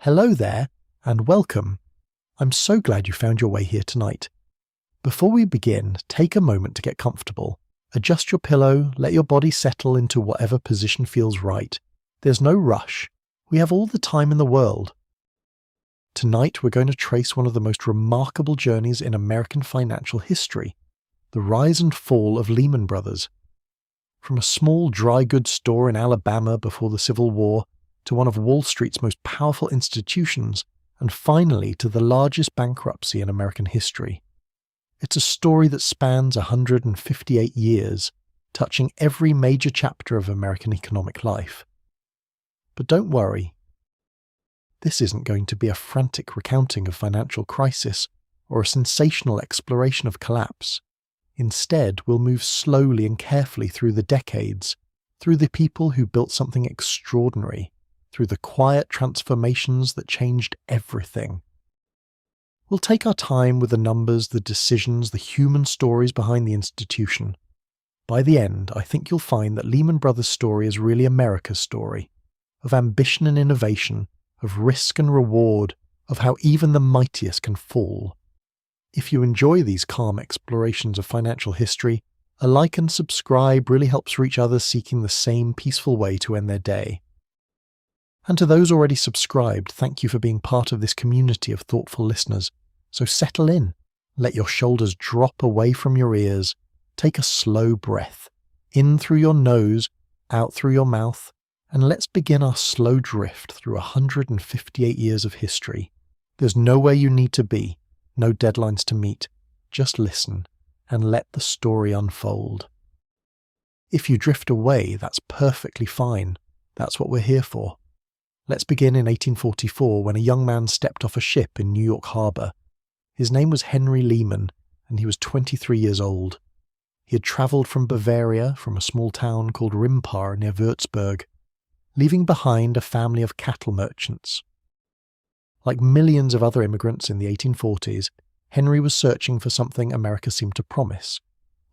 Hello there, and welcome. I'm so glad you found your way here tonight. Before we begin, take a moment to get comfortable. Adjust your pillow, let your body settle into whatever position feels right. There's no rush. We have all the time in the world. Tonight we're going to trace one of the most remarkable journeys in American financial history, the rise and fall of Lehman Brothers. From a small dry goods store in Alabama before the Civil War, to one of Wall Street's most powerful institutions, and finally to the largest bankruptcy in American history. It's a story that spans 158 years, touching every major chapter of American economic life. But don't worry. This isn't going to be a frantic recounting of financial crisis or a sensational exploration of collapse. Instead, we'll move slowly and carefully through the decades, through the people who built something extraordinary, through the quiet transformations that changed everything. We'll take our time with the numbers, the decisions, the human stories behind the institution. By the end, I think you'll find that Lehman Brothers' story is really America's story, of ambition and innovation, of risk and reward, of how even the mightiest can fall. If you enjoy these calm explorations of financial history, a like and subscribe really helps reach others seeking the same peaceful way to end their day. And to those already subscribed, thank you for being part of this community of thoughtful listeners. So settle in, let your shoulders drop away from your ears, take a slow breath, in through your nose, out through your mouth, and let's begin our slow drift through 158 years of history. There's nowhere you need to be, no deadlines to meet. Just listen and let the story unfold. If you drift away, that's perfectly fine. That's what we're here for. Let's begin in 1844 when a young man stepped off a ship in New York Harbor. His name was Henry Lehman, and he was 23 years old. He had travelled from Bavaria, from a small town called Rimpar near Würzburg, leaving behind a family of cattle merchants. Like millions of other immigrants in the 1840s, Henry was searching for something America seemed to promise: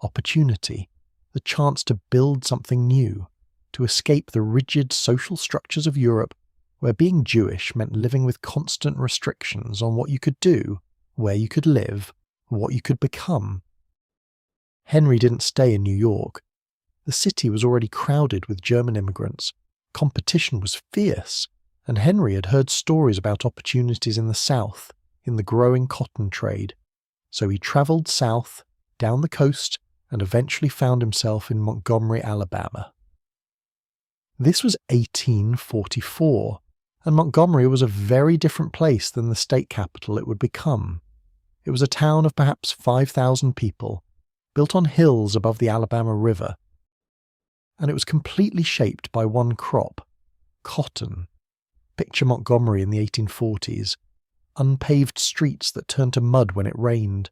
opportunity, the chance to build something new, to escape the rigid social structures of Europe, where being Jewish meant living with constant restrictions on what you could do, where you could live, what you could become. Henry didn't stay in New York. The city was already crowded with German immigrants. Competition was fierce, and Henry had heard stories about opportunities in the South, in the growing cotton trade. So he travelled south, down the coast, and eventually found himself in Montgomery, Alabama. This was 1844, and Montgomery was a very different place than the state capital it would become. It was a town of perhaps 5,000 people, built on hills above the Alabama River. And it was completely shaped by one crop: cotton. Picture Montgomery in the 1840s. Unpaved streets that turned to mud when it rained.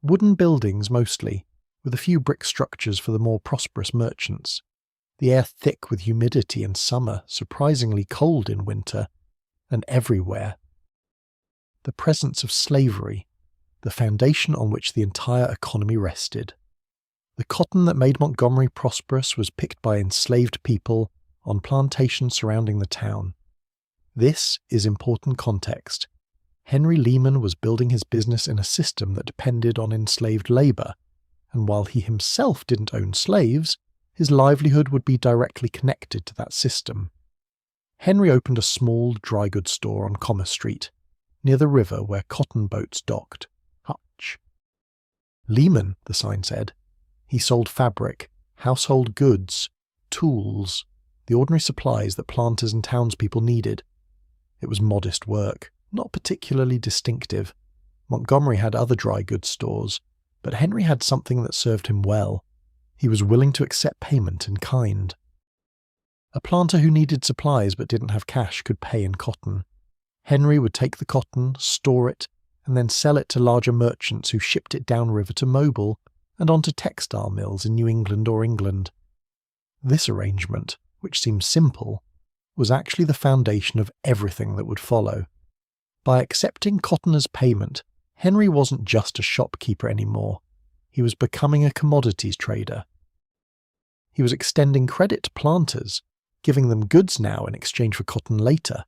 Wooden buildings mostly, with a few brick structures for the more prosperous merchants. The air thick with humidity in summer, surprisingly cold in winter, and everywhere the presence of slavery, the foundation on which the entire economy rested. The cotton that made Montgomery prosperous was picked by enslaved people on plantations surrounding the town. This is important context. Henry Lehman was building his business in a system that depended on enslaved labor, and while he himself didn't own slaves, his livelihood would be directly connected to that system. Henry opened a small dry goods store on Commerce Street, near the river where cotton boats docked. Hutch. Lehman, the sign said. He sold fabric, household goods, tools, the ordinary supplies that planters and townspeople needed. It was modest work, not particularly distinctive. Montgomery had other dry goods stores, but Henry had something that served him well. He was willing to accept payment in kind. A planter who needed supplies but didn't have cash could pay in cotton. Henry would take the cotton, store it, and then sell it to larger merchants who shipped it downriver to Mobile and onto textile mills in New England or England. This arrangement, which seems simple, was actually the foundation of everything that would follow. By accepting cotton as payment, Henry wasn't just a shopkeeper anymore. He was becoming a commodities trader. He was extending credit to planters, giving them goods now in exchange for cotton later.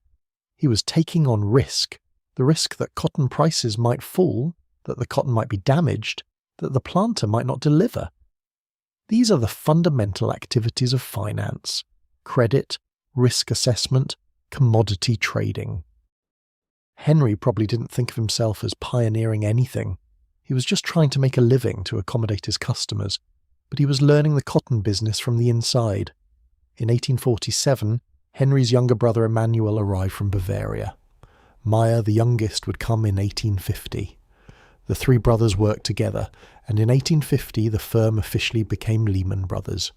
He was taking on risk, the risk that cotton prices might fall, that the cotton might be damaged, that the planter might not deliver. These are the fundamental activities of finance: credit, risk assessment, commodity trading. Henry probably didn't think of himself as pioneering anything. He was just trying to make a living to accommodate his customers, but he was learning the cotton business from the inside. In 1847, Henry's younger brother Emmanuel arrived from Bavaria. Meyer, the youngest, would come in 1850. The three brothers worked together, and in 1850 the firm officially became Lehman Brothers.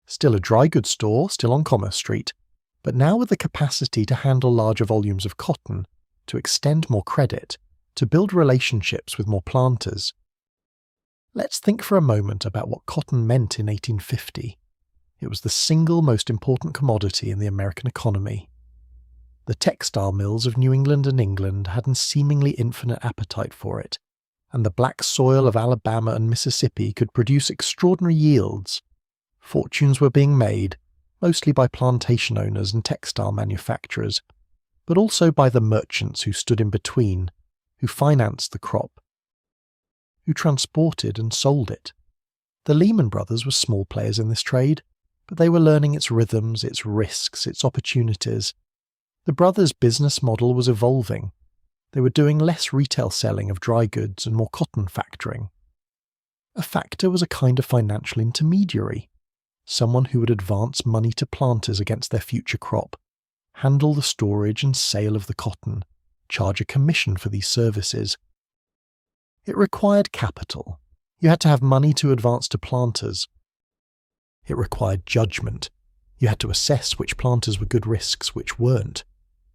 Still a dry goods store, still on Commerce Street, but now with the capacity to handle larger volumes of cotton, to extend more credit, to build relationships with more planters. Let's think for a moment about what cotton meant in 1850. It was the single most important commodity in the American economy. The textile mills of New England and England had a seemingly infinite appetite for it, and the black soil of Alabama and Mississippi could produce extraordinary yields. Fortunes were being made, mostly by plantation owners and textile manufacturers, but also by the merchants who stood in between, who financed the crop, who transported and sold it. The Lehman Brothers were small players in this trade, but they were learning its rhythms, its risks, its opportunities. The brothers' business model was evolving. They were doing less retail selling of dry goods and more cotton factoring. A factor was a kind of financial intermediary, someone who would advance money to planters against their future crop, handle the storage and sale of the cotton, charge a commission for these services. It required capital. You had to have money to advance to planters. It required judgment. You had to assess which planters were good risks, which weren't.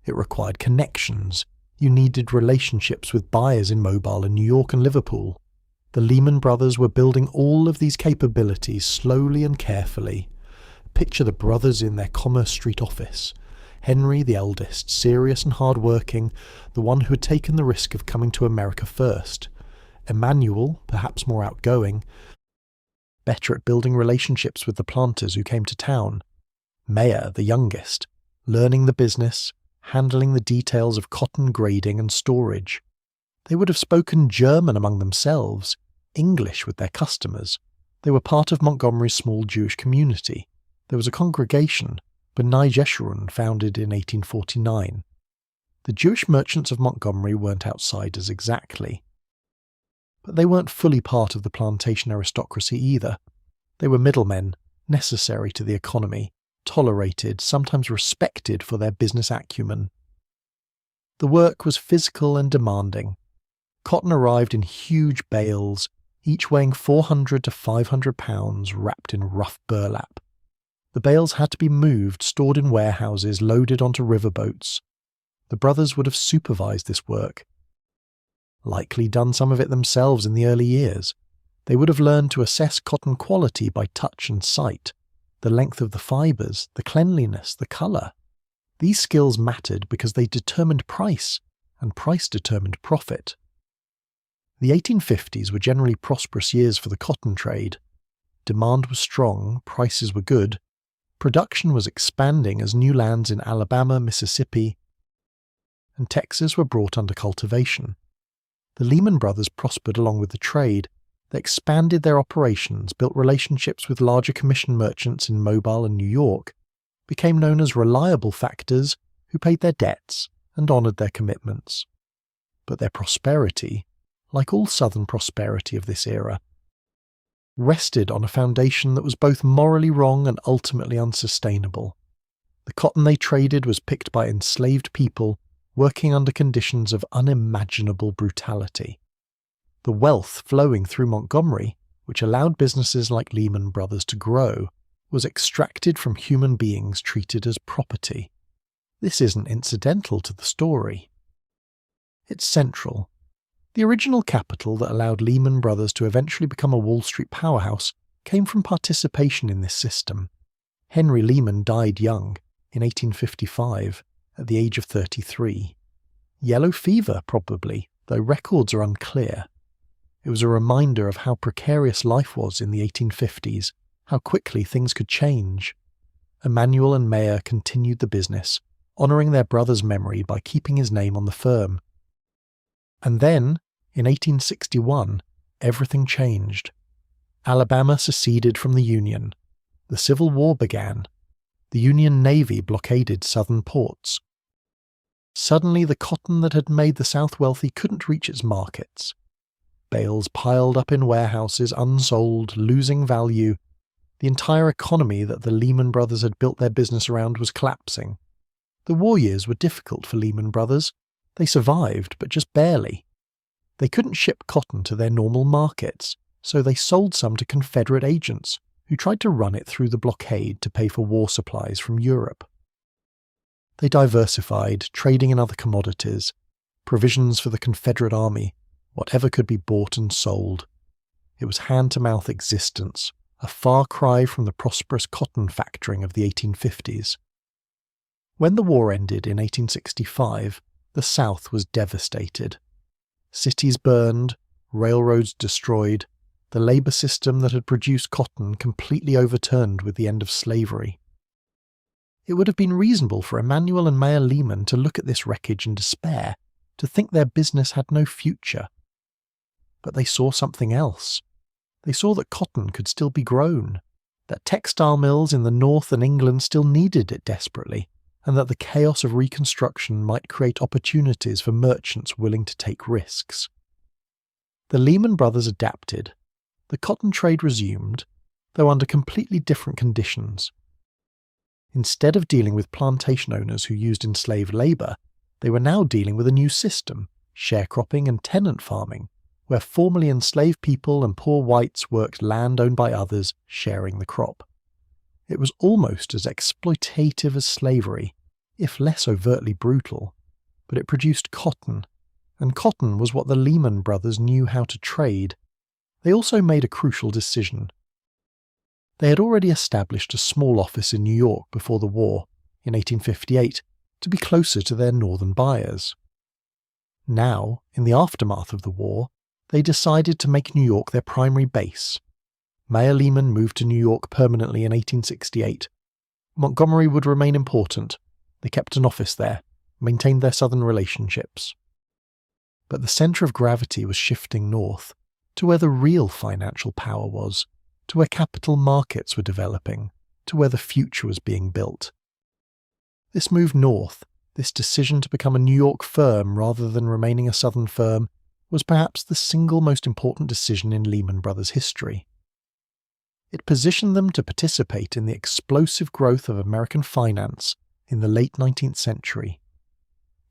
It required connections. You needed relationships with buyers in Mobile and New York and Liverpool. The Lehman Brothers were building all of these capabilities slowly and carefully. Picture the brothers in their Commerce Street office. Henry, the eldest, serious and hard-working, the one who had taken the risk of coming to America first. Emmanuel, perhaps more outgoing, better at building relationships with the planters who came to town. Meyer, the youngest, learning the business, handling the details of cotton grading and storage. They would have spoken German among themselves, English with their customers. They were part of Montgomery's small Jewish community. There was a congregation, B'nai Jeshurun, founded in 1849. The Jewish merchants of Montgomery weren't outsiders exactly. But they weren't fully part of the plantation aristocracy either. They were middlemen, necessary to the economy, tolerated, sometimes respected for their business acumen. The work was physical and demanding. Cotton arrived in huge bales, each weighing 400 to 500 pounds, wrapped in rough burlap. The bales had to be moved, stored in warehouses, loaded onto riverboats. The brothers would have supervised this work, likely done some of it themselves in the early years. They would have learned to assess cotton quality by touch and sight, the length of the fibres, the cleanliness, the colour. These skills mattered because they determined price, and price determined profit. The 1850s were generally prosperous years for the cotton trade. Demand was strong, prices were good, production was expanding as new lands in Alabama, Mississippi, and Texas were brought under cultivation. The Lehman Brothers prospered along with the trade. They expanded their operations, built relationships with larger commission merchants in Mobile and New York, became known as reliable factors who paid their debts and honoured their commitments. But their prosperity, like all Southern prosperity of this era, rested on a foundation that was both morally wrong and ultimately unsustainable. The cotton they traded was picked by enslaved people working under conditions of unimaginable brutality. The wealth flowing through Montgomery, which allowed businesses like Lehman Brothers to grow, was extracted from human beings treated as property. This isn't incidental to the story. It's central. The original capital that allowed Lehman Brothers to eventually become a Wall Street powerhouse came from participation in this system. Henry Lehman died young, in 1855, at the age of 33. Yellow fever, probably, though records are unclear. It was a reminder of how precarious life was in the 1850s, how quickly things could change. Emmanuel and Meyer continued the business, honouring their brother's memory by keeping his name on the firm. And then, in 1861, everything changed. Alabama seceded from the Union. The Civil War began. The Union Navy blockaded southern ports. Suddenly, the cotton that had made the South wealthy couldn't reach its markets. Bales piled up in warehouses, unsold, losing value. The entire economy that the Lehman Brothers had built their business around was collapsing. The war years were difficult for Lehman Brothers. They survived, but just barely. They couldn't ship cotton to their normal markets, so they sold some to Confederate agents who tried to run it through the blockade to pay for war supplies from Europe. They diversified, trading in other commodities, provisions for the Confederate army, whatever could be bought and sold. It was hand-to-mouth existence, a far cry from the prosperous cotton factoring of the 1850s. When the war ended in 1865, the South was devastated. Cities burned, railroads destroyed, the labour system that had produced cotton completely overturned with the end of slavery. It would have been reasonable for Emanuel and Mayer Lehman to look at this wreckage in despair, to think their business had no future. But they saw something else. They saw that cotton could still be grown, that textile mills in the north and England still needed it desperately, and that the chaos of Reconstruction might create opportunities for merchants willing to take risks. The Lehman Brothers adapted. The cotton trade resumed, though under completely different conditions. Instead of dealing with plantation owners who used enslaved labour, they were now dealing with a new system, sharecropping and tenant farming, where formerly enslaved people and poor whites worked land owned by others, sharing the crop. It was almost as exploitative as slavery, if less overtly brutal, but it produced cotton, and cotton was what the Lehman Brothers knew how to trade. They also made a crucial decision. They had already established a small office in New York before the war, in 1858, to be closer to their northern buyers. Now, in the aftermath of the war, they decided to make New York their primary base. Mayer Lehman moved to New York permanently in 1868. Montgomery would remain important. They kept an office there, maintained their southern relationships. But the centre of gravity was shifting north, to where the real financial power was, to where capital markets were developing, to where the future was being built. This move north, this decision to become a New York firm rather than remaining a southern firm, was perhaps the single most important decision in Lehman Brothers history. It positioned them to participate in the explosive growth of American finance in the late 19th century.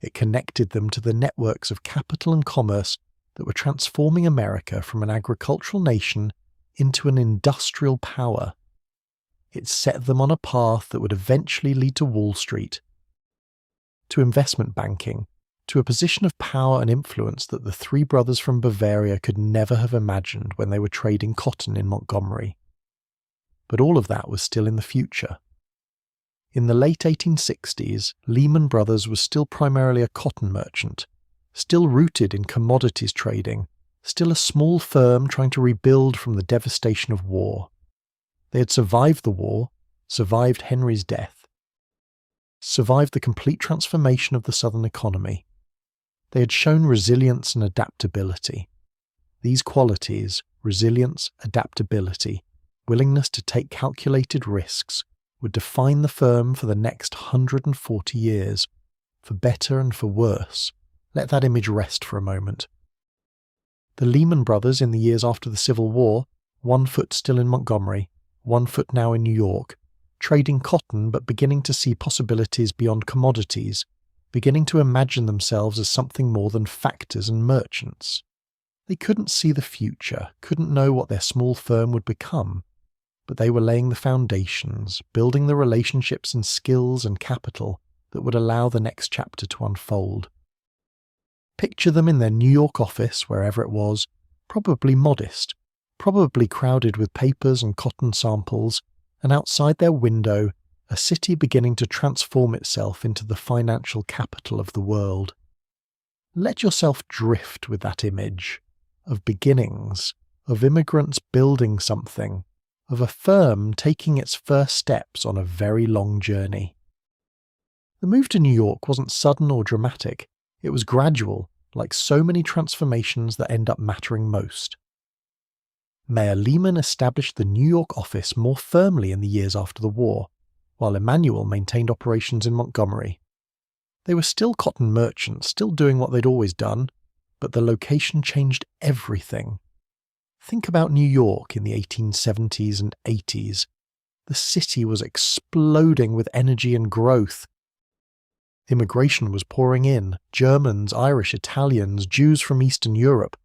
It connected them to the networks of capital and commerce that were transforming America from an agricultural nation into an industrial power. It set them on a path that would eventually lead to Wall Street, to investment banking, to a position of power and influence that the three brothers from Bavaria could never have imagined when they were trading cotton in Montgomery. But all of that was still in the future. In the late 1860s, Lehman Brothers was still primarily a cotton merchant, still rooted in commodities trading, still a small firm trying to rebuild from the devastation of war. They had survived the war, survived Henry's death, survived the complete transformation of the Southern economy. They had shown resilience and adaptability. These qualities, resilience, adaptability, willingness to take calculated risks, would define the firm for the next 140 years, for better and for worse. Let that image rest for a moment. The Lehman Brothers in the years after the Civil War, 1 foot still in Montgomery, 1 foot now in New York, trading cotton but beginning to see possibilities beyond commodities, beginning to imagine themselves as something more than factors and merchants. They couldn't see the future, couldn't know what their small firm would become, but they were laying the foundations, building the relationships and skills and capital that would allow the next chapter to unfold. Picture them in their New York office, wherever it was, probably modest, probably crowded with papers and cotton samples, and outside their window, a city beginning to transform itself into the financial capital of the world. Let yourself drift with that image of beginnings, of immigrants building something, of a firm taking its first steps on a very long journey. The move to New York wasn't sudden or dramatic, it was gradual, like so many transformations that end up mattering most. Mayor Lehman established the New York office more firmly in the years after the war, while Emanuel maintained operations in Montgomery. They were still cotton merchants, still doing what they'd always done, but the location changed everything. Think about New York in the 1870s and 80s. The city was exploding with energy and growth. Immigration was pouring in, Germans, Irish, Italians, Jews from Eastern Europe.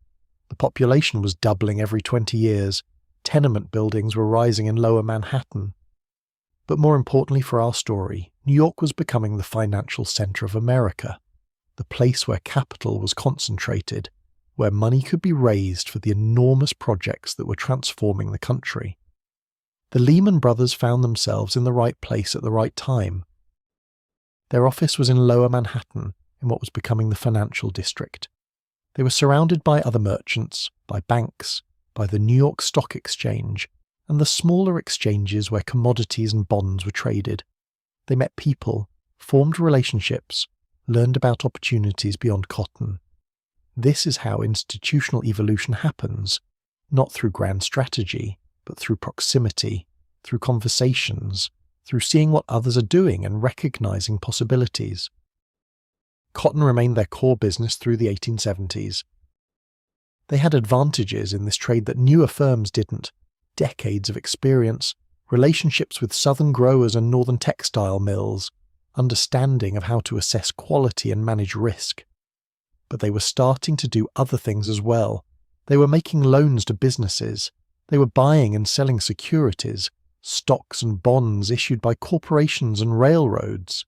The population was doubling every 20 years. Tenement buildings were rising in Lower Manhattan. But more importantly for our story, New York was becoming the financial center of America, the place where capital was concentrated, where money could be raised for the enormous projects that were transforming the country. The Lehman Brothers found themselves in the right place at the right time. Their office was in Lower Manhattan, in what was becoming the financial district. They were surrounded by other merchants, by banks, by the New York Stock Exchange, and the smaller exchanges where commodities and bonds were traded. They met people, formed relationships, learned about opportunities beyond cotton. This is how institutional evolution happens, not through grand strategy, but through proximity, through conversations, through seeing what others are doing and recognizing possibilities. Cotton remained their core business through the 1870s. They had advantages in this trade that newer firms didn't: decades of experience, relationships with southern growers and northern textile mills, understanding of how to assess quality and manage risk. But they were starting to do other things as well. They were making loans to businesses. They were buying and selling securities, stocks and bonds issued by corporations and railroads.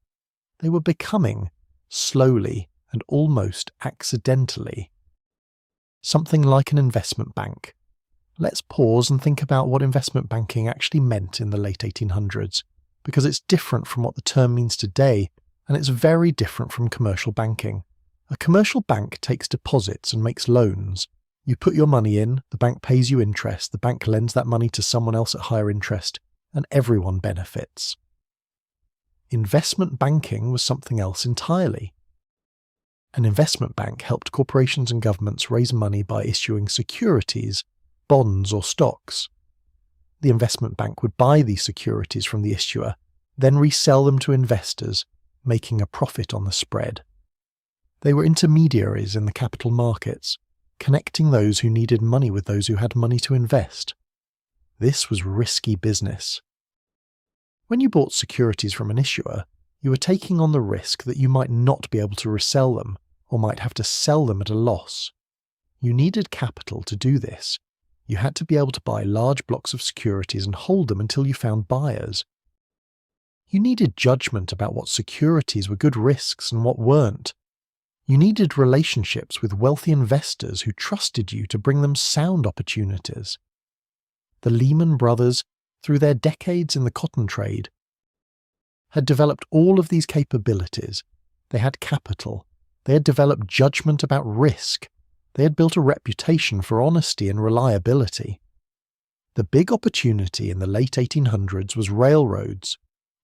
They were becoming, slowly and almost accidentally, something like an investment bank. Let's pause and think about what investment banking actually meant in the late 1800s, because it's different from what the term means today, and it's very different from commercial banking. A commercial bank takes deposits and makes loans. You put your money in, the bank pays you interest, the bank lends that money to someone else at higher interest, and everyone benefits. Investment banking was something else entirely. An investment bank helped corporations and governments raise money by issuing securities, bonds or stocks. The investment bank would buy these securities from the issuer, then resell them to investors, making a profit on the spread. They were intermediaries in the capital markets, connecting those who needed money with those who had money to invest. This was risky business. When you bought securities from an issuer, you were taking on the risk that you might not be able to resell them, or might have to sell them at a loss. You needed capital to do this. You had to be able to buy large blocks of securities and hold them until you found buyers. You needed judgment about what securities were good risks and what weren't. You needed relationships with wealthy investors who trusted you to bring them sound opportunities. The Lehman Brothers, through their decades in the cotton trade, had developed all of these capabilities. They had capital. They had developed judgment about risk. They had built a reputation for honesty and reliability. The big opportunity in the late 1800s was railroads.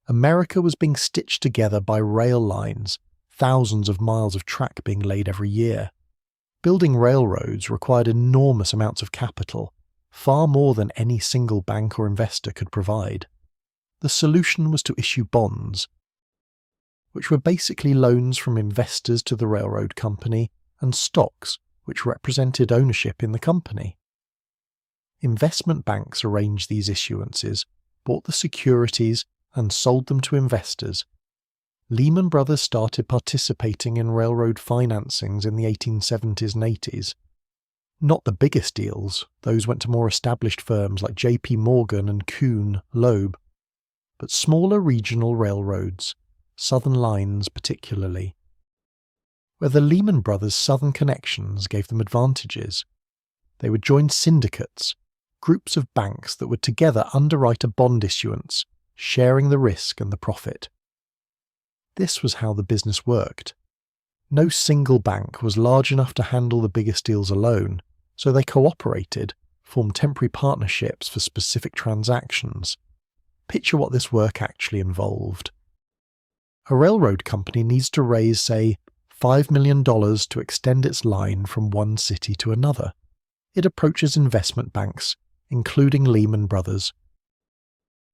America was being stitched together by rail lines, thousands of miles of track being laid every year. Building railroads required enormous amounts of capital, far more than any single bank or investor could provide. The solution was to issue bonds, which were basically loans from investors to the railroad company, and stocks, which represented ownership in the company. Investment banks arranged these issuances, bought the securities, and sold them to investors. Lehman Brothers started participating in railroad financings in the 1870s and 80s. Not the biggest deals, those went to more established firms like J.P. Morgan and Kuhn, Loeb, but smaller regional railroads, Southern lines particularly, where the Lehman Brothers' Southern connections gave them advantages. They would join syndicates, groups of banks that would together underwrite a bond issuance, sharing the risk and the profit. This was how the business worked. No single bank was large enough to handle the biggest deals alone, so they cooperated, formed temporary partnerships for specific transactions. Picture what this work actually involved. A railroad company needs to raise, say, $5 million to extend its line from one city to another. It approaches investment banks, including Lehman Brothers.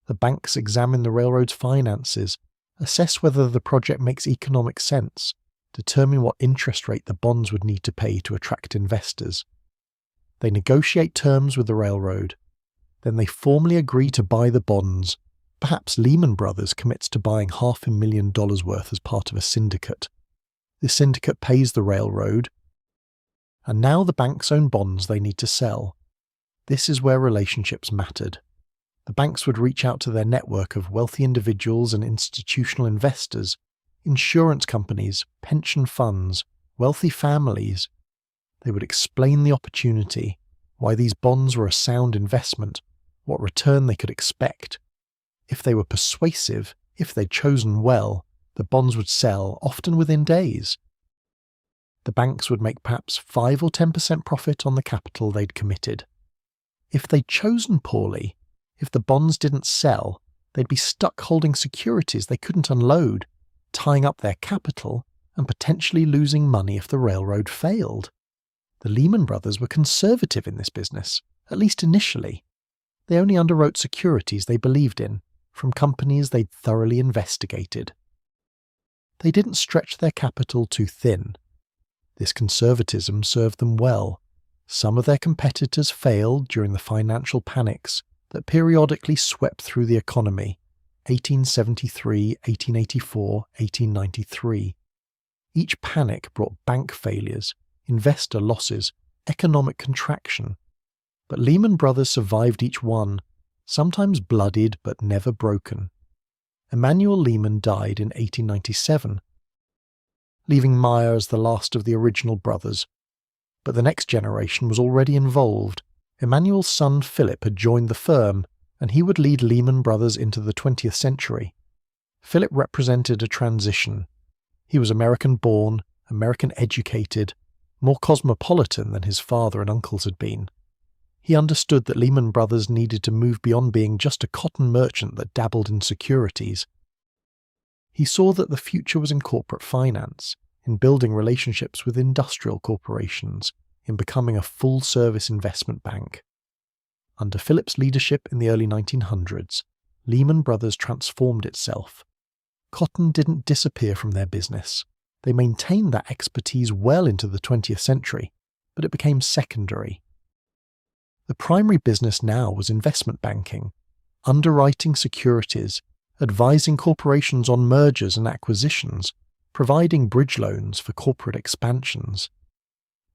The banks examine the railroad's finances, assess whether the project makes economic sense, determine what interest rate the bonds would need to pay to attract investors. They negotiate terms with the railroad. Then they formally agree to buy the bonds. Perhaps Lehman Brothers commits to buying $500,000 worth as part of a syndicate. This syndicate pays the railroad, and now the banks own bonds they need to sell. This is where relationships mattered. The banks would reach out to their network of wealthy individuals and institutional investors, insurance companies, pension funds, wealthy families. They would explain the opportunity, why these bonds were a sound investment, what return they could expect. If they were persuasive, if they'd chosen well, the bonds would sell, often within days. The banks would make perhaps 5 or 10% profit on the capital they'd committed. If they'd chosen poorly, if the bonds didn't sell, they'd be stuck holding securities they couldn't unload, tying up their capital and potentially losing money if the railroad failed. The Lehman Brothers were conservative in this business, at least initially. They only underwrote securities they believed in, from companies they'd thoroughly investigated. They didn't stretch their capital too thin. This conservatism served them well. Some of their competitors failed during the financial panics that periodically swept through the economy, 1873, 1884, 1893. Each panic brought bank failures, investor losses, economic contraction. But Lehman Brothers survived each one, sometimes bloodied but never broken. Emanuel Lehman died in 1897, leaving Meyer as the last of the original brothers. But the next generation was already involved. Emanuel's son Philip had joined the firm, and he would lead Lehman Brothers into the 20th century. Philip represented a transition. He was American-born, American-educated, more cosmopolitan than his father and uncles had been. He understood that Lehman Brothers needed to move beyond being just a cotton merchant that dabbled in securities. He saw that the future was in corporate finance, in building relationships with industrial corporations, in becoming a full-service investment bank. Under Philip's leadership in the early 1900s, Lehman Brothers transformed itself. Cotton didn't disappear from their business. They maintained that expertise well into the 20th century, but it became secondary. The primary business now was investment banking, underwriting securities, advising corporations on mergers and acquisitions, providing bridge loans for corporate expansions.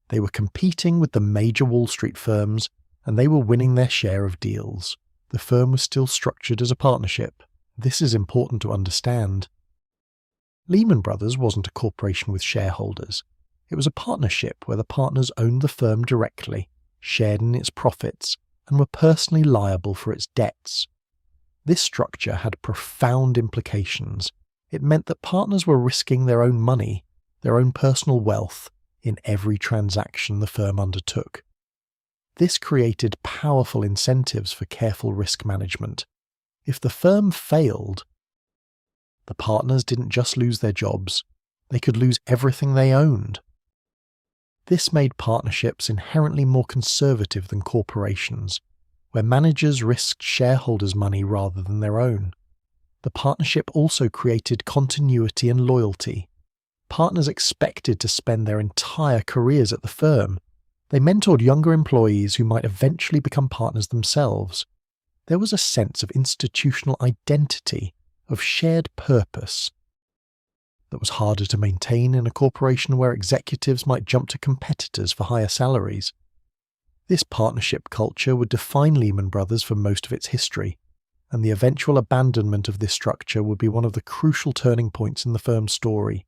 They were competing with the major Wall Street firms, and they were winning their share of deals. The firm was still structured as a partnership. This is important to understand. Lehman Brothers wasn't a corporation with shareholders. It was a partnership where the partners owned the firm directly, shared in its profits, and were personally liable for its debts. This structure had profound implications. It meant that partners were risking their own money, their own personal wealth, in every transaction the firm undertook. This created powerful incentives for careful risk management. If the firm failed, the partners didn't just lose their jobs, they could lose everything they owned. This made partnerships inherently more conservative than corporations, where managers risked shareholders' money rather than their own. The partnership also created continuity and loyalty. Partners expected to spend their entire careers at the firm. They mentored younger employees who might eventually become partners themselves. There was a sense of institutional identity, of shared purpose, that was harder to maintain in a corporation where executives might jump to competitors for higher salaries. This partnership culture would define Lehman Brothers for most of its history, and the eventual abandonment of this structure would be one of the crucial turning points in the firm's story.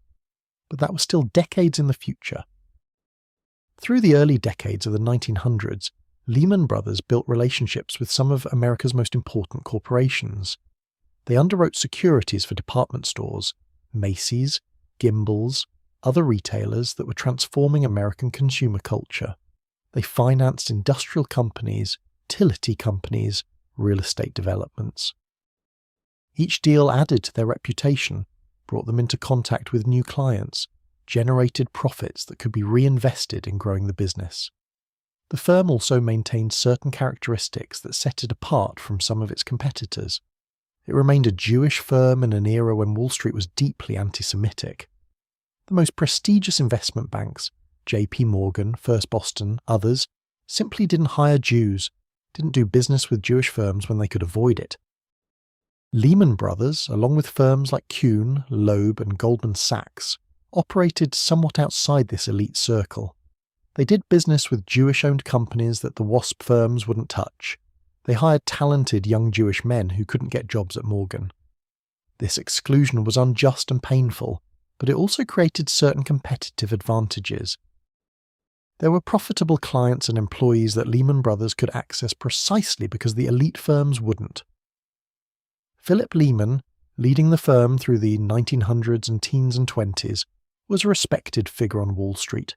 But that was still decades in the future. Through the early decades of the 1900s, Lehman Brothers built relationships with some of America's most important corporations. They underwrote securities for department stores, Macy's, Gimbel's, other retailers that were transforming American consumer culture. They financed industrial companies, utility companies, real estate developments. Each deal added to their reputation, brought them into contact with new clients, generated profits that could be reinvested in growing the business. The firm also maintained certain characteristics that set it apart from some of its competitors. It remained a Jewish firm in an era when Wall Street was deeply anti-Semitic. The most prestigious investment banks, JP Morgan, First Boston, others, simply didn't hire Jews, didn't do business with Jewish firms when they could avoid it. Lehman Brothers, along with firms like Kuhn, Loeb and Goldman Sachs, operated somewhat outside this elite circle. They did business with Jewish-owned companies that the WASP firms wouldn't touch. They hired talented young Jewish men who couldn't get jobs at Morgan. This exclusion was unjust and painful, but it also created certain competitive advantages. There were profitable clients and employees that Lehman Brothers could access precisely because the elite firms wouldn't. Philip Lehman, leading the firm through the 1900s and teens and 20s, was a respected figure on Wall Street.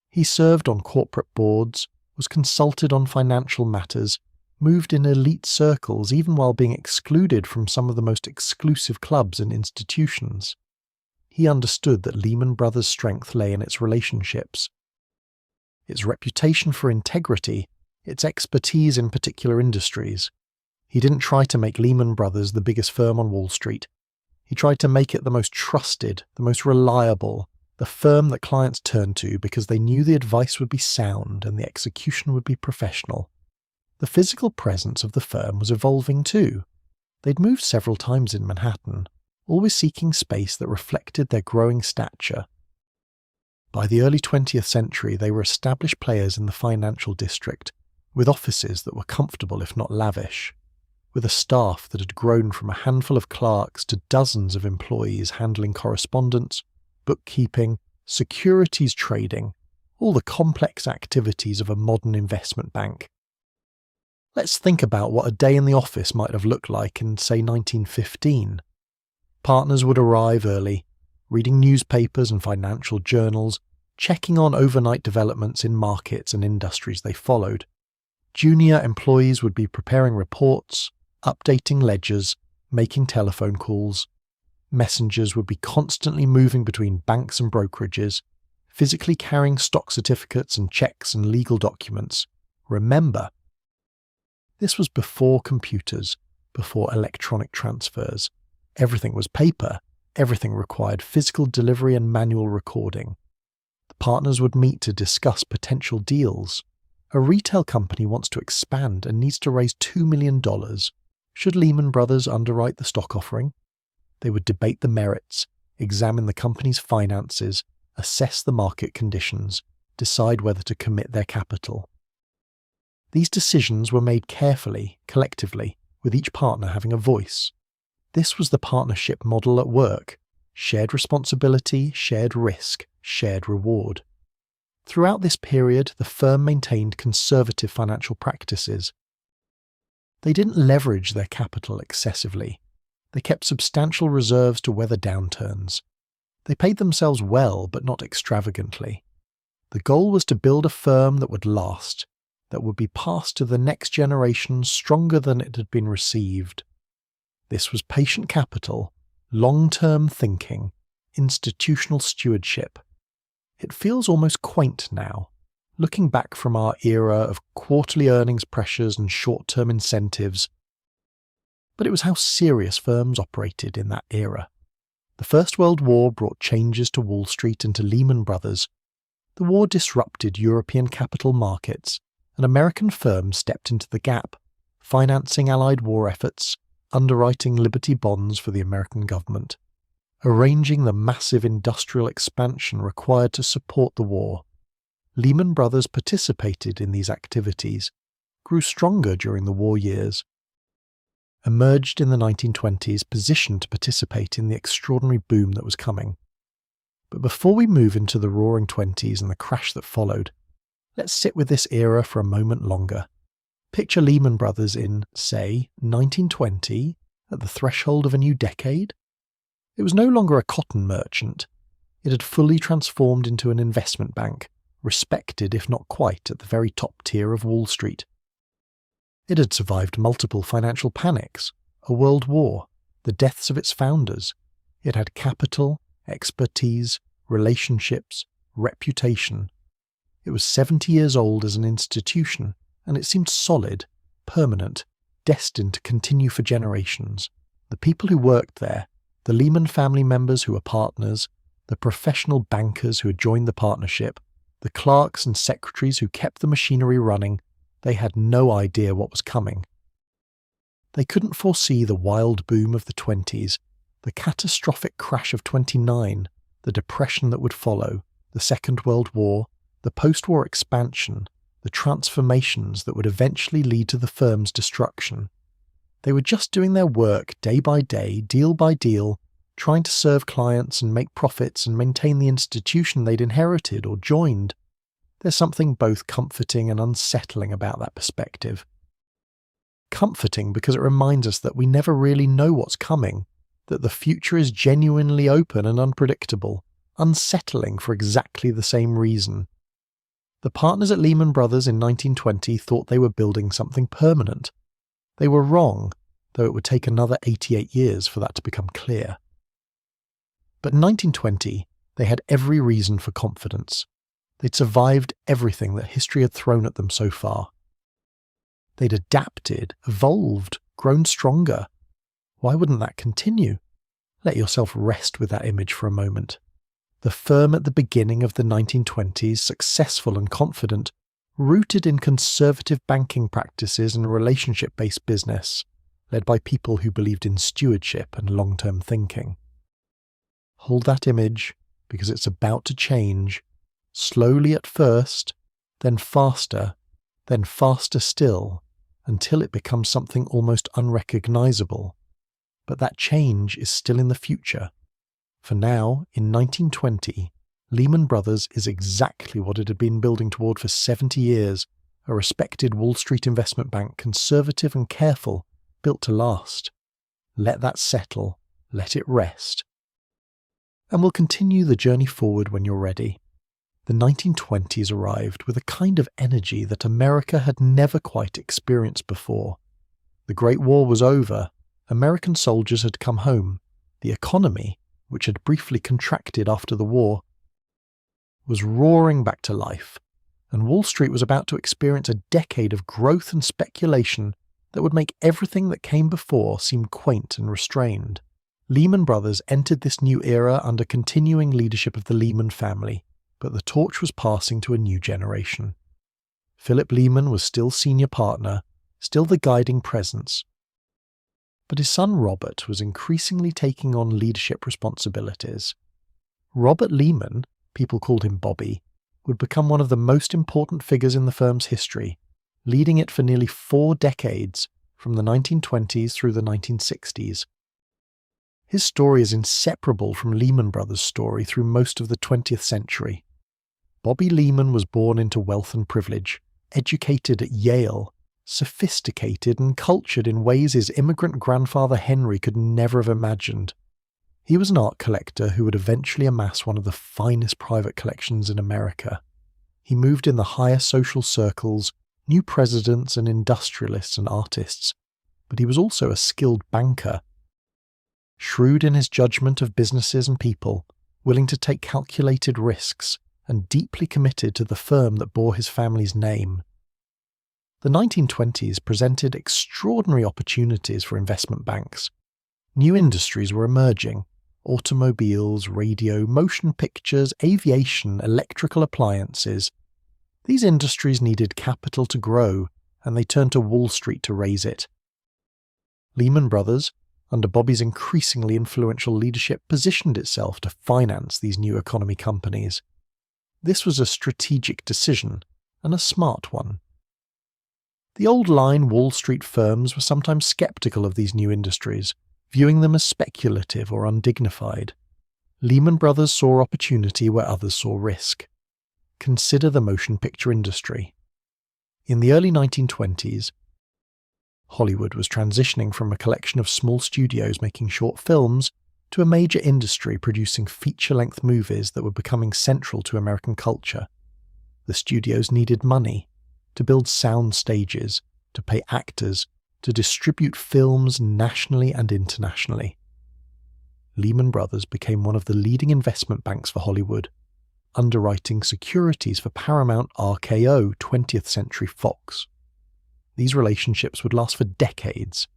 He served on corporate boards, was consulted on financial matters, moved in elite circles even while being excluded from some of the most exclusive clubs and institutions. He understood that Lehman Brothers' strength lay in its relationships, its reputation for integrity, its expertise in particular industries. He didn't try to make Lehman Brothers the biggest firm on Wall Street. He tried to make it the most trusted, the most reliable, the firm that clients turned to because they knew the advice would be sound and the execution would be professional. The physical presence of the firm was evolving too. They'd moved several times in Manhattan, always seeking space that reflected their growing stature. By the early 20th century, they were established players in the financial district, with offices that were comfortable if not lavish, with a staff that had grown from a handful of clerks to dozens of employees handling correspondence, bookkeeping, securities trading, all the complex activities of a modern investment bank. Let's think about what a day in the office might have looked like in, say, 1915. Partners would arrive early, reading newspapers and financial journals, checking on overnight developments in markets and industries they followed. Junior employees would be preparing reports, updating ledgers, making telephone calls. Messengers would be constantly moving between banks and brokerages, physically carrying stock certificates and checks and legal documents. Remember, this was before computers, before electronic transfers. Everything was paper. Everything required physical delivery and manual recording. The partners would meet to discuss potential deals. A retail company wants to expand and needs to raise $2 million. Should Lehman Brothers underwrite the stock offering? They would debate the merits, examine the company's finances, assess the market conditions, decide whether to commit their capital. These decisions were made carefully, collectively, with each partner having a voice. This was the partnership model at work: shared responsibility, shared risk, shared reward. Throughout this period, the firm maintained conservative financial practices. They didn't leverage their capital excessively. They kept substantial reserves to weather downturns. They paid themselves well, but not extravagantly. The goal was to build a firm that would last, that would be passed to the next generation stronger than it had been received. This was patient capital, long-term thinking, institutional stewardship. It feels almost quaint now, looking back from our era of quarterly earnings pressures and short-term incentives. But it was how serious firms operated in that era. The First World War brought changes to Wall Street and to Lehman Brothers. The war disrupted European capital markets, and American firms stepped into the gap, financing Allied war efforts, underwriting Liberty bonds for the American government, arranging the massive industrial expansion required to support the war. Lehman Brothers participated in these activities, grew stronger during the war years, emerged in the 1920s positioned to participate in the extraordinary boom that was coming. But before we move into the Roaring Twenties and the crash that followed, let's sit with this era for a moment longer. Picture Lehman Brothers in, say, 1920, at the threshold of a new decade. It was no longer a cotton merchant. It had fully transformed into an investment bank, respected if not quite at the very top tier of Wall Street. It had survived multiple financial panics, a world war, the deaths of its founders. It had capital, expertise, relationships, reputation. It was 70 years old as an institution, and it seemed solid, permanent, destined to continue for generations. The people who worked there, the Lehman family members who were partners, the professional bankers who had joined the partnership, the clerks and secretaries who kept the machinery running, they had no idea what was coming. They couldn't foresee the wild boom of the 20s, the catastrophic crash of 29, the depression that would follow, the Second World War, the post-war expansion, the transformations that would eventually lead to the firm's destruction. They were just doing their work day by day, deal by deal, trying to serve clients and make profits and maintain the institution they'd inherited or joined. There's something both comforting and unsettling about that perspective. Comforting because it reminds us that we never really know what's coming, that the future is genuinely open and unpredictable, unsettling for exactly the same reason. The partners at Lehman Brothers in 1920 thought they were building something permanent. They were wrong, though it would take another 88 years for that to become clear. But in 1920, they had every reason for confidence. They'd survived everything that history had thrown at them so far. They'd adapted, evolved, grown stronger. Why wouldn't that continue? Let yourself rest with that image for a moment. The firm at the beginning of the 1920s, successful and confident, rooted in conservative banking practices and relationship-based business, led by people who believed in stewardship and long-term thinking. Hold that image, because it's about to change, slowly at first, then faster still, until it becomes something almost unrecognizable. But that change is still in the future. For now, in 1920, Lehman Brothers is exactly what it had been building toward for 70 years, a respected Wall Street investment bank, conservative and careful, built to last. Let that settle, let it rest. And we'll continue the journey forward when you're ready. The 1920s arrived with a kind of energy that America had never quite experienced before. The Great War was over, American soldiers had come home, the economy, which had briefly contracted after the war, was roaring back to life, and Wall Street was about to experience a decade of growth and speculation that would make everything that came before seem quaint and restrained. Lehman Brothers entered this new era under continuing leadership of the Lehman family, but the torch was passing to a new generation. Philip Lehman was still senior partner, still the guiding presence, but his son Robert was increasingly taking on leadership responsibilities. Robert Lehman, people called him Bobby, would become one of the most important figures in the firm's history, leading it for nearly 4 decades, from the 1920s through the 1960s. His story is inseparable from Lehman Brothers' story through most of the 20th century. Bobby Lehman was born into wealth and privilege, educated at Yale, sophisticated and cultured in ways his immigrant grandfather Henry could never have imagined. He was an art collector who would eventually amass one of the finest private collections in America. He moved in the higher social circles, knew presidents and industrialists and artists, but he was also a skilled banker. Shrewd in his judgment of businesses and people, willing to take calculated risks, and deeply committed to the firm that bore his family's name. The 1920s presented extraordinary opportunities for investment banks. New industries were emerging: automobiles, radio, motion pictures, aviation, electrical appliances. These industries needed capital to grow, and they turned to Wall Street to raise it. Lehman Brothers, under Bobby's increasingly influential leadership, positioned itself to finance these new economy companies. This was a strategic decision, and a smart one. The old-line Wall Street firms were sometimes skeptical of these new industries, viewing them as speculative or undignified. Lehman Brothers saw opportunity where others saw risk. Consider the motion picture industry. In the early 1920s, Hollywood was transitioning from a collection of small studios making short films to a major industry producing feature-length movies that were becoming central to American culture. The studios needed money to build sound stages, to pay actors, to distribute films nationally and internationally. Lehman Brothers became one of the leading investment banks for Hollywood, underwriting securities for Paramount RKO 20th Century Fox. These relationships would last for decades,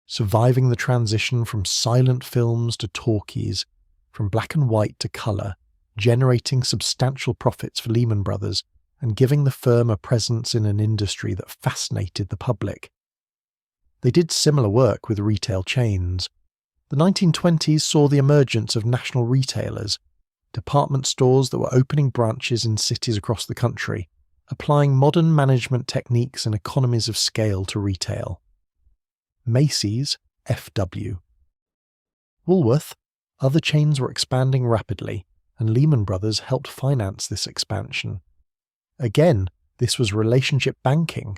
surviving the transition from silent films to talkies, from black and white to colour, generating substantial profits for Lehman Brothers and giving the firm a presence in an industry that fascinated the public. They did similar work with retail chains. The 1920s saw the emergence of national retailers, department stores that were opening branches in cities across the country, applying modern management techniques and economies of scale to retail. Macy's, FW. Woolworth, other chains were expanding rapidly, and Lehman Brothers helped finance this expansion. Again, this was relationship banking.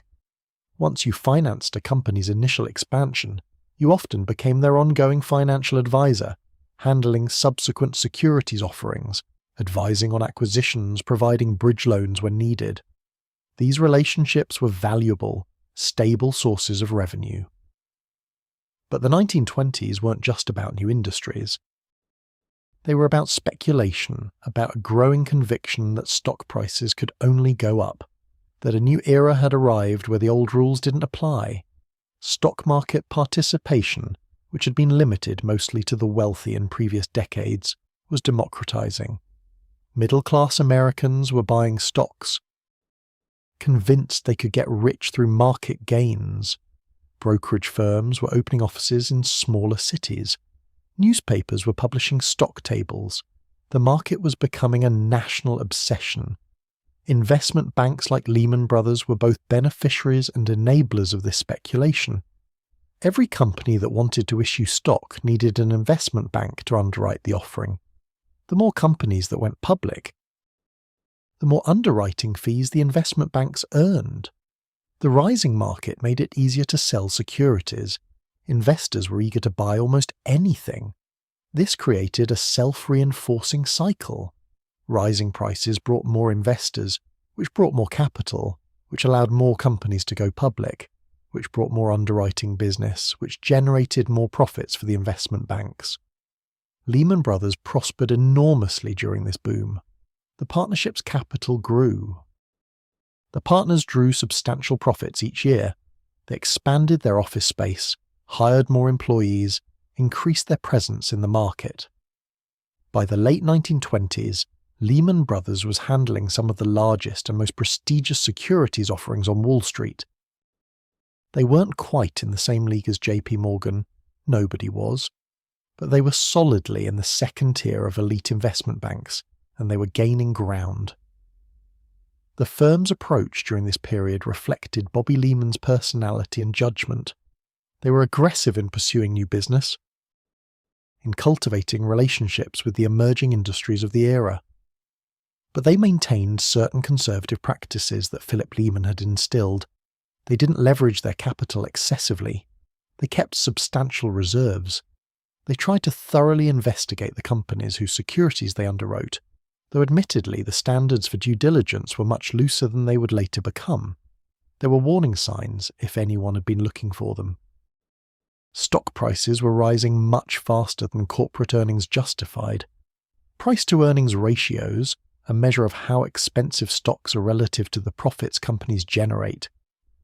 Once you financed a company's initial expansion, you often became their ongoing financial advisor, handling subsequent securities offerings, advising on acquisitions, providing bridge loans when needed. These relationships were valuable, stable sources of revenue. But the 1920s weren't just about new industries. They were about speculation, about a growing conviction that stock prices could only go up, that a new era had arrived where the old rules didn't apply. Stock market participation, which had been limited mostly to the wealthy in previous decades, was democratizing. Middle-class Americans were buying stocks, convinced they could get rich through market gains. Brokerage firms were opening offices in smaller cities. Newspapers were publishing stock tables. The market was becoming a national obsession. Investment banks like Lehman Brothers were both beneficiaries and enablers of this speculation. Every company that wanted to issue stock needed an investment bank to underwrite the offering. The more companies that went public, the more underwriting fees the investment banks earned. The rising market made it easier to sell securities. Investors were eager to buy almost anything. This created a self-reinforcing cycle. Rising prices brought more investors, which brought more capital, which allowed more companies to go public, which brought more underwriting business, which generated more profits for the investment banks. Lehman Brothers prospered enormously during this boom. The partnership's capital grew. The partners drew substantial profits each year. They expanded their office space, hired more employees, increased their presence in the market. By the late 1920s, Lehman Brothers was handling some of the largest and most prestigious securities offerings on Wall Street. They weren't quite in the same league as JP Morgan, nobody was, but they were solidly in the second tier of elite investment banks, and they were gaining ground. The firm's approach during this period reflected Bobby Lehman's personality and judgment. They were aggressive in pursuing new business, in cultivating relationships with the emerging industries of the era. But they maintained certain conservative practices that Philip Lehman had instilled. They didn't leverage their capital excessively. They kept substantial reserves. They tried to thoroughly investigate the companies whose securities they underwrote, though admittedly the standards for due diligence were much looser than they would later become. There were warning signs if anyone had been looking for them. Stock prices were rising much faster than corporate earnings justified. Price-to-earnings ratios, a measure of how expensive stocks are relative to the profits companies generate,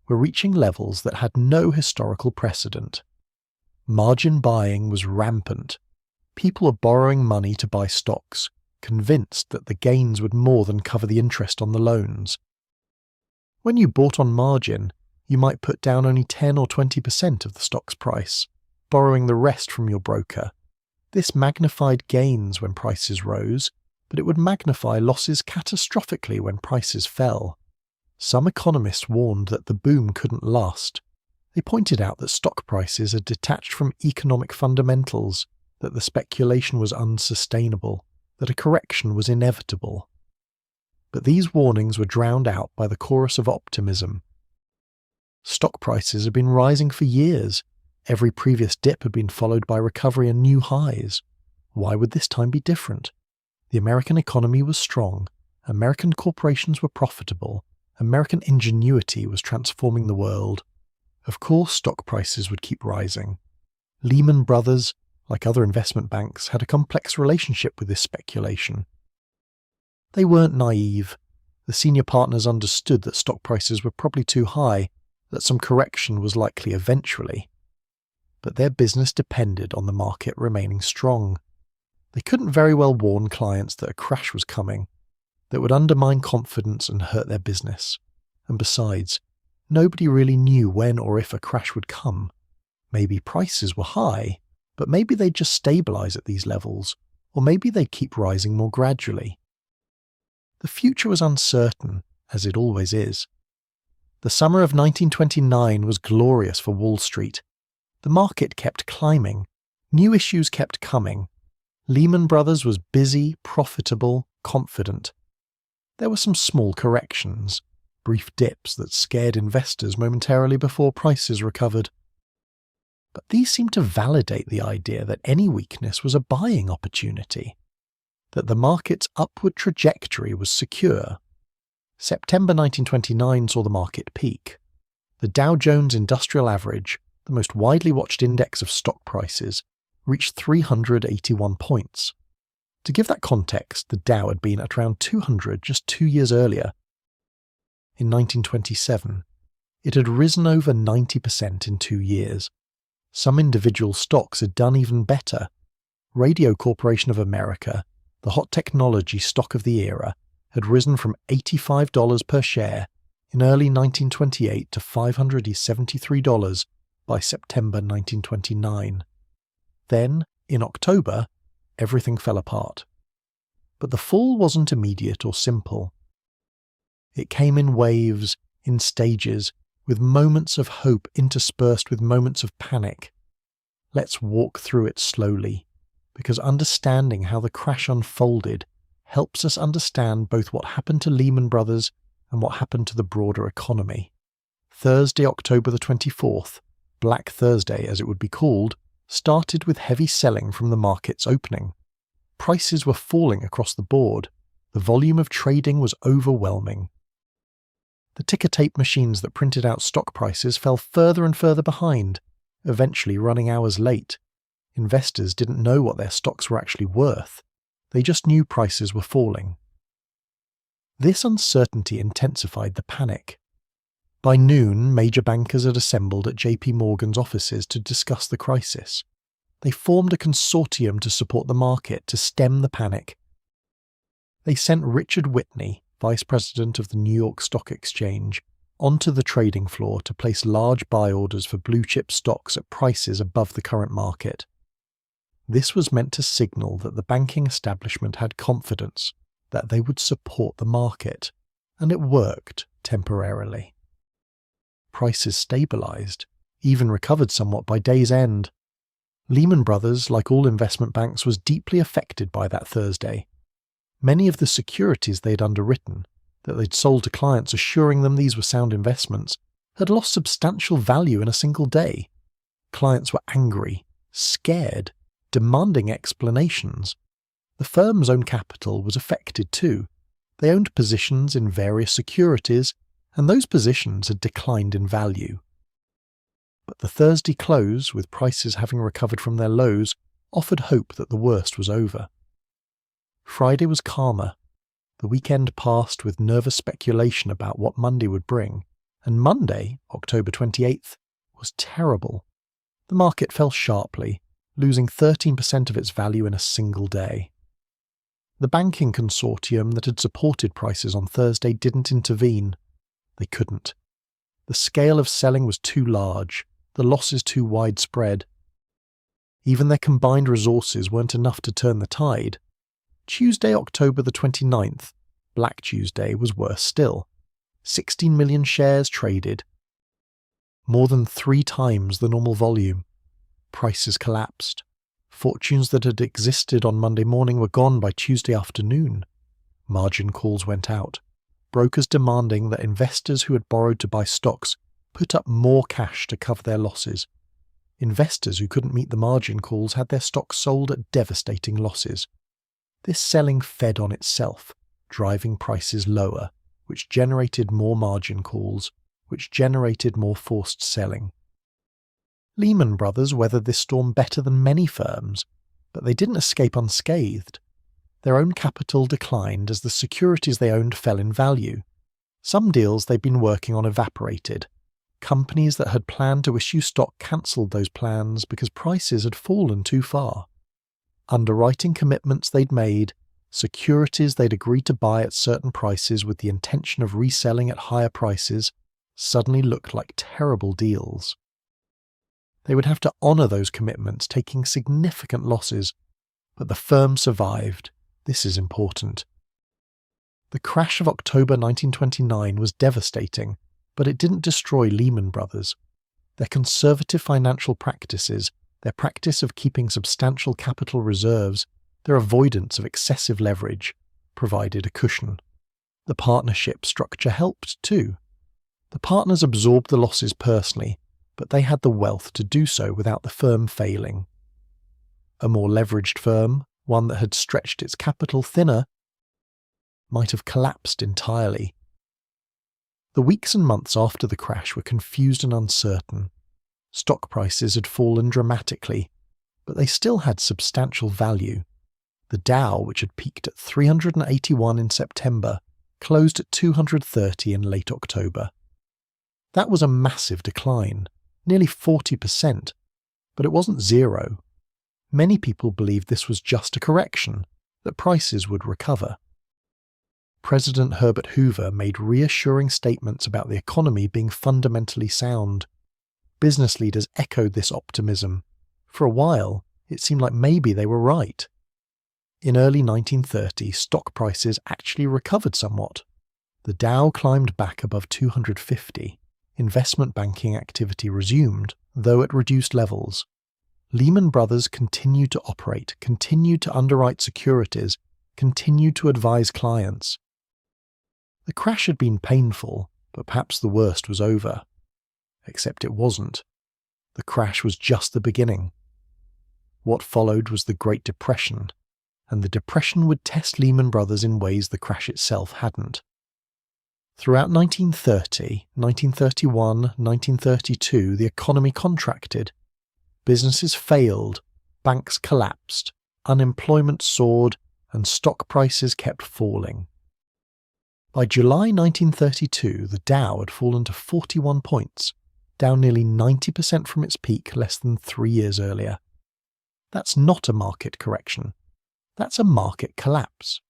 were reaching levels that had no historical precedent. Margin buying was rampant. People were borrowing money to buy stocks, convinced that the gains would more than cover the interest on the loans. When you bought on margin, you might put down only 10 or 20% of the stock's price, borrowing the rest from your broker. This magnified gains when prices rose, but it would magnify losses catastrophically when prices fell. Some economists warned that the boom couldn't last. They pointed out that stock prices are detached from economic fundamentals, that the speculation was unsustainable, that a correction was inevitable. But these warnings were drowned out by the chorus of optimism. Stock prices had been rising for years. Every previous dip had been followed by recovery and new highs. Why would this time be different? The American economy was strong. American corporations were profitable. American ingenuity was transforming the world. Of course, stock prices would keep rising. Lehman Brothers, like other investment banks, had a complex relationship with this speculation. They weren't naive. The senior partners understood that stock prices were probably too high, that some correction was likely eventually. But their business depended on the market remaining strong. They couldn't very well warn clients that a crash was coming, that would undermine confidence and hurt their business. And besides, nobody really knew when or if a crash would come. Maybe prices were high, but maybe they'd just stabilize at these levels, or maybe they'd keep rising more gradually. The future was uncertain, as it always is. The summer of 1929 was glorious for Wall Street. The market kept climbing. New issues kept coming. Lehman Brothers was busy, profitable, confident. There were some small corrections, brief dips that scared investors momentarily before prices recovered. But these seemed to validate the idea that any weakness was a buying opportunity, that the market's upward trajectory was secure. September 1929 saw the market peak. The Dow Jones Industrial Average, the most widely watched index of stock prices, reached 381 points. To give that context, the Dow had been at around 200 just 2 years earlier. In 1927, it had risen over 90% in 2 years. Some individual stocks had done even better. Radio Corporation of America, the hot technology stock of the era, had risen from $85 per share in early 1928 to $573 by September 1929. Then, in October, everything fell apart. But the fall wasn't immediate or simple. It came in waves, in stages, with moments of hope interspersed with moments of panic. Let's walk through it slowly, because understanding how the crash unfolded helps us understand both what happened to Lehman Brothers and what happened to the broader economy. Thursday, October the 24th, Black Thursday as it would be called, started with heavy selling from the market's opening. Prices were falling across the board. The volume of trading was overwhelming. The ticker tape machines that printed out stock prices fell further and further behind, eventually running hours late. Investors didn't know what their stocks were actually worth. They just knew prices were falling. This uncertainty intensified the panic. By noon, major bankers had assembled at JP Morgan's offices to discuss the crisis. They formed a consortium to support the market to stem the panic. They sent Richard Whitney, vice president of the New York Stock Exchange, onto the trading floor to place large buy orders for blue-chip stocks at prices above the current market. This was meant to signal that the banking establishment had confidence that they would support the market, and it worked temporarily. Prices stabilized, even recovered somewhat by day's end. Lehman Brothers, like all investment banks, was deeply affected by that Thursday. Many of the securities they'd underwritten, that they'd sold to clients assuring them these were sound investments, had lost substantial value in a single day. Clients were angry, scared, demanding explanations. The firm's own capital was affected too. They owned positions in various securities, and those positions had declined in value. But the Thursday close, with prices having recovered from their lows, offered hope that the worst was over. Friday was calmer. The weekend passed with nervous speculation about what Monday would bring, and Monday, October 28th, was terrible. The market fell sharply, losing 13% of its value in a single day. The banking consortium that had supported prices on Thursday didn't intervene. They couldn't. The scale of selling was too large, the losses too widespread. Even their combined resources weren't enough to turn the tide. Tuesday, October the 29th, Black Tuesday, was worse still. 16 million shares traded. More than 3 times the normal volume. Prices collapsed. Fortunes that had existed on Monday morning were gone by Tuesday afternoon. Margin calls went out, brokers demanding that investors who had borrowed to buy stocks put up more cash to cover their losses. Investors who couldn't meet the margin calls had their stocks sold at devastating losses. This selling fed on itself, driving prices lower, which generated more margin calls, which generated more forced selling. Lehman Brothers weathered this storm better than many firms, but they didn't escape unscathed. Their own capital declined as the securities they owned fell in value. Some deals they'd been working on evaporated. Companies that had planned to issue stock cancelled those plans because prices had fallen too far. Underwriting commitments they'd made, securities they'd agreed to buy at certain prices with the intention of reselling at higher prices, suddenly looked like terrible deals. They would have to honour those commitments, taking significant losses, but the firm survived. This is important. The crash of October 1929 was devastating, but it didn't destroy Lehman Brothers. Their conservative financial practices, their practice of keeping substantial capital reserves, their avoidance of excessive leverage, provided a cushion. The partnership structure helped too. The partners absorbed the losses personally, but they had the wealth to do so without the firm failing. A more leveraged firm, one that had stretched its capital thinner, might have collapsed entirely. The weeks and months after the crash were confused and uncertain. Stock prices had fallen dramatically, but they still had substantial value. The Dow, which had peaked at 381 in September, closed at 230 in late October. That was a massive decline, nearly 40%, but it wasn't zero. Many people believed this was just a correction, that prices would recover. President Herbert Hoover made reassuring statements about the economy being fundamentally sound. Business leaders echoed this optimism. For a while, it seemed like maybe they were right. In early 1930, stock prices actually recovered somewhat. The Dow climbed back above 250. Investment banking activity resumed, though at reduced levels. Lehman Brothers continued to operate, continued to underwrite securities, continued to advise clients. The crash had been painful, but perhaps the worst was over. Except it wasn't. The crash was just the beginning. What followed was the Great Depression, and the Depression would test Lehman Brothers in ways the crash itself hadn't. Throughout 1930, 1931, 1932, the economy contracted. Businesses failed, banks collapsed, unemployment soared, and stock prices kept falling. By July 1932, the Dow had fallen to 41 points, down nearly 90% from its peak less than 3 years earlier. That's not a market correction. That's a market collapse.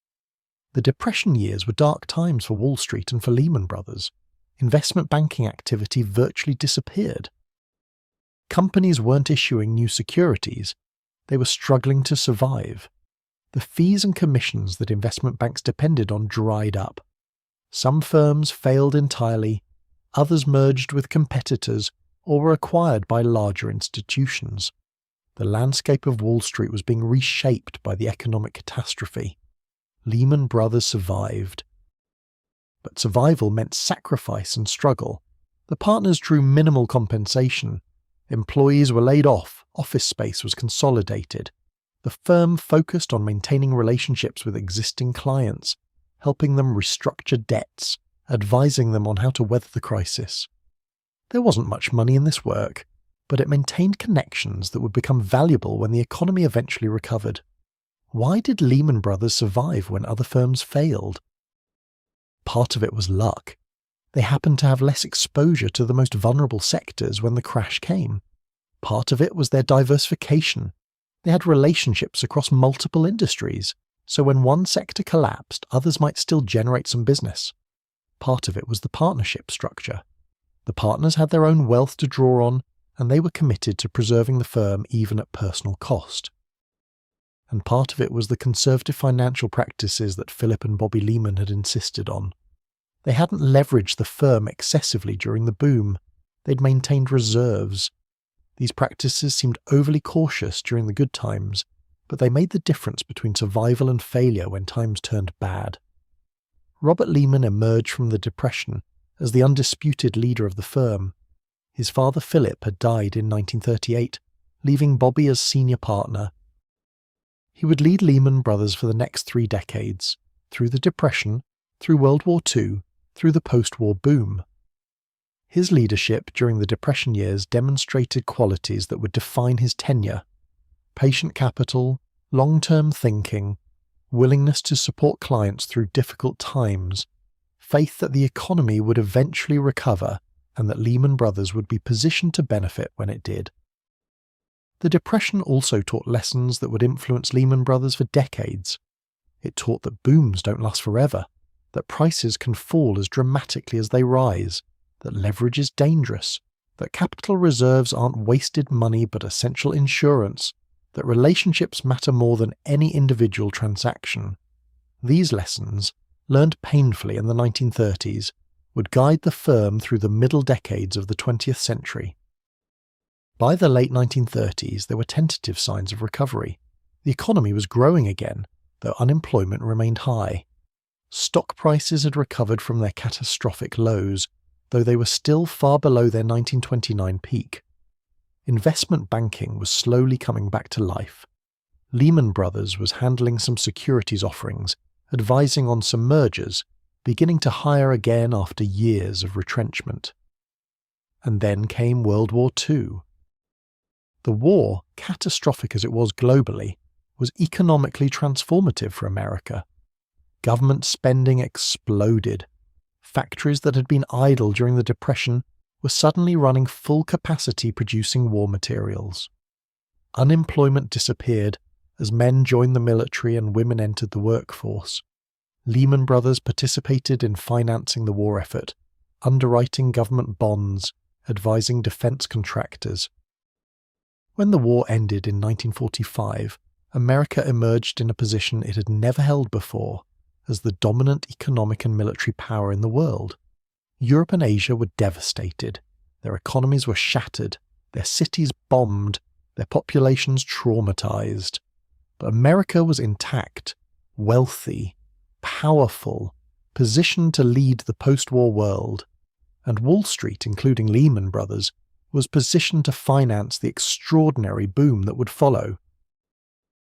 The Depression years were dark times for Wall Street and for Lehman Brothers. Investment banking activity virtually disappeared. Companies weren't issuing new securities. They were struggling to survive. The fees and commissions that investment banks depended on dried up. Some firms failed entirely, others merged with competitors or were acquired by larger institutions. The landscape of Wall Street was being reshaped by the economic catastrophe. Lehman Brothers survived. But survival meant sacrifice and struggle. The partners drew minimal compensation. Employees were laid off, office space was consolidated. The firm focused on maintaining relationships with existing clients, helping them restructure debts, advising them on how to weather the crisis. There wasn't much money in this work, but it maintained connections that would become valuable when the economy eventually recovered. Why did Lehman Brothers survive when other firms failed? Part of it was luck. They happened to have less exposure to the most vulnerable sectors when the crash came. Part of it was their diversification. They had relationships across multiple industries, so when one sector collapsed, others might still generate some business. Part of it was the partnership structure. The partners had their own wealth to draw on, and they were committed to preserving the firm even at personal cost. And part of it was the conservative financial practices that Philip and Bobby Lehman had insisted on. They hadn't leveraged the firm excessively during the boom. They'd maintained reserves. These practices seemed overly cautious during the good times, but they made the difference between survival and failure when times turned bad. Robert Lehman emerged from the Depression as the undisputed leader of the firm. His father Philip had died in 1938, leaving Bobby as senior partner. He would lead Lehman Brothers for the next 3 decades, through the Depression, through World War II, through the post-war boom. His leadership during the Depression years demonstrated qualities that would define his tenure: patient capital, long-term thinking, willingness to support clients through difficult times, faith that the economy would eventually recover and that Lehman Brothers would be positioned to benefit when it did. The Depression also taught lessons that would influence Lehman Brothers for decades. It taught that booms don't last forever, that prices can fall as dramatically as they rise, that leverage is dangerous, that capital reserves aren't wasted money but essential insurance, that relationships matter more than any individual transaction. These lessons, learned painfully in the 1930s, would guide the firm through the middle decades of the 20th century. By the late 1930s, there were tentative signs of recovery. The economy was growing again, though unemployment remained high. Stock prices had recovered from their catastrophic lows, though they were still far below their 1929 peak. Investment banking was slowly coming back to life. Lehman Brothers was handling some securities offerings, advising on some mergers, beginning to hire again after years of retrenchment. And then came World War II. The war, catastrophic as it was globally, was economically transformative for America. Government spending exploded. Factories that had been idle during the Depression were suddenly running full capacity producing war materials. Unemployment disappeared as men joined the military and women entered the workforce. Lehman Brothers participated in financing the war effort, underwriting government bonds, advising defense contractors. When the war ended in 1945, America emerged in a position it had never held before, as the dominant economic and military power in the world. Europe and Asia were devastated. Their economies were shattered, their cities bombed, their populations traumatized. But America was intact, wealthy, powerful, positioned to lead the post-war world. And Wall Street, including Lehman Brothers, was positioned to finance the extraordinary boom that would follow.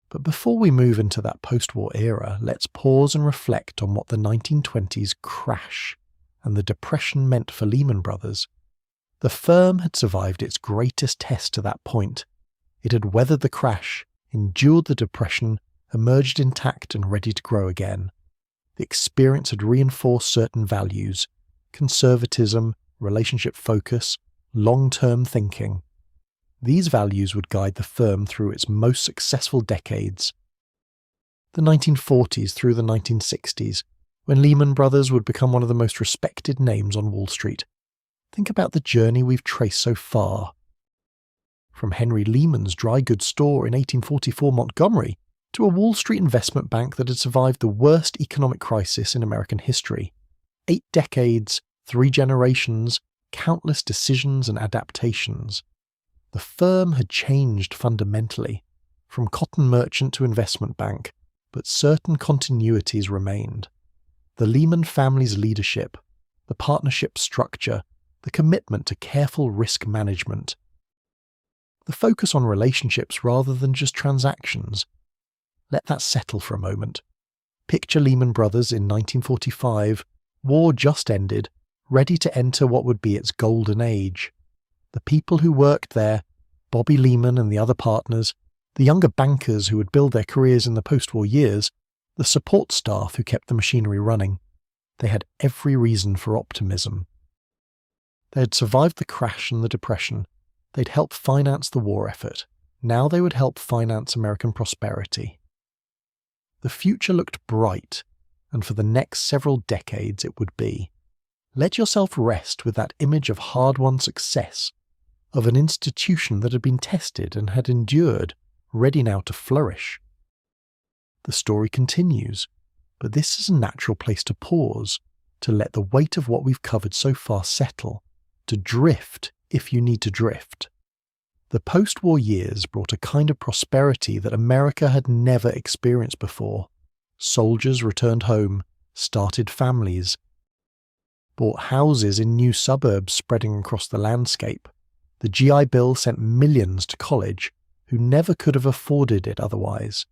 But before we move into that post-war era, let's pause and reflect on what the 1920s crash and the Depression meant for Lehman Brothers. The firm had survived its greatest test to that point. It had weathered the crash, endured the Depression, emerged intact and ready to grow again. The experience had reinforced certain values: conservatism, relationship focus, long-term thinking. These values would guide the firm through its most successful decades. The 1940s through the 1960s, when Lehman Brothers would become one of the most respected names on Wall Street. Think about the journey we've traced so far. From Henry Lehman's dry goods store in 1844 Montgomery to a Wall Street investment bank that had survived the worst economic crisis in American history. 8 decades, 3 generations, countless decisions and adaptations. The firm had changed fundamentally, from cotton merchant to investment bank, but certain continuities remained. The Lehman family's leadership, the partnership structure, the commitment to careful risk management. The focus on relationships rather than just transactions. Let that settle for a moment. Picture Lehman Brothers in 1945, war just ended, ready to enter what would be its golden age. The people who worked there, Bobby Lehman and the other partners, the younger bankers who would build their careers in the post-war years, the support staff who kept the machinery running, they had every reason for optimism. They had survived the crash and the Depression. They'd helped finance the war effort. Now they would help finance American prosperity. The future looked bright, and for the next several decades it would be. Let yourself rest with that image of hard-won success, of an institution that had been tested and had endured, ready now to flourish. The story continues, but this is a natural place to pause, to let the weight of what we've covered so far settle, to drift if you need to drift. The post-war years brought a kind of prosperity that America had never experienced before. Soldiers returned home, started families, bought houses in new suburbs spreading across the landscape. The GI Bill sent millions to college who never could have afforded it otherwise.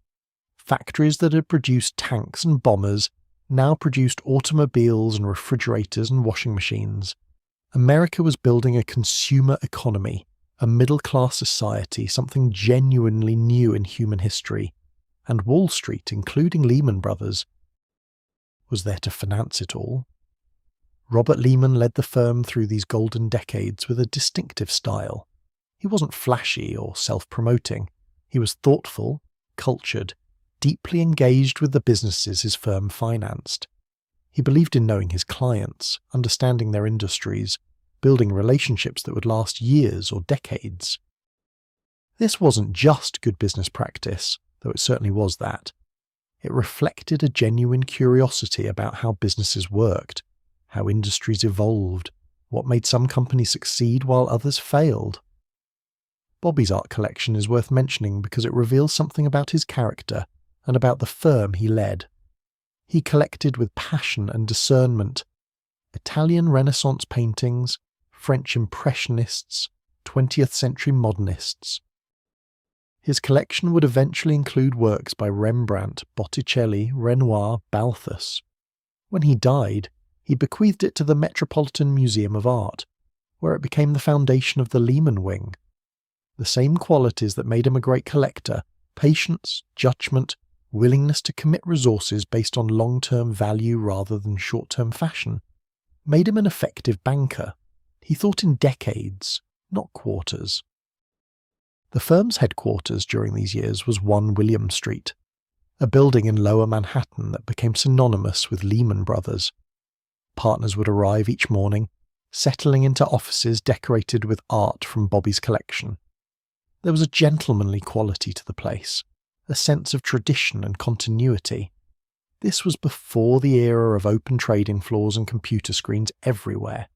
Factories that had produced tanks and bombers now produced automobiles and refrigerators and washing machines. America was building a consumer economy, a middle-class society, something genuinely new in human history, and Wall Street, including Lehman Brothers, was there to finance it all. Robert Lehman led the firm through these golden decades with a distinctive style. He wasn't flashy or self-promoting. He was thoughtful, cultured, deeply engaged with the businesses his firm financed. He believed in knowing his clients, understanding their industries, building relationships that would last years or decades. This wasn't just good business practice, though it certainly was that. It reflected a genuine curiosity about how businesses worked, how industries evolved, what made some companies succeed while others failed. Bobby's art collection is worth mentioning because it reveals something about his character and about the firm he led. He collected with passion and discernment Italian Renaissance paintings, French Impressionists, 20th century modernists. His collection would eventually include works by Rembrandt, Botticelli, Renoir, Balthus. When he died, he bequeathed it to the Metropolitan Museum of Art, where it became the foundation of the Lehman wing. The same qualities that made him a great collector, patience, judgment, willingness to commit resources based on long-term value rather than short-term fashion, made him an effective banker. He thought in decades, not quarters. The firm's headquarters during these years was 1 William Street, a building in Lower Manhattan that became synonymous with Lehman Brothers. Partners would arrive each morning, settling into offices decorated with art from Bobby's collection. There was a gentlemanly quality to the place, a sense of tradition and continuity. This was before the era of open trading floors and computer screens everywhere.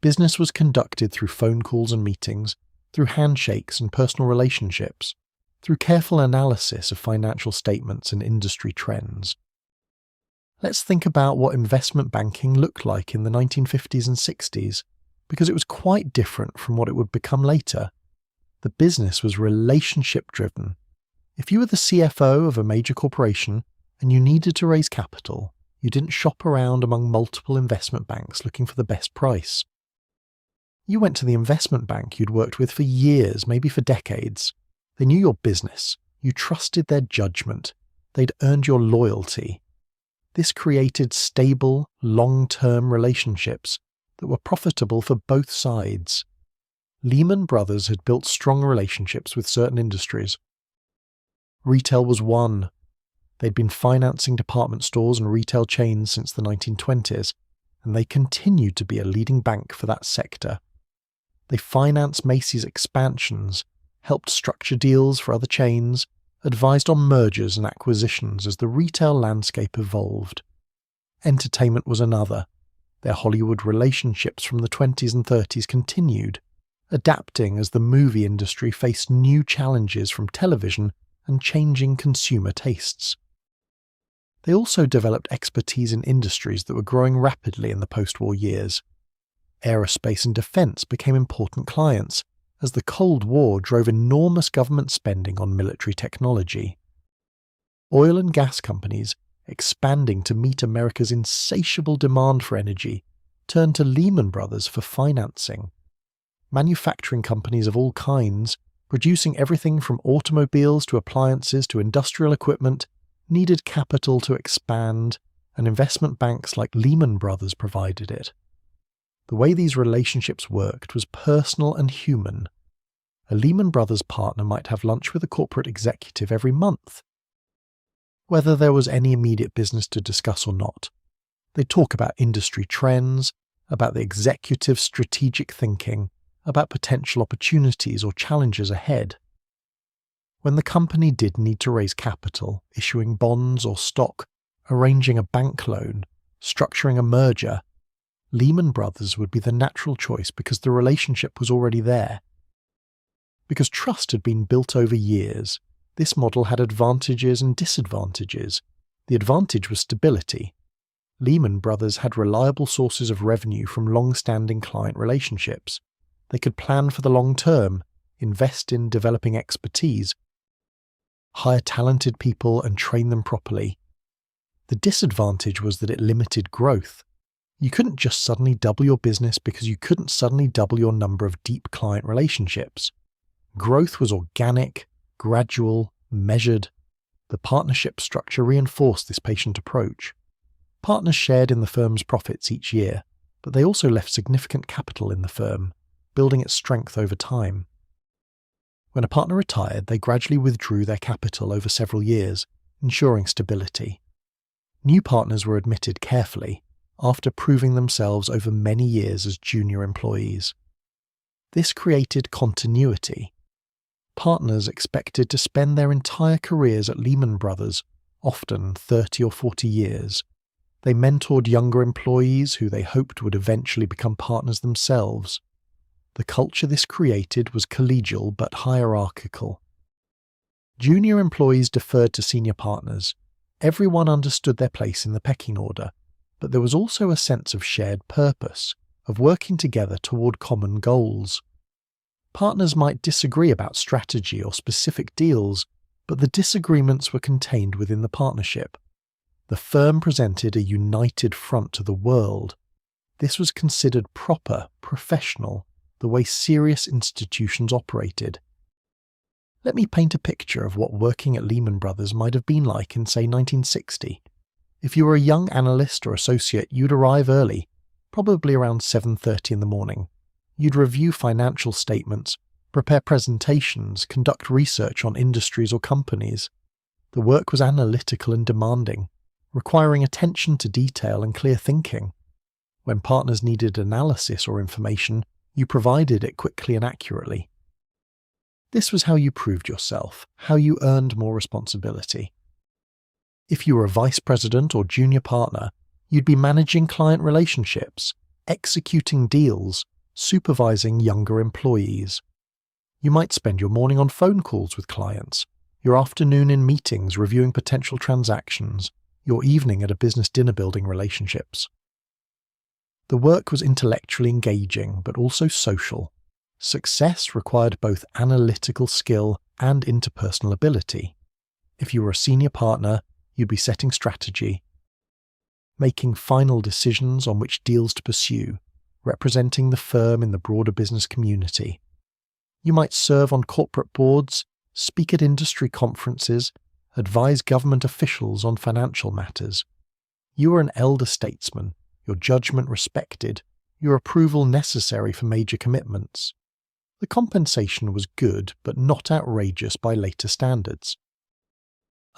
Business was conducted through phone calls and meetings, through handshakes and personal relationships, through careful analysis of financial statements and industry trends. Let's think about what investment banking looked like in the 1950s and 60s, because it was quite different from what it would become later. The business was relationship-driven. If you were the CFO of a major corporation and you needed to raise capital, you didn't shop around among multiple investment banks looking for the best price. You went to the investment bank you'd worked with for years, maybe for decades. They knew your business. You trusted their judgment. They'd earned your loyalty. This created stable, long-term relationships that were profitable for both sides. Lehman Brothers had built strong relationships with certain industries. Retail was one. They'd been financing department stores and retail chains since the 1920s, and they continued to be a leading bank for that sector. They financed Macy's expansions, helped structure deals for other chains, advised on mergers and acquisitions as the retail landscape evolved. Entertainment was another. Their Hollywood relationships from the 20s and 30s continued, adapting as the movie industry faced new challenges from television and changing consumer tastes. They also developed expertise in industries that were growing rapidly in the post-war years. Aerospace and defense became important clients, as the Cold War drove enormous government spending on military technology. Oil and gas companies, expanding to meet America's insatiable demand for energy, turned to Lehman Brothers for financing. Manufacturing companies of all kinds, producing everything from automobiles to appliances to industrial equipment, needed capital to expand, and investment banks like Lehman Brothers provided it. The way these relationships worked was personal and human. A Lehman Brothers partner might have lunch with a corporate executive every month. Whether there was any immediate business to discuss or not, they'd talk about industry trends, about the executive's strategic thinking, about potential opportunities or challenges ahead. When the company did need to raise capital, issuing bonds or stock, arranging a bank loan, structuring a merger, Lehman Brothers would be the natural choice because the relationship was already there. Because trust had been built over years, this model had advantages and disadvantages. The advantage was stability. Lehman Brothers had reliable sources of revenue from long-standing client relationships. They could plan for the long term, invest in developing expertise, hire talented people and train them properly. The disadvantage was that it limited growth. You couldn't just suddenly double your business because you couldn't suddenly double your number of deep client relationships. Growth was organic, gradual, measured. The partnership structure reinforced this patient approach. Partners shared in the firm's profits each year, but they also left significant capital in the firm, building its strength over time. When a partner retired, they gradually withdrew their capital over several years, ensuring stability. New partners were admitted carefully, after proving themselves over many years as junior employees. This created continuity. Partners expected to spend their entire careers at Lehman Brothers, often 30 or 40 years. They mentored younger employees who they hoped would eventually become partners themselves. The culture this created was collegial but hierarchical. Junior employees deferred to senior partners. Everyone understood their place in the pecking order, but there was also a sense of shared purpose, of working together toward common goals. Partners might disagree about strategy or specific deals, but the disagreements were contained within the partnership. The firm presented a united front to the world. This was considered proper, professional, the way serious institutions operated. Let me paint a picture of what working at Lehman Brothers might have been like in, say, 1960. If you were a young analyst or associate, you'd arrive early, probably around 7:30 in the morning. You'd review financial statements, prepare presentations, conduct research on industries or companies. The work was analytical and demanding, requiring attention to detail and clear thinking. When partners needed analysis or information, you provided it quickly and accurately. This was how you proved yourself, how you earned more responsibility. If you were a vice president or junior partner, you'd be managing client relationships, executing deals, supervising younger employees. You might spend your morning on phone calls with clients, your afternoon in meetings reviewing potential transactions, your evening at a business dinner building relationships. The work was intellectually engaging, but also social. Success required both analytical skill and interpersonal ability. If you were a senior partner, you'd be setting strategy, making final decisions on which deals to pursue, representing the firm in the broader business community. You might serve on corporate boards, speak at industry conferences, advise government officials on financial matters. You were an elder statesman, your judgment respected, your approval necessary for major commitments. The compensation was good, but not outrageous by later standards.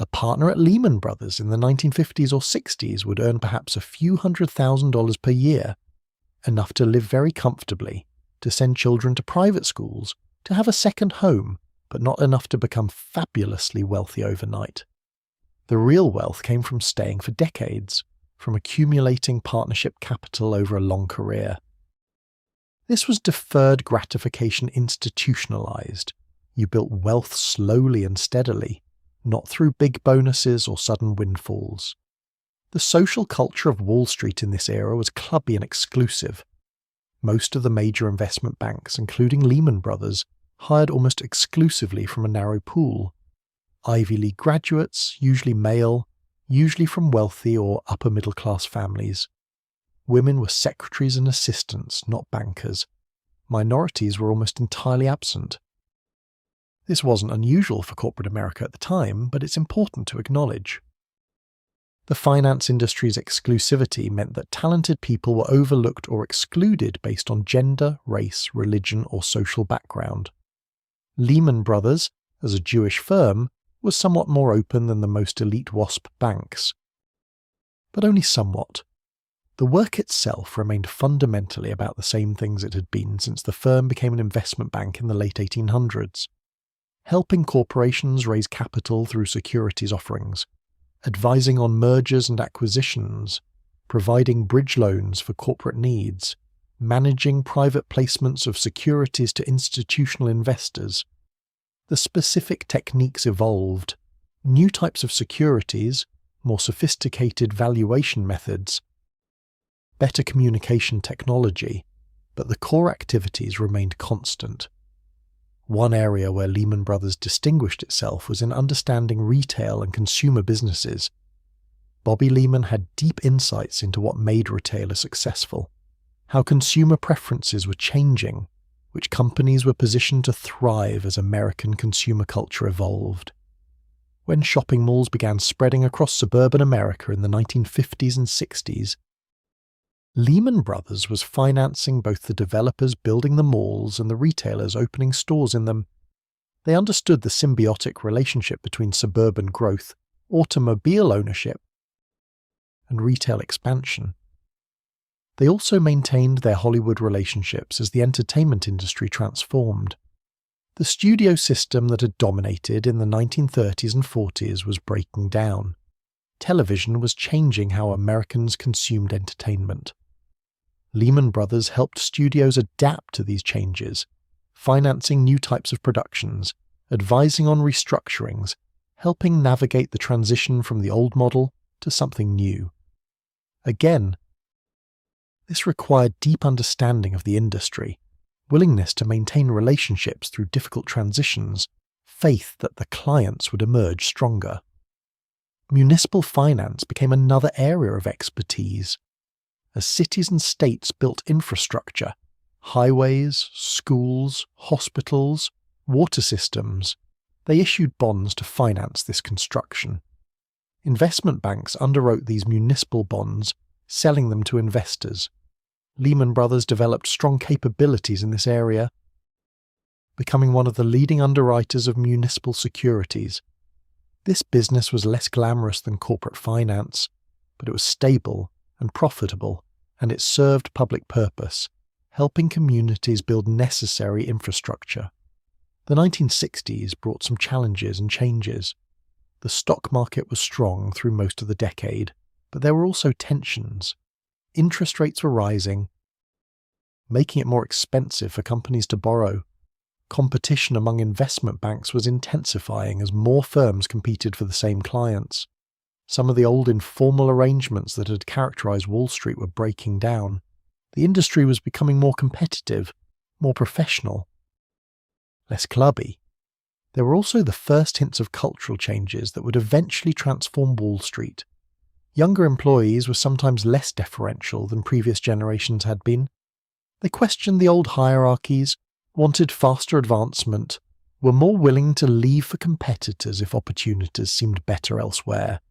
A partner at Lehman Brothers in the 1950s or 60s would earn perhaps a few $100,000 per year, enough to live very comfortably, to send children to private schools, to have a second home, but not enough to become fabulously wealthy overnight. The real wealth came from staying for decades, from accumulating partnership capital over a long career. This was deferred gratification institutionalized. You built wealth slowly and steadily, not through big bonuses or sudden windfalls. The social culture of Wall Street in this era was clubby and exclusive. Most of the major investment banks, including Lehman Brothers, hired almost exclusively from a narrow pool. Ivy League graduates, usually male, usually from wealthy or upper-middle-class families. Women were secretaries and assistants, not bankers. Minorities were almost entirely absent. This wasn't unusual for corporate America at the time, but it's important to acknowledge. The finance industry's exclusivity meant that talented people were overlooked or excluded based on gender, race, religion, or social background. Lehman Brothers, as a Jewish firm, was somewhat more open than the most elite WASP banks. But only somewhat. The work itself remained fundamentally about the same things it had been since the firm became an investment bank in the late 1800s. Helping corporations raise capital through securities offerings, advising on mergers and acquisitions, providing bridge loans for corporate needs, managing private placements of securities to institutional investors. The specific techniques evolved. New types of securities, more sophisticated valuation methods, better communication technology, but the core activities remained constant. One area where Lehman Brothers distinguished itself was in understanding retail and consumer businesses. Bobby Lehman had deep insights into what made retailers successful, how consumer preferences were changing, which companies were positioned to thrive as American consumer culture evolved. When shopping malls began spreading across suburban America in the 1950s and 60s, Lehman Brothers was financing both the developers building the malls and the retailers opening stores in them. They understood the symbiotic relationship between suburban growth, automobile ownership, and retail expansion. They also maintained their Hollywood relationships as the entertainment industry transformed. The studio system that had dominated in the 1930s and 40s was breaking down. Television was changing how Americans consumed entertainment. Lehman Brothers helped studios adapt to these changes, financing new types of productions, advising on restructurings, helping navigate the transition from the old model to something new. Again, this required deep understanding of the industry, willingness to maintain relationships through difficult transitions, faith that the clients would emerge stronger. Municipal finance became another area of expertise. As cities and states built infrastructure, highways, schools, hospitals, water systems, they issued bonds to finance this construction. Investment banks underwrote these municipal bonds, selling them to investors. Lehman Brothers developed strong capabilities in this area, becoming one of the leading underwriters of municipal securities. This business was less glamorous than corporate finance, but it was stable and profitable, and it served public purpose, helping communities build necessary infrastructure. The 1960s brought some challenges and changes. The stock market was strong through most of the decade, but there were also tensions. Interest rates were rising, making it more expensive for companies to borrow. Competition among investment banks was intensifying as more firms competed for the same clients. Some of the old informal arrangements that had characterized Wall Street were breaking down. The industry was becoming more competitive, more professional, less clubby. There were also the first hints of cultural changes that would eventually transform Wall Street. Younger employees were sometimes less deferential than previous generations had been. They questioned the old hierarchies, wanted faster advancement, were more willing to leave for competitors if opportunities seemed better elsewhere.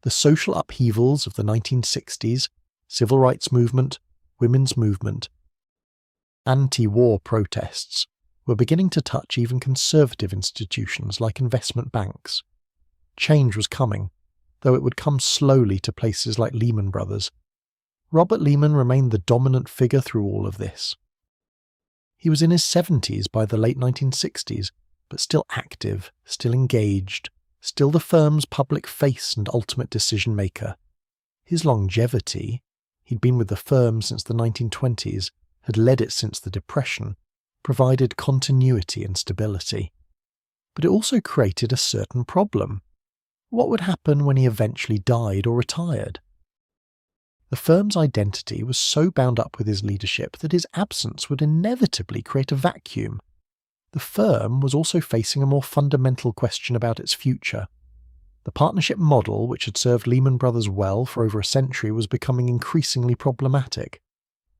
The social upheavals of the 1960s, civil rights movement, women's movement, anti-war protests, were beginning to touch even conservative institutions like investment banks. Change was coming, though it would come slowly to places like Lehman Brothers. Robert Lehman remained the dominant figure through all of this. He was in his 70s by the late 1960s, but still active, still engaged, still the firm's public face and ultimate decision-maker. His longevity, he'd been with the firm since the 1920s, had led it since the Depression, provided continuity and stability. But it also created a certain problem. What would happen when he eventually died or retired? The firm's identity was so bound up with his leadership that his absence would inevitably create a vacuum. The firm was also facing a more fundamental question about its future. The partnership model, which had served Lehman Brothers well for over a century, was becoming increasingly problematic.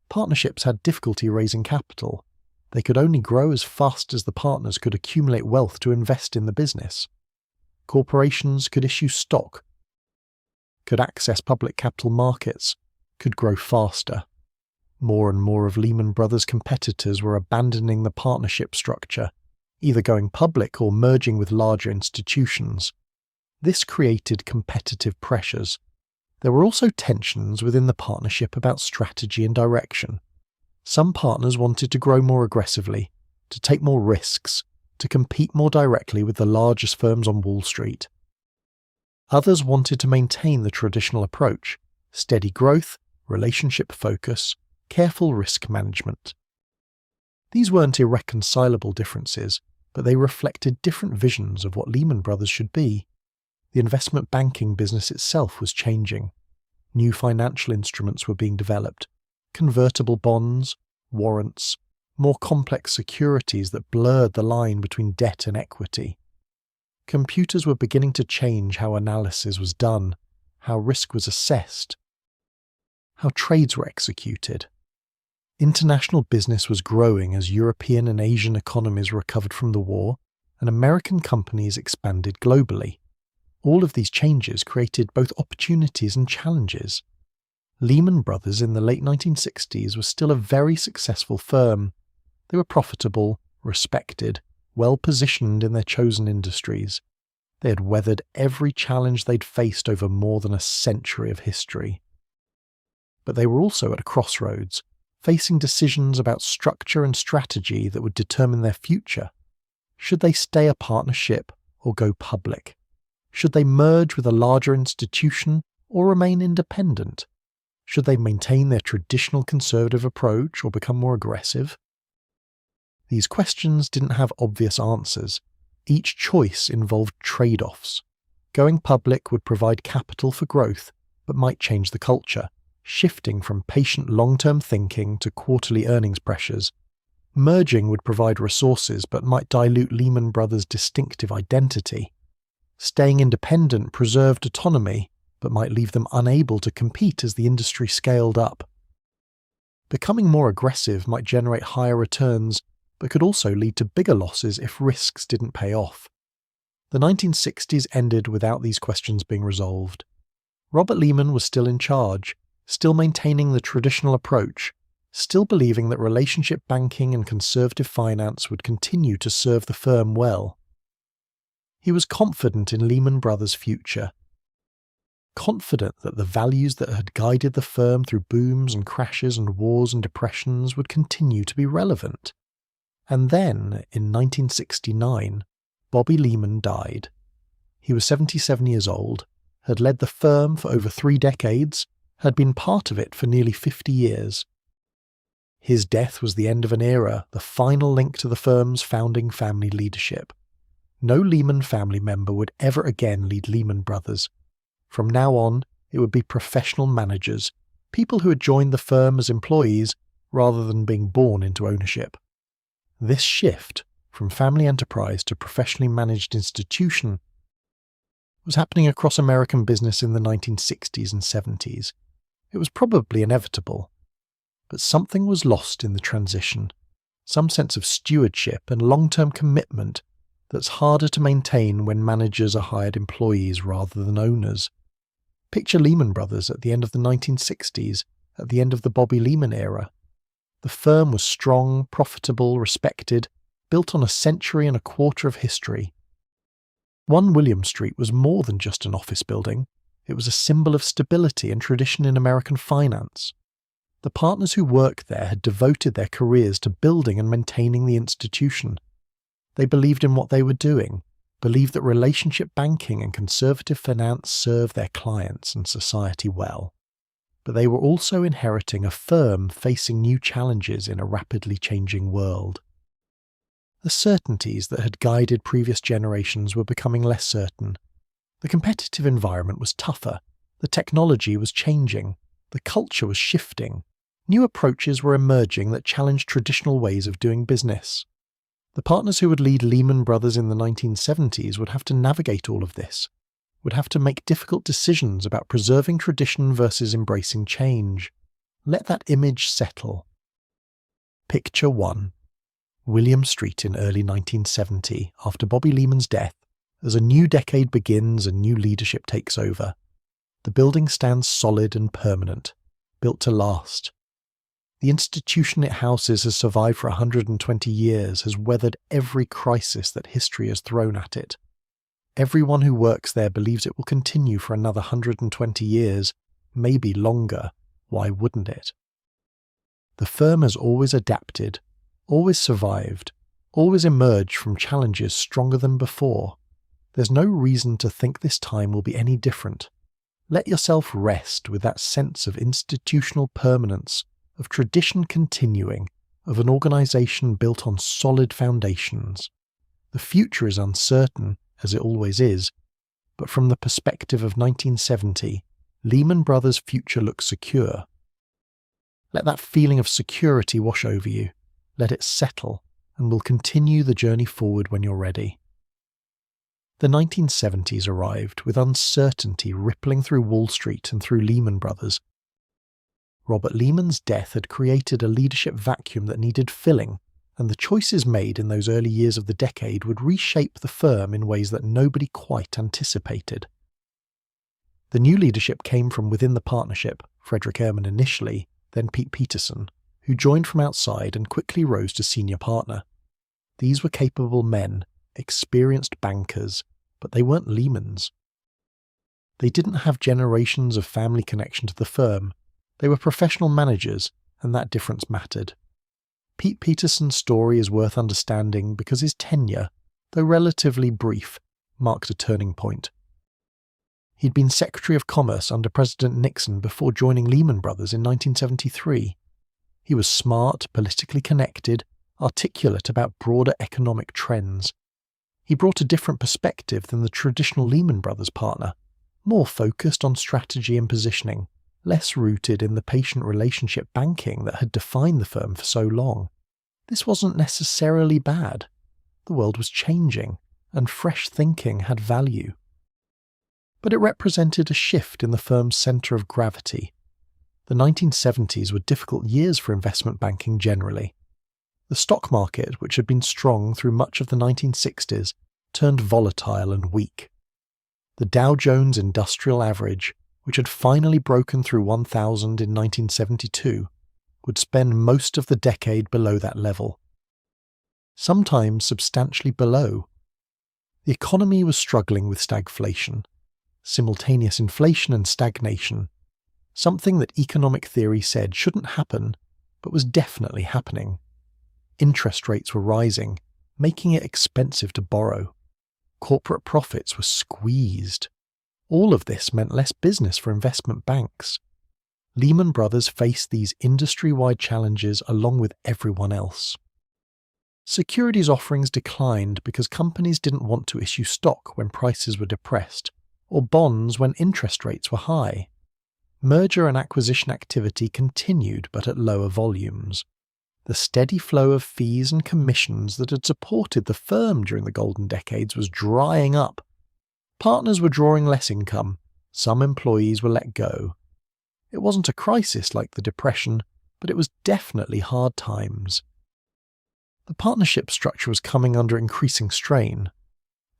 Partnerships had difficulty raising capital. They could only grow as fast as the partners could accumulate wealth to invest in the business. Corporations could issue stock, could access public capital markets, could grow faster. More and more of Lehman Brothers' competitors were abandoning the partnership structure, either going public or merging with larger institutions. This created competitive pressures. There were also tensions within the partnership about strategy and direction. Some partners wanted to grow more aggressively, to take more risks, to compete more directly with the largest firms on Wall Street. Others wanted to maintain the traditional approach: steady growth, relationship focus, careful risk management. These weren't irreconcilable differences, but they reflected different visions of what Lehman Brothers should be. The investment banking business itself was changing. New financial instruments were being developed: convertible bonds, warrants, more complex securities that blurred the line between debt and equity. Computers were beginning to change how analysis was done, how risk was assessed, how trades were executed. International business was growing as European and Asian economies recovered from the war, and American companies expanded globally. All of these changes created both opportunities and challenges. Lehman Brothers in the late 1960s was still a very successful firm. They were profitable, respected, well-positioned in their chosen industries. They had weathered every challenge they'd faced over more than a century of history. But they were also at a crossroads, facing decisions about structure and strategy that would determine their future. Should they stay a partnership or go public? Should they merge with a larger institution or remain independent? Should they maintain their traditional conservative approach or become more aggressive? These questions didn't have obvious answers. Each choice involved trade-offs. Going public would provide capital for growth, but might change the culture, shifting from patient long-term thinking to quarterly earnings pressures. Merging would provide resources, but might dilute Lehman Brothers' distinctive identity. Staying independent preserved autonomy, but might leave them unable to compete as the industry scaled up. Becoming more aggressive might generate higher returns, but could also lead to bigger losses if risks didn't pay off. The 1960s ended without these questions being resolved. Robert Lehman was still in charge, still maintaining the traditional approach, still believing that relationship banking and conservative finance would continue to serve the firm well. He was confident in Lehman Brothers' future, confident that the values that had guided the firm through booms and crashes and wars and depressions would continue to be relevant. And then, in 1969, Bobby Lehman died. He was 77 years old, had led the firm for over 3 decades, had been part of it for nearly 50 years. His death was the end of an era, the final link to the firm's founding family leadership. No Lehman family member would ever again lead Lehman Brothers. From now on, it would be professional managers, people who had joined the firm as employees rather than being born into ownership. This shift from family enterprise to professionally managed institution was happening across American business in the 1960s and 70s. It was probably inevitable, but something was lost in the transition, some sense of stewardship and long-term commitment that's harder to maintain when managers are hired employees rather than owners. Picture Lehman Brothers at the end of the 1960s, at the end of the Bobby Lehman era. The firm was strong, profitable, respected, built on a century and a quarter of history. 1 William Street was more than just an office building. It was a symbol of stability and tradition in American finance. The partners who worked there had devoted their careers to building and maintaining the institution. They believed in what they were doing, believed that relationship banking and conservative finance served their clients and society well. But they were also inheriting a firm facing new challenges in a rapidly changing world. The certainties that had guided previous generations were becoming less certain. The competitive environment was tougher, the technology was changing, the culture was shifting. New approaches were emerging that challenged traditional ways of doing business. The partners who would lead Lehman Brothers in the 1970s would have to navigate all of this, would have to make difficult decisions about preserving tradition versus embracing change. Let that image settle. Picture 1. William Street in early 1970, after Bobby Lehman's death, as a new decade begins and new leadership takes over. The building stands solid and permanent, built to last. The institution it houses has survived for 120 years, has weathered every crisis that history has thrown at it. Everyone who works there believes it will continue for another 120 years, maybe longer. Why wouldn't it? The firm has always adapted, always survived, always emerged from challenges stronger than before. There's no reason to think this time will be any different. Let yourself rest with that sense of institutional permanence, of tradition continuing, of an organization built on solid foundations. The future is uncertain, as it always is, but from the perspective of 1970, Lehman Brothers' future looks secure. Let that feeling of security wash over you, let it settle, and we'll continue the journey forward when you're ready. The 1970s arrived with uncertainty rippling through Wall Street and through Lehman Brothers. Robert Lehman's death had created a leadership vacuum that needed filling, and the choices made in those early years of the decade would reshape the firm in ways that nobody quite anticipated. The new leadership came from within the partnership, Frederick Ehrman initially, then Pete Peterson, who joined from outside and quickly rose to senior partner. These were capable men, experienced bankers, but they weren't Lehmans. They didn't have generations of family connection to the firm. They were professional managers, and that difference mattered. Pete Peterson's story is worth understanding because his tenure, though relatively brief, marked a turning point. He'd been Secretary of Commerce under President Nixon before joining Lehman Brothers in 1973. He was smart, politically connected, articulate about broader economic trends. He brought a different perspective than the traditional Lehman Brothers partner, more focused on strategy and positioning, less rooted in the patient relationship banking that had defined the firm for so long. This wasn't necessarily bad. The world was changing, and fresh thinking had value. But it represented a shift in the firm's centre of gravity. The 1970s were difficult years for investment banking generally. The stock market, which had been strong through much of the 1960s, turned volatile and weak. The Dow Jones Industrial Average, which had finally broken through 1,000 in 1972, would spend most of the decade below that level. Sometimes substantially below. The economy was struggling with stagflation, simultaneous inflation and stagnation, something that economic theory said shouldn't happen, but was definitely happening. Interest rates were rising, making it expensive to borrow. Corporate profits were squeezed. All of this meant less business for investment banks. Lehman Brothers faced these industry-wide challenges along with everyone else. Securities offerings declined because companies didn't want to issue stock when prices were depressed, or bonds when interest rates were high. Merger and acquisition activity continued but at lower volumes. The steady flow of fees and commissions that had supported the firm during the golden decades was drying up. Partners were drawing less income. Some employees were let go. It wasn't a crisis like the Depression, but it was definitely hard times. The partnership structure was coming under increasing strain.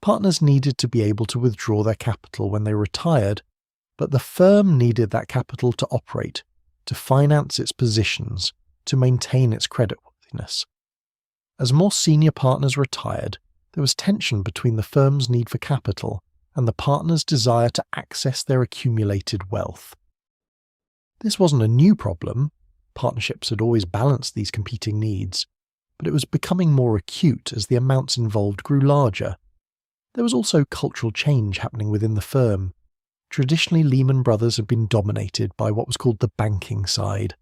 Partners needed to be able to withdraw their capital when they retired, but the firm needed that capital to operate, to finance its positions, to maintain its creditworthiness. As more senior partners retired, there was tension between the firm's need for capital and the partners' desire to access their accumulated wealth. This wasn't a new problem. Partnerships had always balanced these competing needs, but it was becoming more acute as the amounts involved grew larger. There was also cultural change happening within the firm. Traditionally, Lehman Brothers had been dominated by what was called the banking side.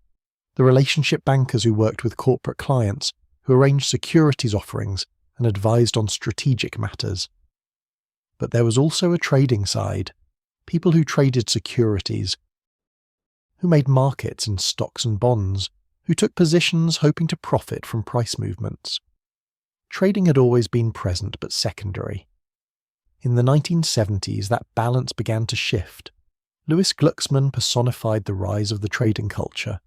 The relationship bankers who worked with corporate clients, who arranged securities offerings and advised on strategic matters. But there was also a trading side, people who traded securities, who made markets in stocks and bonds, who took positions hoping to profit from price movements. Trading had always been present but secondary. In the 1970s, that balance began to shift. Louis Glucksmann personified the rise of the trading culture.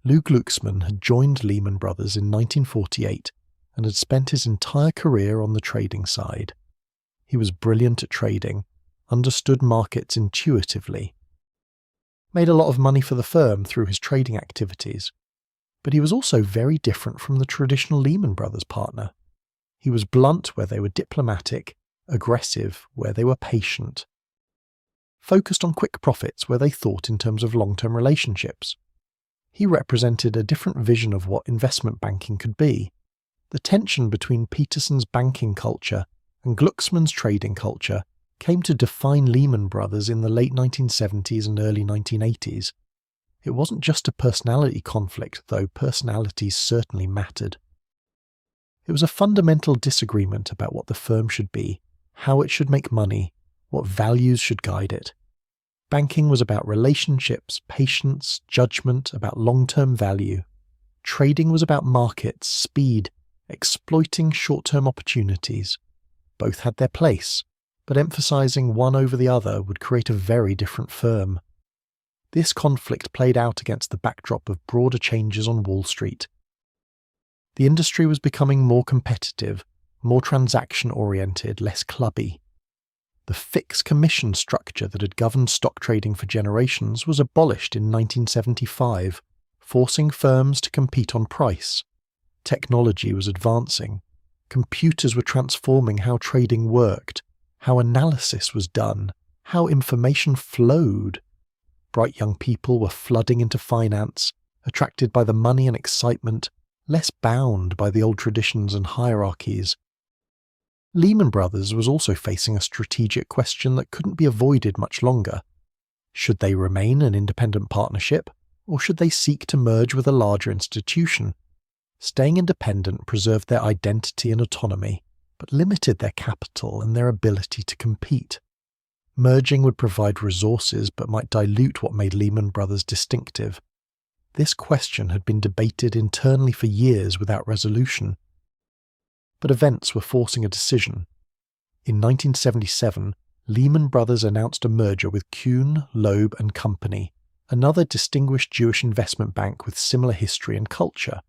Lou Glucksmann had joined Lehman Brothers in 1948 and had spent his entire career on the trading side. He was brilliant at trading, understood markets intuitively, made a lot of money for the firm through his trading activities. But he was also very different from the traditional Lehman Brothers partner. He was blunt where they were diplomatic, aggressive where they were patient, focused on quick profits where they thought in terms of long-term relationships. He represented a different vision of what investment banking could be. The tension between Peterson's banking culture and Glucksmann's trading culture came to define Lehman Brothers in the late 1970s and early 1980s. It wasn't just a personality conflict, though personalities certainly mattered. It was a fundamental disagreement about what the firm should be, how it should make money, what values should guide it. Banking was about relationships, patience, judgment, about long-term value. Trading was about markets, speed, exploiting short-term opportunities. Both had their place, but emphasizing one over the other would create a very different firm. This conflict played out against the backdrop of broader changes on Wall Street. The industry was becoming more competitive, more transaction-oriented, less clubby. The fixed commission structure that had governed stock trading for generations was abolished in 1975, forcing firms to compete on price. Technology was advancing. Computers were transforming how trading worked, how analysis was done, how information flowed. Bright young people were flooding into finance, attracted by the money and excitement, less bound by the old traditions and hierarchies. Lehman Brothers was also facing a strategic question that couldn't be avoided much longer. Should they remain an independent partnership, or should they seek to merge with a larger institution? Staying independent preserved their identity and autonomy, but limited their capital and their ability to compete. Merging would provide resources but might dilute what made Lehman Brothers distinctive. This question had been debated internally for years without resolution. But events were forcing a decision. In 1977, Lehman Brothers announced a merger with Kuhn, Loeb and Company, another distinguished Jewish investment bank with similar history and culture.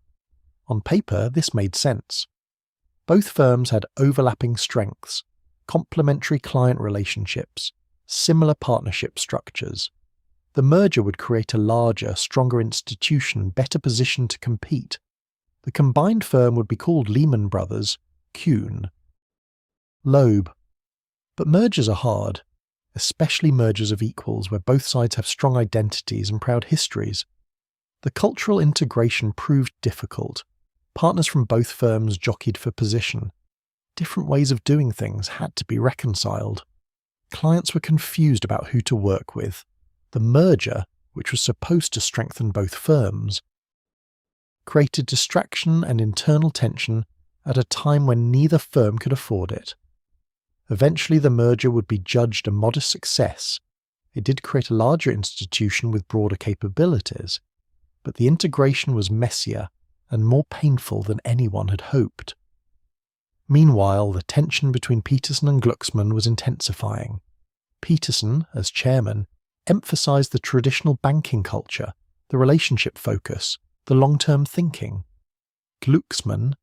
On paper, this made sense. Both firms had overlapping strengths, complementary client relationships, similar partnership structures. The merger would create a larger, stronger institution better positioned to compete. The combined firm would be called Lehman Brothers, Kuhn. Loeb. But mergers are hard, especially mergers of equals where both sides have strong identities and proud histories. The cultural integration proved difficult. Partners from both firms jockeyed for position. Different ways of doing things had to be reconciled. Clients were confused about who to work with. The merger, which was supposed to strengthen both firms, created distraction and internal tension at a time when neither firm could afford it. Eventually the merger would be judged a modest success. It did create a larger institution with broader capabilities, but the integration was messier and more painful than anyone had hoped. Meanwhile, the tension between Peterson and Glucksmann was intensifying. Peterson, as chairman, emphasized the traditional banking culture, the relationship focus, the long-term thinking. Glucksmann,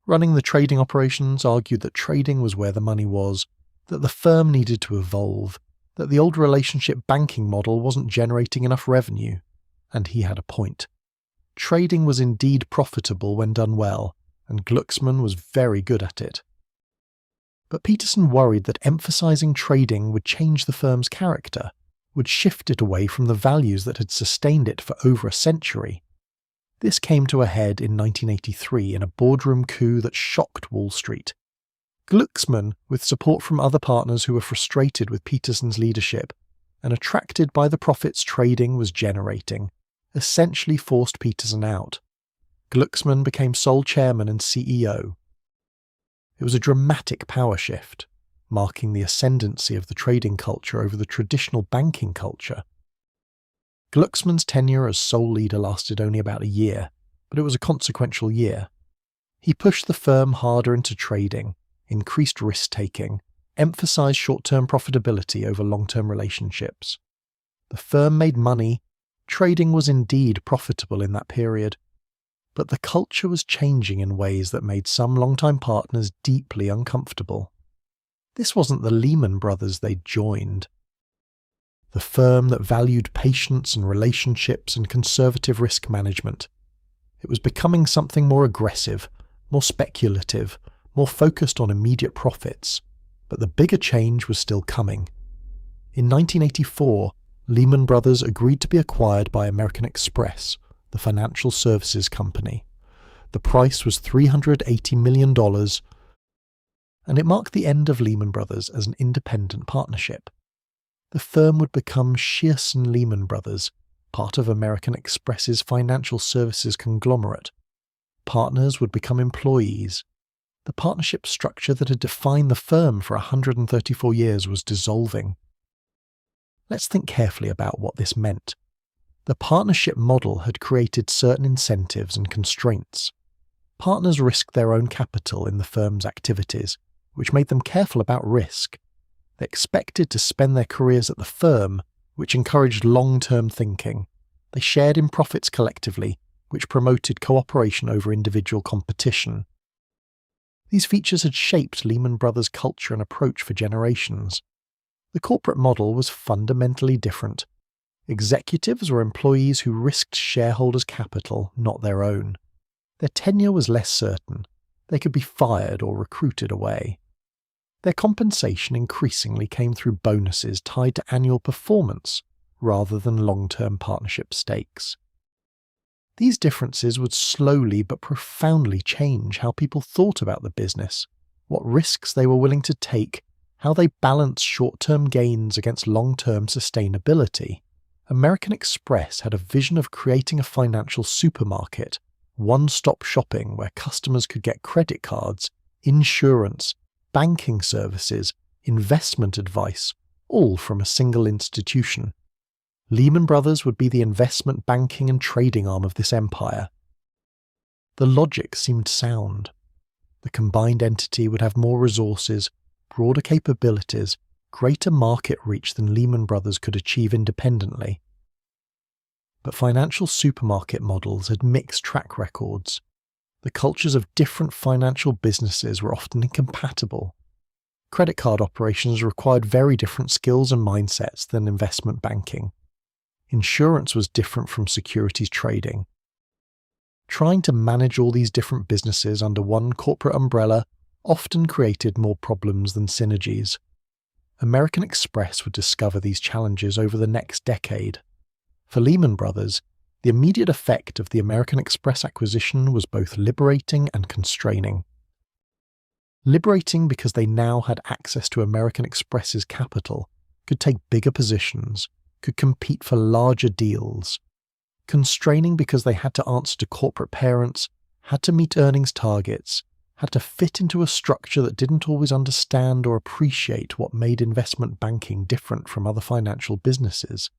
running the trading operations, argued that trading was where the money was, that the firm needed to evolve, that the old relationship banking model wasn't generating enough revenue, and he had a point. Trading was indeed profitable when done well, and Glucksmann was very good at it. But Peterson worried that emphasizing trading would change the firm's character, would shift it away from the values that had sustained it for over a century. This came to a head in 1983 in a boardroom coup that shocked Wall Street. Glucksmann, with support from other partners who were frustrated with Peterson's leadership and attracted by the profits trading was generating, essentially forced Peterson out. Glucksmann became sole chairman and CEO. It was a dramatic power shift, marking the ascendancy of the trading culture over the traditional banking culture. Glucksmann's tenure as sole leader lasted only about a year, but it was a consequential year. He pushed the firm harder into trading, increased risk-taking, emphasized short-term profitability over long-term relationships. The firm made money. Trading was indeed profitable in that period. But the culture was changing in ways that made some longtime partners deeply uncomfortable. This wasn't the Lehman Brothers they'd joined. The firm that valued patience and relationships and conservative risk management. It was becoming something more aggressive, more speculative, more focused on immediate profits. But the bigger change was still coming. In 1984, Lehman Brothers agreed to be acquired by American Express, the financial services company. The price was $380 million, and it marked the end of Lehman Brothers as an independent partnership. The firm would become Shearson Lehman Brothers, part of American Express's financial services conglomerate. Partners would become employees. The partnership structure that had defined the firm for 134 years was dissolving. Let's think carefully about what this meant. The partnership model had created certain incentives and constraints. Partners risked their own capital in the firm's activities. which made them careful about risk. They expected to spend their careers at the firm, which encouraged long-term thinking. They shared in profits collectively, which promoted cooperation over individual competition. These features had shaped Lehman Brothers' culture and approach for generations. The corporate model was fundamentally different. Executives were employees who risked shareholders' capital, not their own. Their tenure was less certain. They could be fired or recruited away. Their compensation increasingly came through bonuses tied to annual performance rather than long-term partnership stakes. These differences would slowly but profoundly change how people thought about the business, what risks they were willing to take, how they balanced short-term gains against long-term sustainability. American Express had a vision of creating a financial supermarket, one-stop shopping where customers could get credit cards, insurance, banking services, investment advice, all from a single institution. Lehman Brothers would be the investment banking and trading arm of this empire. The logic seemed sound. The combined entity would have more resources, broader capabilities, greater market reach than Lehman Brothers could achieve independently. But financial supermarket models had mixed track records. The cultures of different financial businesses were often incompatible. Credit card operations required very different skills and mindsets than investment banking. Insurance was different from securities trading. Trying to manage all these different businesses under one corporate umbrella often created more problems than synergies. American Express would discover these challenges over the next decade. For Lehman Brothers, the immediate effect of the American Express acquisition was both liberating and constraining. Liberating because they now had access to American Express's capital, could take bigger positions, could compete for larger deals. Constraining because they had to answer to corporate parents, had to meet earnings targets, had to fit into a structure that didn't always understand or appreciate what made investment banking different from other financial businesses.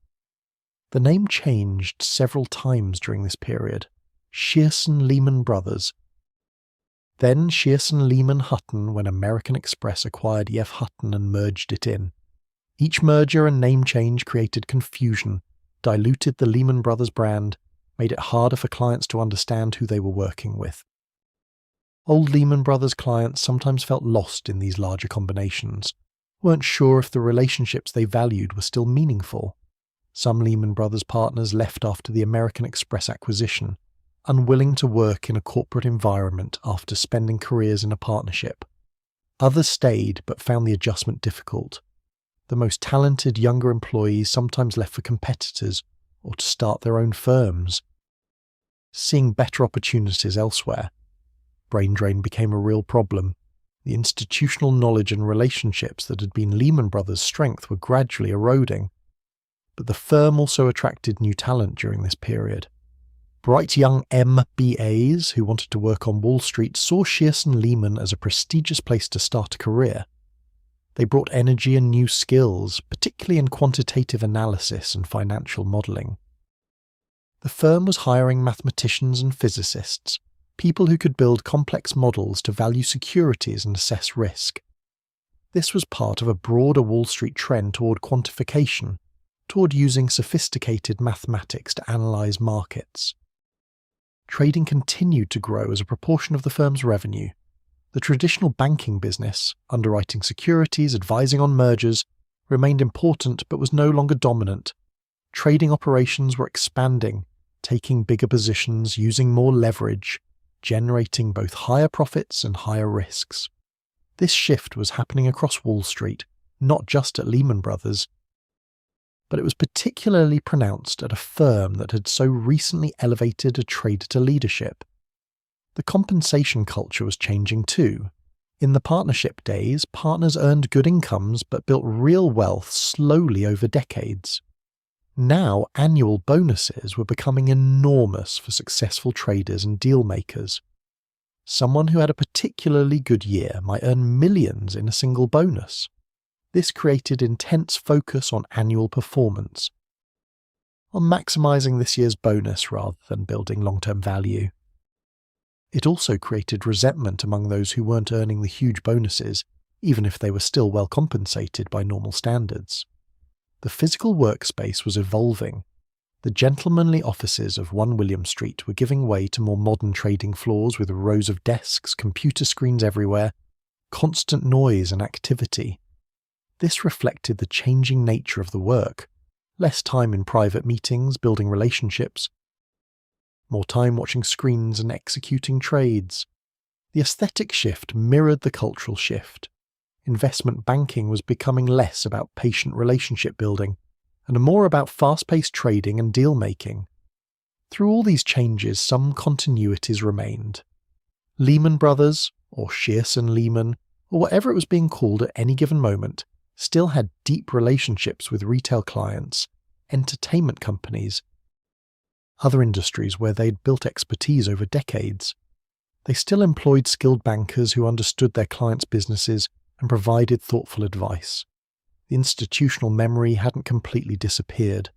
The name changed several times during this period. Shearson Lehman Brothers. Then Shearson Lehman Hutton when American Express acquired E.F. Hutton and merged it in. Each merger and name change created confusion, diluted the Lehman Brothers brand, made it harder for clients to understand who they were working with. Old Lehman Brothers clients sometimes felt lost in these larger combinations, weren't sure if the relationships they valued were still meaningful. Some Lehman Brothers partners left after the American Express acquisition, unwilling to work in a corporate environment after spending careers in a partnership. Others stayed but found the adjustment difficult. The most talented younger employees sometimes left for competitors or to start their own firms. Seeing better opportunities elsewhere, brain drain became a real problem. The institutional knowledge and relationships that had been Lehman Brothers' strength were gradually eroding. But the firm also attracted new talent during this period. Bright young MBAs who wanted to work on Wall Street saw Shearson Lehman as a prestigious place to start a career. They brought energy and new skills, particularly in quantitative analysis and financial modelling. The firm was hiring mathematicians and physicists, people who could build complex models to value securities and assess risk. This was part of a broader Wall Street trend toward quantification, toward using sophisticated mathematics to analyse markets. Trading continued to grow as a proportion of the firm's revenue. The traditional banking business, underwriting securities, advising on mergers, remained important but was no longer dominant. Trading operations were expanding, taking bigger positions, using more leverage, generating both higher profits and higher risks. This shift was happening across Wall Street, not just at Lehman Brothers, but it was particularly pronounced at a firm that had so recently elevated a trader to leadership. The compensation culture was changing too. In the partnership days, partners earned good incomes but built real wealth slowly over decades. Now, annual bonuses were becoming enormous for successful traders and deal makers. Someone who had a particularly good year might earn millions in a single bonus. This created intense focus on annual performance, on maximising this year's bonus rather than building long-term value. It also created resentment among those who weren't earning the huge bonuses even if they were still well compensated by normal standards. The physical workspace was evolving. The gentlemanly offices of 1 William Street were giving way to more modern trading floors with rows of desks, computer screens everywhere, constant noise and activity. This reflected the changing nature of the work. Less time in private meetings, building relationships. More time watching screens and executing trades. The aesthetic shift mirrored the cultural shift. Investment banking was becoming less about patient relationship building and more about fast-paced trading and deal-making. Through all these changes, some continuities remained. Lehman Brothers, or Shearson Lehman, or whatever it was being called at any given moment, still had deep relationships with retail clients, entertainment companies, other industries where they'd built expertise over decades. They still employed skilled bankers who understood their clients' businesses and provided thoughtful advice. The institutional memory hadn't completely disappeared,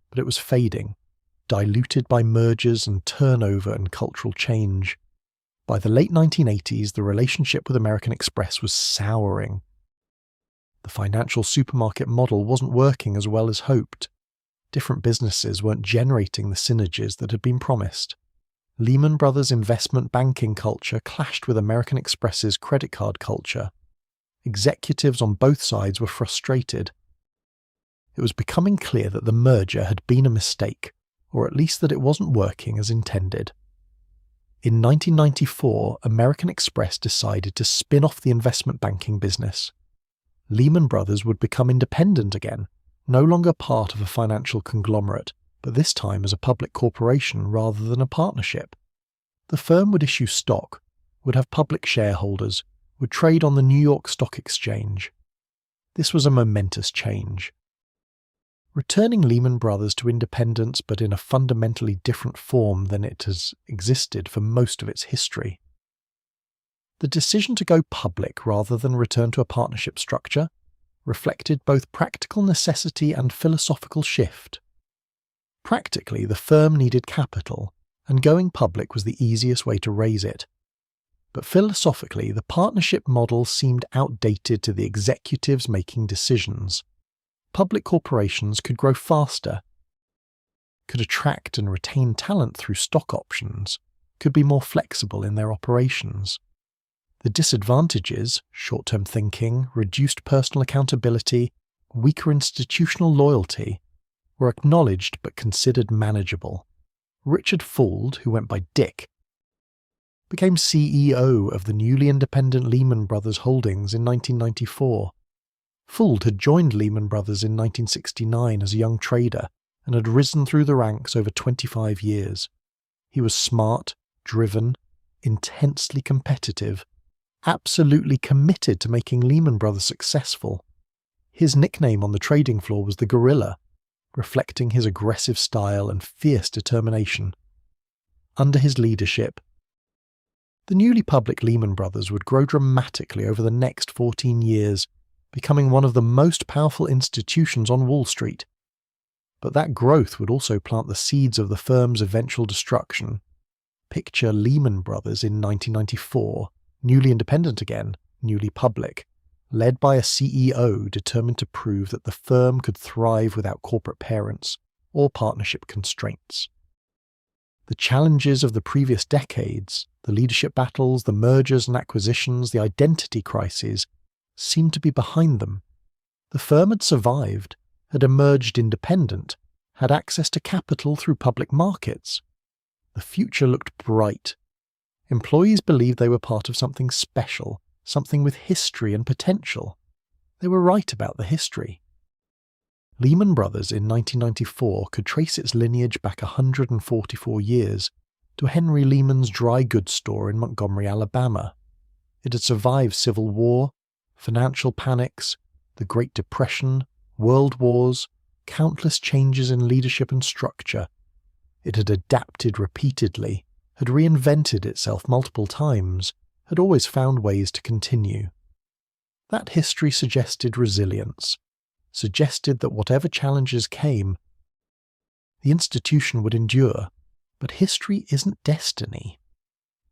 but it was fading, diluted by mergers and turnover and cultural change. By the late 1980s, the relationship with American Express was souring. The financial supermarket model wasn't working as well as hoped. Different businesses weren't generating the synergies that had been promised. Lehman Brothers' investment banking culture clashed with American Express's credit card culture. Executives on both sides were frustrated. It was becoming clear that the merger had been a mistake, or at least that it wasn't working as intended. In 1994, American Express decided to spin off the investment banking business. Lehman Brothers would become independent again, no longer part of a financial conglomerate, but this time as a public corporation rather than a partnership. The firm would issue stock, would have public shareholders, would trade on the New York Stock Exchange. This was a momentous change. Returning Lehman Brothers to independence, but in a fundamentally different form than it has existed for most of its history. The decision to go public rather than return to a partnership structure reflected both practical necessity and philosophical shift. Practically, the firm needed capital, and going public was the easiest way to raise it. But philosophically, the partnership model seemed outdated to the executives making decisions. Public corporations could grow faster, could attract and retain talent through stock options, could be more flexible in their operations. The disadvantages, short-term thinking, reduced personal accountability, weaker institutional loyalty, were acknowledged but considered manageable. Richard Fuld, who went by Dick, became CEO of the newly independent Lehman Brothers Holdings in 1994. Fuld had joined Lehman Brothers in 1969 as a young trader and had risen through the ranks over 25 years. He was smart, driven, intensely competitive, absolutely committed to making Lehman Brothers successful. His nickname on the trading floor was the Gorilla, reflecting his aggressive style and fierce determination. Under his leadership, the newly public Lehman Brothers would grow dramatically over the next 14 years, becoming one of the most powerful institutions on Wall Street. But that growth would also plant the seeds of the firm's eventual destruction. Picture Lehman Brothers in 1994, newly independent again, newly public, led by a CEO determined to prove that the firm could thrive without corporate parents or partnership constraints. The challenges of the previous decades, the leadership battles, the mergers and acquisitions, the identity crises, seemed to be behind them. The firm had survived, had emerged independent, had access to capital through public markets. The future looked bright. Employees believed they were part of something special, something with history and potential. They were right about the history. Lehman Brothers in 1994 could trace its lineage back 144 years to Henry Lehman's dry goods store in Montgomery, Alabama. It had survived civil war, financial panics, the Great Depression, world wars, countless changes in leadership and structure. It had adapted repeatedly, had reinvented itself multiple times, had always found ways to continue. That history suggested resilience, suggested that whatever challenges came, the institution would endure. But history isn't destiny.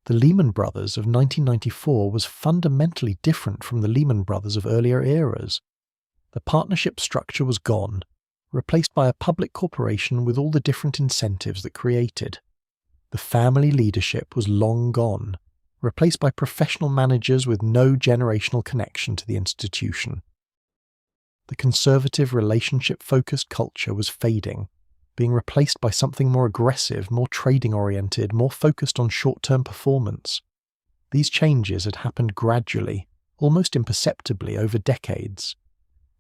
The Lehman Brothers of 1994 was fundamentally different from the Lehman Brothers of earlier eras. The partnership structure was gone, replaced by a public corporation with all the different incentives that created. The family leadership was long gone, replaced by professional managers with no generational connection to the institution. The conservative, relationship-focused culture was fading, being replaced by something more aggressive, more trading-oriented, more focused on short-term performance. These changes had happened gradually, almost imperceptibly over decades.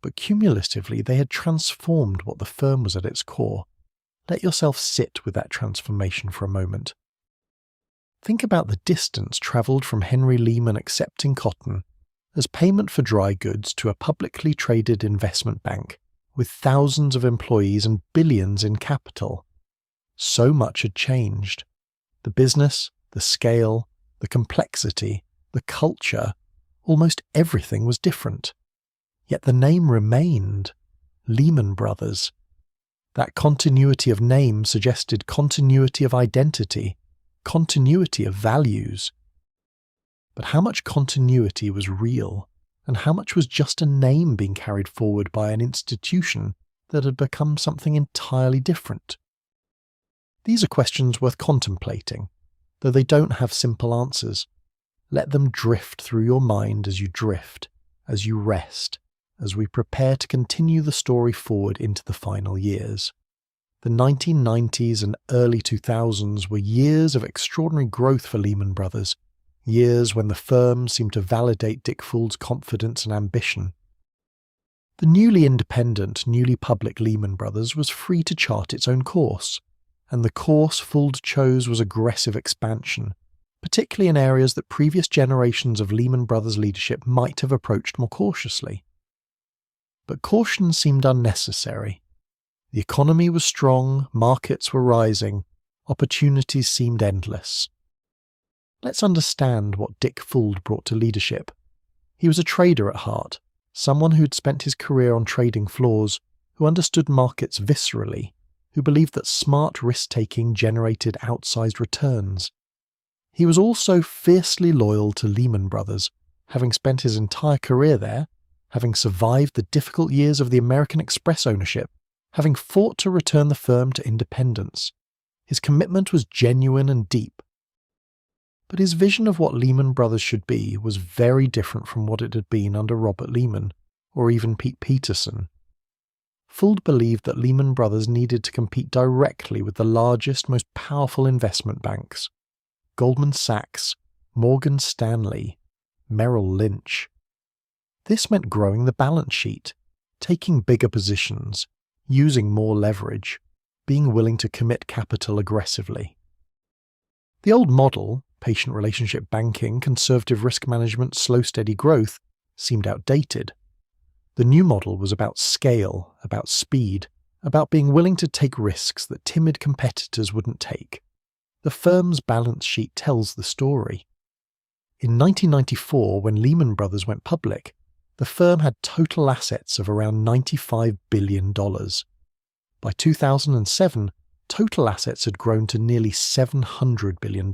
But cumulatively they had transformed what the firm was at its core. Let yourself sit with that transformation for a moment. Think about the distance travelled from Henry Lehman accepting cotton as payment for dry goods to a publicly traded investment bank with thousands of employees and billions in capital. So much had changed. The business, the scale, the complexity, the culture, almost everything was different. Yet the name remained, Lehman Brothers. That continuity of name suggested continuity of identity, continuity of values. But how much continuity was real, and how much was just a name being carried forward by an institution that had become something entirely different? These are questions worth contemplating, though they don't have simple answers. Let them drift through your mind as you drift, as you rest, as we prepare to continue the story forward into the final years. The 1990s and early 2000s were years of extraordinary growth for Lehman Brothers, years when the firm seemed to validate Dick Fould's confidence and ambition. The newly independent, newly public Lehman Brothers was free to chart its own course, and the course Fould chose was aggressive expansion, particularly in areas that previous generations of Lehman Brothers leadership might have approached more cautiously. But caution seemed unnecessary. The economy was strong, markets were rising, opportunities seemed endless. Let's understand what Dick Fould brought to leadership. He was a trader at heart, someone who'd spent his career on trading floors, who understood markets viscerally, who believed that smart risk-taking generated outsized returns. He was also fiercely loyal to Lehman Brothers, having spent his entire career there, having survived the difficult years of the American Express ownership, having fought to return the firm to independence. His commitment was genuine and deep. But his vision of what Lehman Brothers should be was very different from what it had been under Robert Lehman, or even Pete Peterson. Fould believed that Lehman Brothers needed to compete directly with the largest, most powerful investment banks: Goldman Sachs, Morgan Stanley, Merrill Lynch. This meant growing the balance sheet, taking bigger positions, using more leverage, being willing to commit capital aggressively. The old model, patient relationship banking, conservative risk management, slow steady growth, seemed outdated. The new model was about scale, about speed, about being willing to take risks that timid competitors wouldn't take. The firm's balance sheet tells the story. In 1994, when Lehman Brothers went public, the firm had total assets of around $95 billion. By 2007, total assets had grown to nearly $700 billion.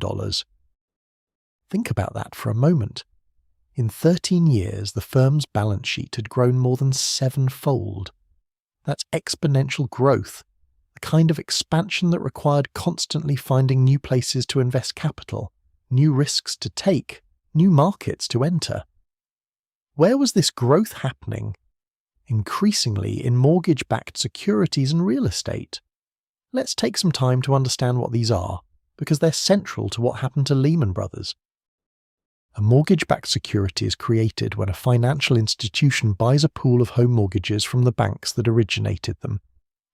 Think about that for a moment. In 13 years, the firm's balance sheet had grown more than sevenfold. That's exponential growth, the kind of expansion that required constantly finding new places to invest capital, new risks to take, new markets to enter. Where was this growth happening? Increasingly in mortgage-backed securities and real estate. Let's take some time to understand what these are, because they're central to what happened to Lehman Brothers. A mortgage-backed security is created when a financial institution buys a pool of home mortgages from the banks that originated them,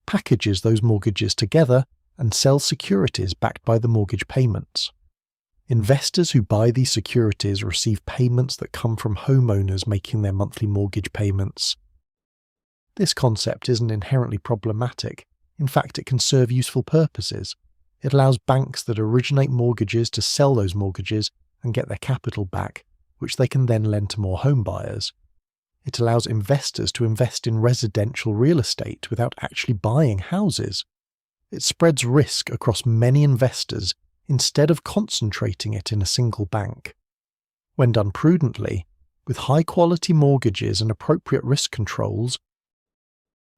packages those mortgages together, and sells securities backed by the mortgage payments. Investors who buy these securities receive payments that come from homeowners making their monthly mortgage payments. This concept isn't inherently problematic. In fact, it can serve useful purposes. It allows banks that originate mortgages to sell those mortgages and get their capital back, which they can then lend to more home buyers. It allows investors to invest in residential real estate without actually buying houses. It spreads risk across many investors instead of concentrating it in a single bank. When done prudently, with high-quality mortgages and appropriate risk controls,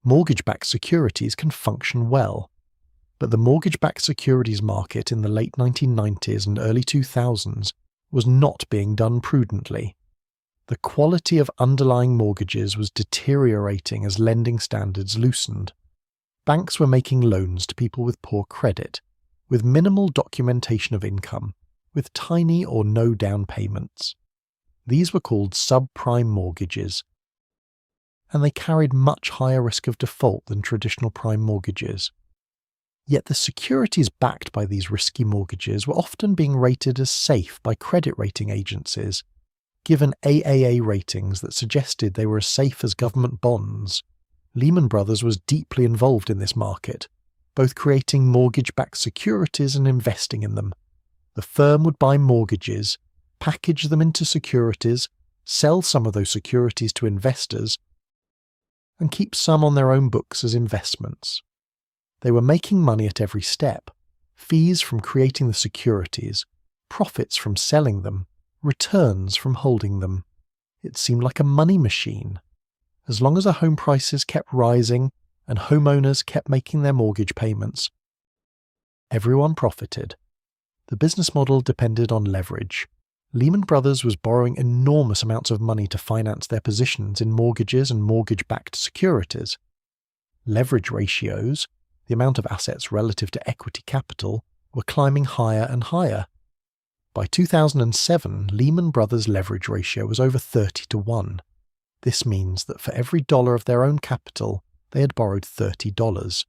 mortgage-backed securities can function well. But the mortgage-backed securities market in the late 1990s and early 2000s was not being done prudently. The quality of underlying mortgages was deteriorating as lending standards loosened. Banks were making loans to people with poor credit, with minimal documentation of income, with tiny or no down payments. These were called subprime mortgages, and they carried much higher risk of default than traditional prime mortgages. Yet the securities backed by these risky mortgages were often being rated as safe by credit rating agencies, given AAA ratings that suggested they were as safe as government bonds. Lehman Brothers was deeply involved in this market, both creating mortgage-backed securities and investing in them. The firm would buy mortgages, package them into securities, sell some of those securities to investors, and keep some on their own books as investments. They were making money at every step: fees from creating the securities, profits from selling them, returns from holding them. It seemed like a money machine. As long as the home prices kept rising and homeowners kept making their mortgage payments, everyone profited. The business model depended on leverage. Lehman Brothers was borrowing enormous amounts of money to finance their positions in mortgages and mortgage-backed securities. Leverage ratios, the amount of assets relative to equity capital, were climbing higher and higher. By 2007, Lehman Brothers' leverage ratio was over 30 to 1. This means that for every dollar of their own capital, they had borrowed $30.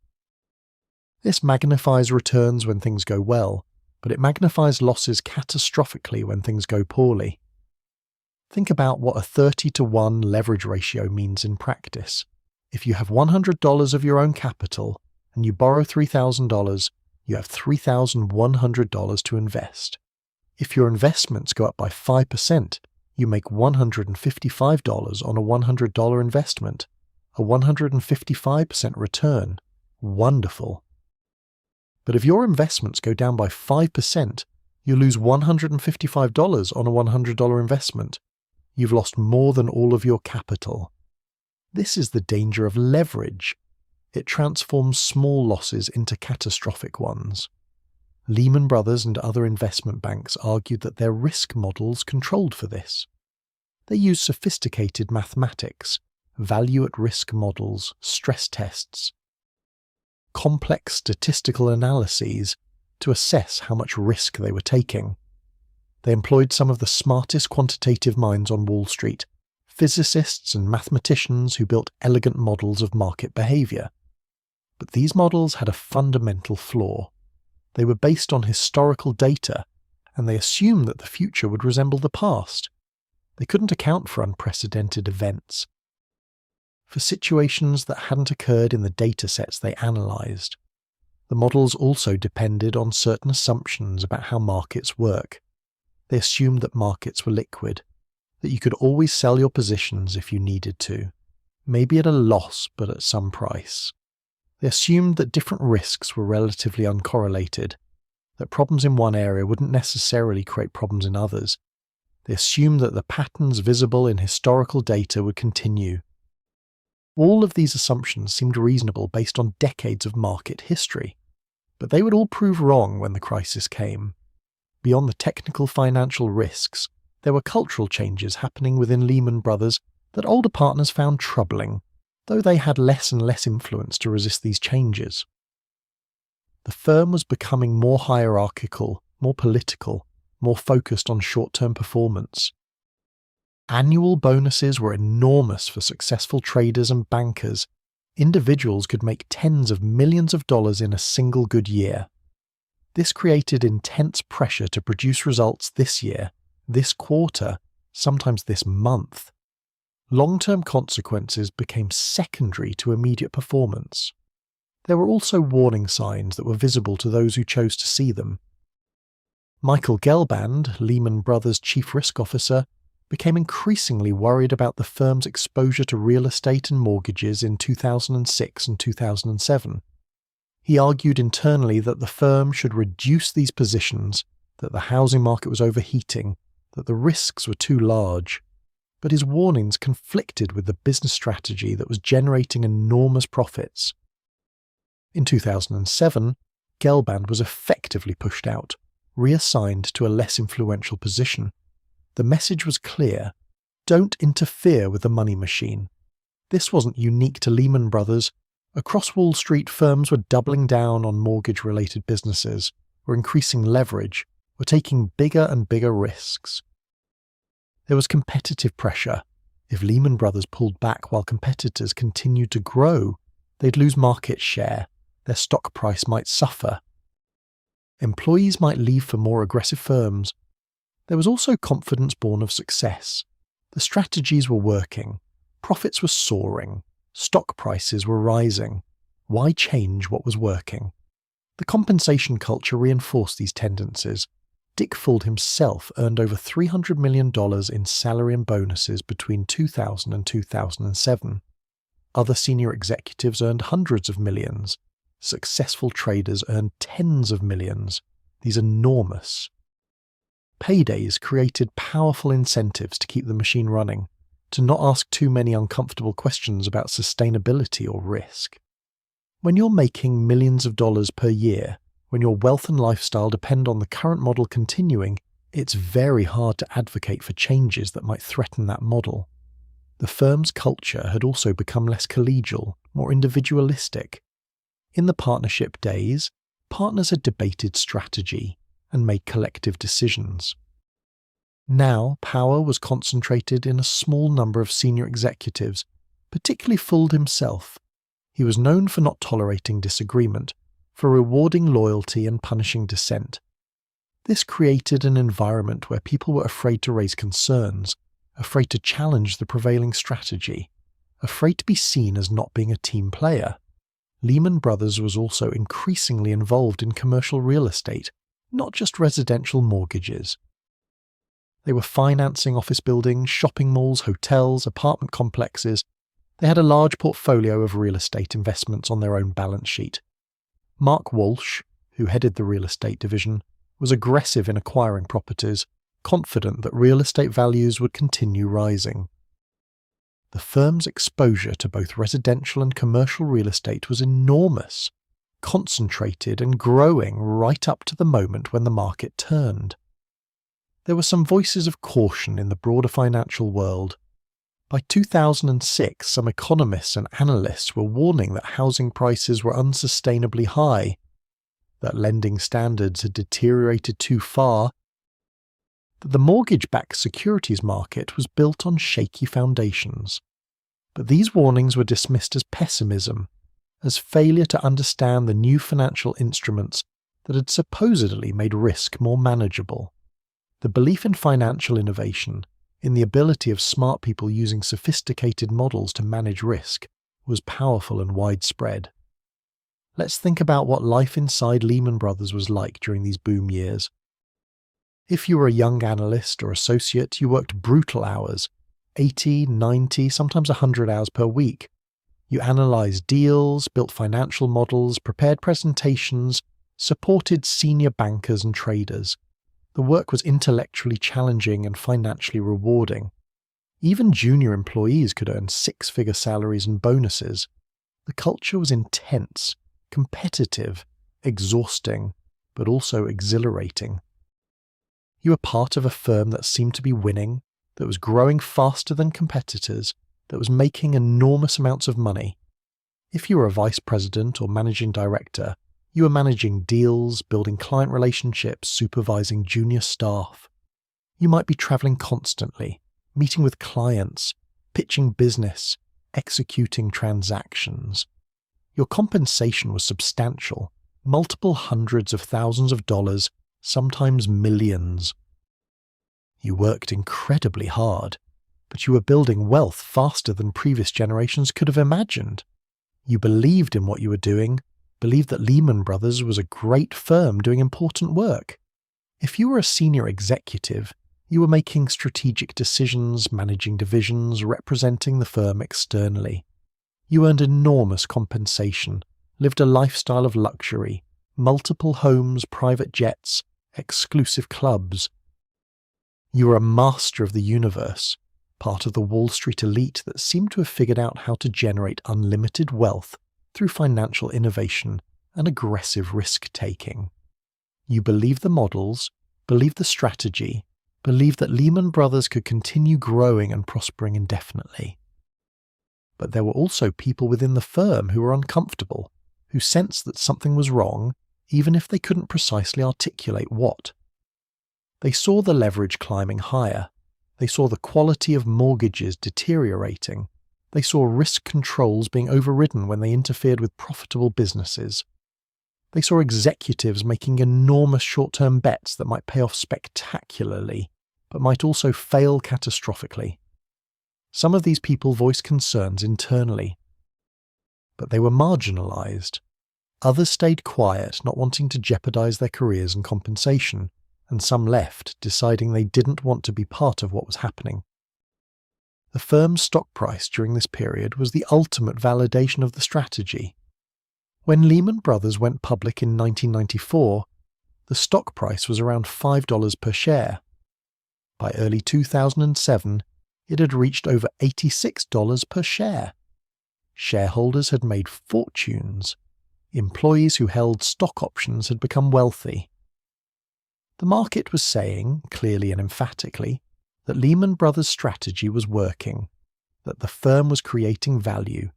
This magnifies returns when things go well, but it magnifies losses catastrophically when things go poorly. Think about what a 30 to 1 leverage ratio means in practice. If you have $100 of your own capital and you borrow $3,000, you have $3,100 to invest. If your investments go up by 5%, you make $155 on a $100 investment, a 155% return. Wonderful. But if your investments go down by 5%, you lose $155 on a $100 investment. You've lost more than all of your capital. This is the danger of leverage. It transforms small losses into catastrophic ones. Lehman Brothers and other investment banks argued that their risk models controlled for this. They used sophisticated mathematics, value-at-risk models, stress tests, complex statistical analyses to assess how much risk they were taking. They employed some of the smartest quantitative minds on Wall Street, physicists and mathematicians who built elegant models of market behavior. But these models had a fundamental flaw. They were based on historical data, and they assumed that the future would resemble the past. They couldn't account for unprecedented events, for situations that hadn't occurred in the datasets they analysed. The models also depended on certain assumptions about how markets work. They assumed that markets were liquid, that you could always sell your positions if you needed to, maybe at a loss but at some price. They assumed that different risks were relatively uncorrelated, that problems in one area wouldn't necessarily create problems in others. They assumed that the patterns visible in historical data would continue. All of these assumptions seemed reasonable based on decades of market history, but they would all prove wrong when the crisis came. Beyond the technical financial risks, there were cultural changes happening within Lehman Brothers that older partners found troubling, though they had less and less influence to resist these changes. The firm was becoming more hierarchical, more political, more focused on short-term performance. Annual bonuses were enormous for successful traders and bankers. Individuals could make tens of millions of dollars in a single good year. This created intense pressure to produce results this year, this quarter, sometimes this month. Long-term consequences became secondary to immediate performance. There were also warning signs that were visible to those who chose to see them. Michael Gelband, Lehman Brothers' chief risk officer, became increasingly worried about the firm's exposure to real estate and mortgages in 2006 and 2007. He argued internally that the firm should reduce these positions, that the housing market was overheating, that the risks were too large. But his warnings conflicted with the business strategy that was generating enormous profits. In 2007, Gelband was effectively pushed out, reassigned to a less influential position. The message was clear: don't interfere with the money machine. This wasn't unique to Lehman Brothers. Across Wall Street, firms were doubling down on mortgage-related businesses, were increasing leverage, were taking bigger and bigger risks. There was competitive pressure. If Lehman Brothers pulled back while competitors continued to grow, they'd lose market share, their stock price might suffer. Employees might leave for more aggressive firms. There was also confidence born of success. The strategies were working, profits were soaring, stock prices were rising. Why change what was working? The compensation culture reinforced these tendencies. Dick Fuld himself earned over $300 million in salary and bonuses between 2000 and 2007. Other senior executives earned hundreds of millions. Successful traders earned tens of millions. These enormous. Paydays created powerful incentives to keep the machine running, to not ask too many uncomfortable questions about sustainability or risk. When you're making millions of dollars per year, when your wealth and lifestyle depend on the current model continuing, it's very hard to advocate for changes that might threaten that model. The firm's culture had also become less collegial, more individualistic. In the partnership days, partners had debated strategy and made collective decisions. Now, power was concentrated in a small number of senior executives, particularly Fuld himself. He was known for not tolerating disagreement, for rewarding loyalty and punishing dissent. This created an environment where people were afraid to raise concerns, afraid to challenge the prevailing strategy, afraid to be seen as not being a team player. Lehman Brothers was also increasingly involved in commercial real estate, not just residential mortgages. They were financing office buildings, shopping malls, hotels, apartment complexes. They had a large portfolio of real estate investments on their own balance sheet. Mark Walsh, who headed the real estate division, was aggressive in acquiring properties, confident that real estate values would continue rising. The firm's exposure to both residential and commercial real estate was enormous, concentrated and growing right up to the moment when the market turned. There were some voices of caution in the broader financial world. By 2006, some economists and analysts were warning that housing prices were unsustainably high, that lending standards had deteriorated too far, that the mortgage-backed securities market was built on shaky foundations. But these warnings were dismissed as pessimism, as failure to understand the new financial instruments that had supposedly made risk more manageable. The belief in financial innovation, in the ability of smart people using sophisticated models to manage risk, was powerful and widespread. Let's think about what life inside Lehman Brothers was like during these boom years. If you were a young analyst or associate, you worked brutal hours, 80, 90, sometimes 100 hours per week. You analysed deals, built financial models, prepared presentations, supported senior bankers and traders. The work was intellectually challenging and financially rewarding. Even junior employees could earn six-figure salaries and bonuses. The culture was intense, competitive, exhausting, but also exhilarating. You were part of a firm that seemed to be winning, that was growing faster than competitors, that was making enormous amounts of money. If you were a vice president or managing director, you were managing deals, building client relationships, supervising junior staff. You might be traveling constantly, meeting with clients, pitching business, executing transactions. Your compensation was substantial, multiple hundreds of thousands of dollars, sometimes millions. You worked incredibly hard, but you were building wealth faster than previous generations could have imagined. You believed in what you were doing, believed that Lehman Brothers was a great firm doing important work. If you were a senior executive, you were making strategic decisions, managing divisions, representing the firm externally. You earned enormous compensation, lived a lifestyle of luxury, multiple homes, private jets, exclusive clubs. You were a master of the universe, part of the Wall Street elite that seemed to have figured out how to generate unlimited wealth through financial innovation and aggressive risk-taking. You believed the models, believed the strategy, believed that Lehman Brothers could continue growing and prospering indefinitely. But there were also people within the firm who were uncomfortable, who sensed that something was wrong, even if they couldn't precisely articulate what. They saw the leverage climbing higher. They saw the quality of mortgages deteriorating. They saw risk controls being overridden when they interfered with profitable businesses. They saw executives making enormous short-term bets that might pay off spectacularly, but might also fail catastrophically. Some of these people voiced concerns internally, but they were marginalized. Others stayed quiet, not wanting to jeopardize their careers and compensation, and some left, deciding they didn't want to be part of what was happening. The firm's stock price during this period was the ultimate validation of the strategy. When Lehman Brothers went public in 1994, the stock price was around $5 per share. By early 2007, it had reached over $86 per share. Shareholders had made fortunes. Employees who held stock options had become wealthy. The market was saying, clearly and emphatically, that Lehman Brothers' strategy was working, that the firm was creating value,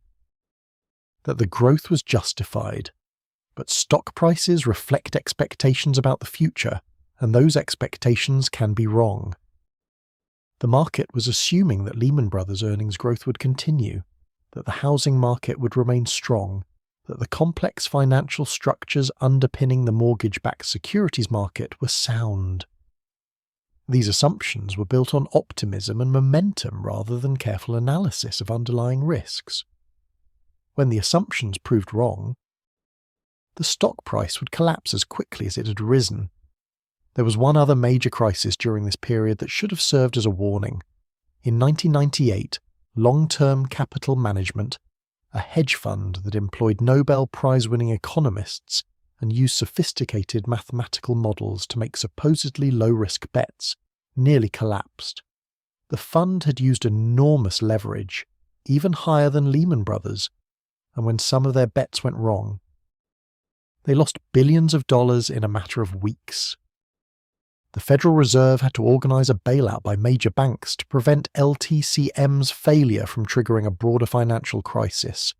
that the growth was justified. But stock prices reflect expectations about the future, and those expectations can be wrong. The market was assuming that Lehman Brothers' earnings growth would continue, that the housing market would remain strong, that the complex financial structures underpinning the mortgage-backed securities market were sound. These assumptions were built on optimism and momentum rather than careful analysis of underlying risks. When the assumptions proved wrong, the stock price would collapse as quickly as it had risen. There was one other major crisis during this period that should have served as a warning. In 1998, Long-Term Capital Management, a hedge fund that employed Nobel Prize-winning economists and used sophisticated mathematical models to make supposedly low-risk bets, nearly collapsed. The fund had used enormous leverage, even higher than Lehman Brothers, and when some of their bets went wrong, they lost billions of dollars in a matter of weeks. The Federal Reserve had to organize a bailout by major banks to prevent LTCM's failure from triggering a broader financial crisis.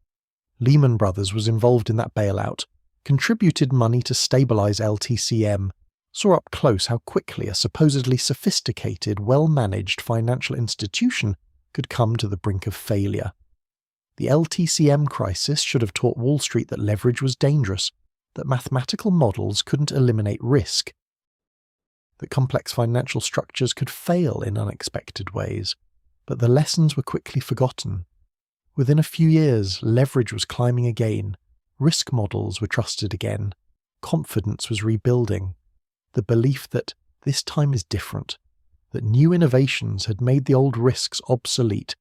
Lehman Brothers was involved in that bailout, contributed money to stabilize LTCM, saw up close how quickly a supposedly sophisticated, well-managed financial institution could come to the brink of failure. The LTCM crisis should have taught Wall Street that leverage was dangerous, that mathematical models couldn't eliminate risk, that complex financial structures could fail in unexpected ways, but the lessons were quickly forgotten. Within a few years, leverage was climbing again, risk models were trusted again, confidence was rebuilding. The belief that this time is different, that new innovations had made the old risks obsolete,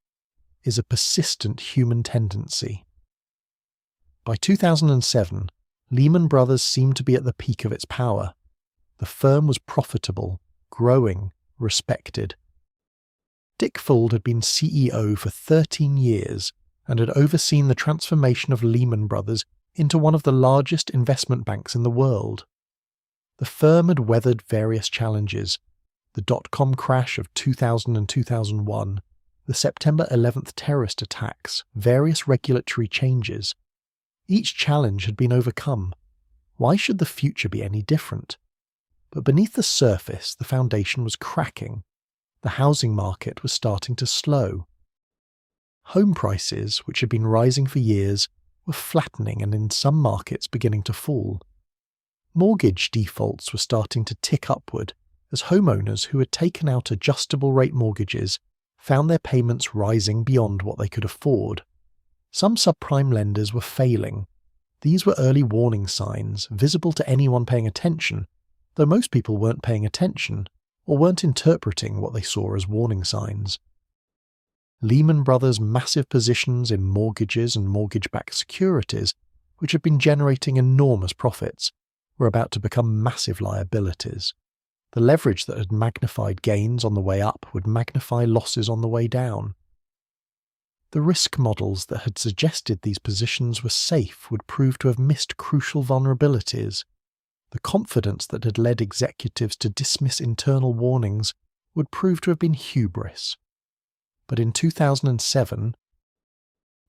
is a persistent human tendency. By 2007, Lehman Brothers seemed to be at the peak of its power. The firm was profitable, growing, respected. Dick Fuld had been CEO for 13 years and had overseen the transformation of Lehman Brothers into one of the largest investment banks in the world. The firm had weathered various challenges: the dot-com crash of 2000 and 2001, the September 11th terrorist attacks, various regulatory changes. Each challenge had been overcome. Why should the future be any different? But beneath the surface, the foundation was cracking. The housing market was starting to slow. Home prices, which had been rising for years, were flattening and in some markets beginning to fall. Mortgage defaults were starting to tick upward as homeowners who had taken out adjustable-rate mortgages found their payments rising beyond what they could afford. Some subprime lenders were failing. These were early warning signs, visible to anyone paying attention, though most people weren't paying attention or weren't interpreting what they saw as warning signs. Lehman Brothers' massive positions in mortgages and mortgage-backed securities which had been generating enormous profits, were about to become massive liabilities. The leverage that had magnified gains on the way up would magnify losses on the way down. The risk models that had suggested these positions were safe would prove to have missed crucial vulnerabilities. The confidence that had led executives to dismiss internal warnings would prove to have been hubris. But in 2007,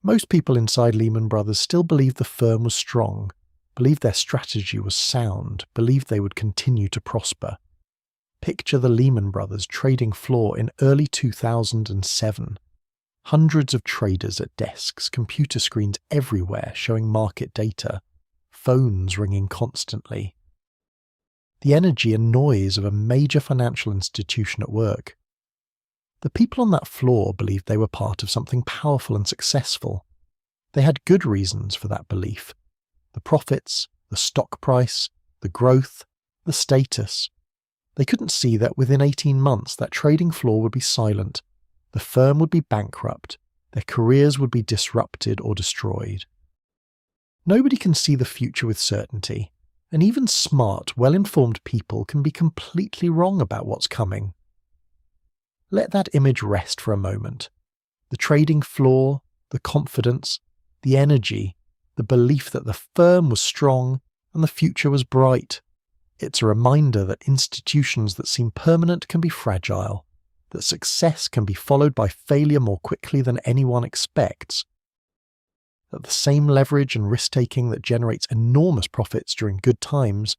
most people inside Lehman Brothers still believed the firm was strong, believed their strategy was sound, believed they would continue to prosper. Picture the Lehman Brothers trading floor in early 2007. Hundreds of traders at desks, computer screens everywhere showing market data, phones ringing constantly. The energy and noise of a major financial institution at work. The people on that floor believed they were part of something powerful and successful. They had good reasons for that belief. The profits, the stock price, the growth, the status. They couldn't see that within 18 months that trading floor would be silent, the firm would be bankrupt, their careers would be disrupted or destroyed. Nobody can see the future with certainty, and even smart, well-informed people can be completely wrong about what's coming. Let that image rest for a moment. The trading floor, the confidence, the energy, the belief that the firm was strong and the future was bright. It's a reminder that institutions that seem permanent can be fragile, that success can be followed by failure more quickly than anyone expects, that the same leverage and risk-taking that generates enormous profits during good times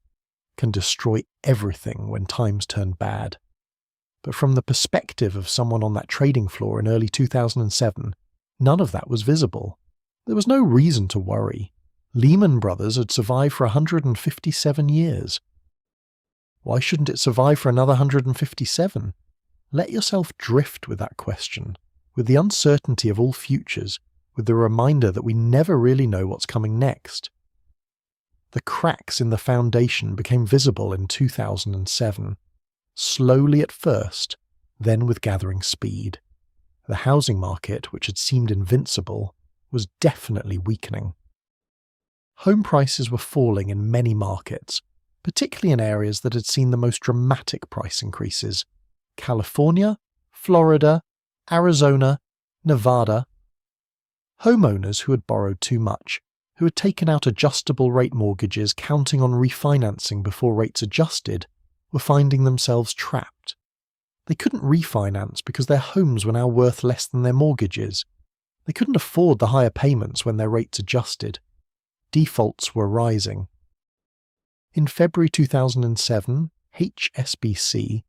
can destroy everything when times turn bad. But from the perspective of someone on that trading floor in early 2007, none of that was visible. There was no reason to worry. Lehman Brothers had survived for 157 years. Why shouldn't it survive for another 157? Let yourself drift with that question, with the uncertainty of all futures, with the reminder that we never really know what's coming next. The cracks in the foundation became visible in 2007, slowly at first, then with gathering speed. The housing market, which had seemed invincible, was definitely weakening. Home prices were falling in many markets, particularly in areas that had seen the most dramatic price increases: California, Florida, Arizona, Nevada. Homeowners who had borrowed too much, who had taken out adjustable rate mortgages counting on refinancing before rates adjusted, were finding themselves trapped. They couldn't refinance because their homes were now worth less than their mortgages. They couldn't afford the higher payments when their rates adjusted. Defaults were rising. In February 2007, HSBC,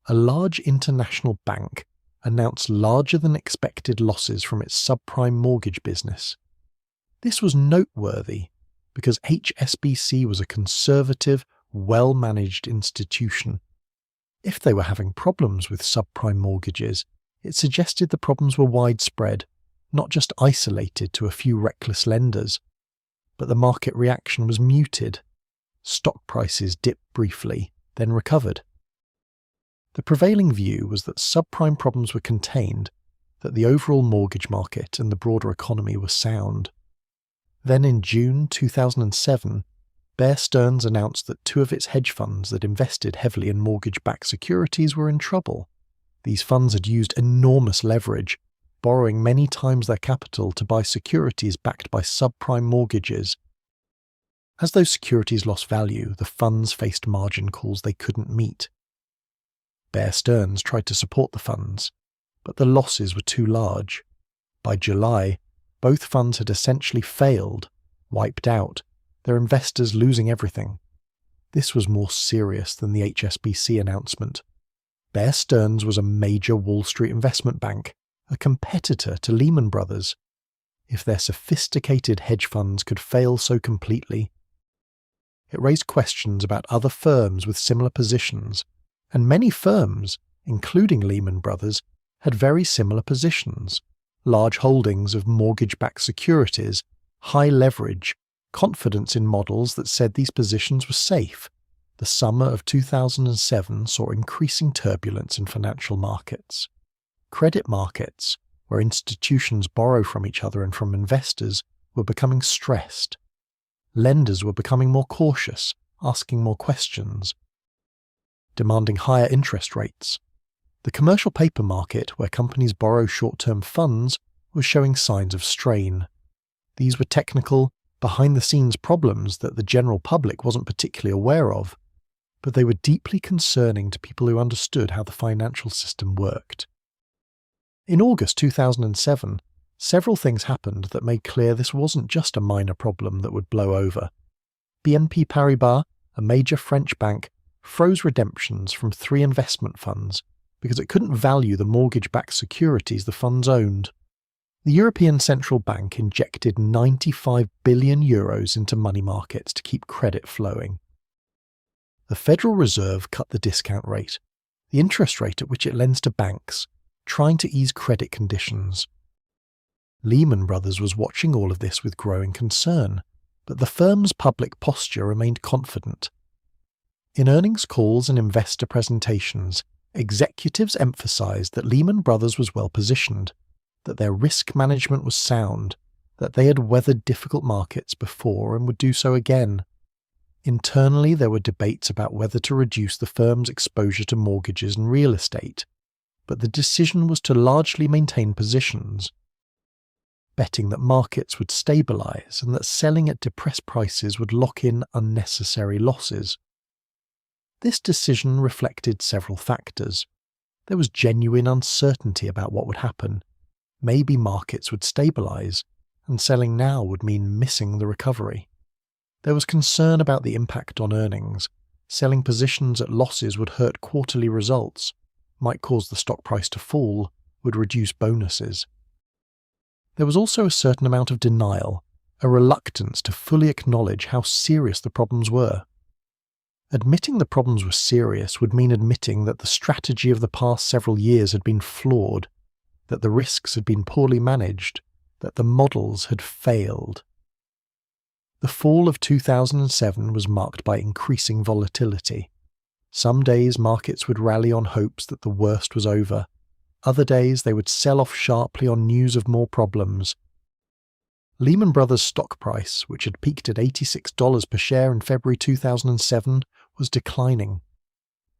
a large international bank, announced larger than expected losses from its subprime mortgage business. This was noteworthy because HSBC was a conservative, well-managed institution. If they were having problems with subprime mortgages, it suggested the problems were widespread, not just isolated to a few reckless lenders. But the market reaction was muted. Stock prices dipped briefly, then recovered. The prevailing view was that subprime problems were contained, that the overall mortgage market and the broader economy were sound. Then in June 2007, Bear Stearns announced that two of its hedge funds that invested heavily in mortgage-backed securities were in trouble. These funds had used enormous leverage, borrowing many times their capital to buy securities backed by subprime mortgages. As those securities lost value, the funds faced margin calls they couldn't meet. Bear Stearns tried to support the funds, but the losses were too large. By July, both funds had essentially failed, wiped out, their investors losing everything. This was more serious than the HSBC announcement. Bear Stearns was a major Wall Street investment bank, a competitor to Lehman Brothers. If their sophisticated hedge funds could fail so completely, it raised questions about other firms with similar positions, and many firms, including Lehman Brothers, had very similar positions: large holdings of mortgage-backed securities, high leverage, confidence in models that said these positions were safe. The summer of 2007 saw increasing turbulence in financial markets. Credit markets, where institutions borrow from each other and from investors, were becoming stressed. Lenders were becoming more cautious, asking more questions, demanding higher interest rates. The commercial paper market, where companies borrow short-term funds, was showing signs of strain. These were technical, behind-the-scenes problems that the general public wasn't particularly aware of, but they were deeply concerning to people who understood how the financial system worked. In August 2007, several things happened that made clear this wasn't just a minor problem that would blow over. BNP Paribas, a major French bank, froze redemptions from 3 investment funds because it couldn't value the mortgage-backed securities the funds owned. The European Central Bank injected 95 billion euros into money markets to keep credit flowing. The Federal Reserve cut the discount rate, the interest rate at which it lends to banks, trying to ease credit conditions. Lehman Brothers was watching all of this with growing concern, but the firm's public posture remained confident. In earnings calls and investor presentations, executives emphasized that Lehman Brothers was well positioned, that their risk management was sound, that they had weathered difficult markets before and would do so again. Internally, there were debates about whether to reduce the firm's exposure to mortgages and real estate, but the decision was to largely maintain positions, betting that markets would stabilize and that selling at depressed prices would lock in unnecessary losses. This decision reflected several factors. There was genuine uncertainty about what would happen. Maybe markets would stabilize, and selling now would mean missing the recovery. There was concern about the impact on earnings. Selling positions at losses would hurt quarterly results, might cause the stock price to fall, would reduce bonuses. There was also a certain amount of denial, a reluctance to fully acknowledge how serious the problems were. Admitting the problems were serious would mean admitting that the strategy of the past several years had been flawed, that the risks had been poorly managed, that the models had failed. The fall of 2007 was marked by increasing volatility. Some days markets would rally on hopes that the worst was over. Other days they would sell off sharply on news of more problems. Lehman Brothers' stock price, which had peaked at $86 per share in February 2007, was declining.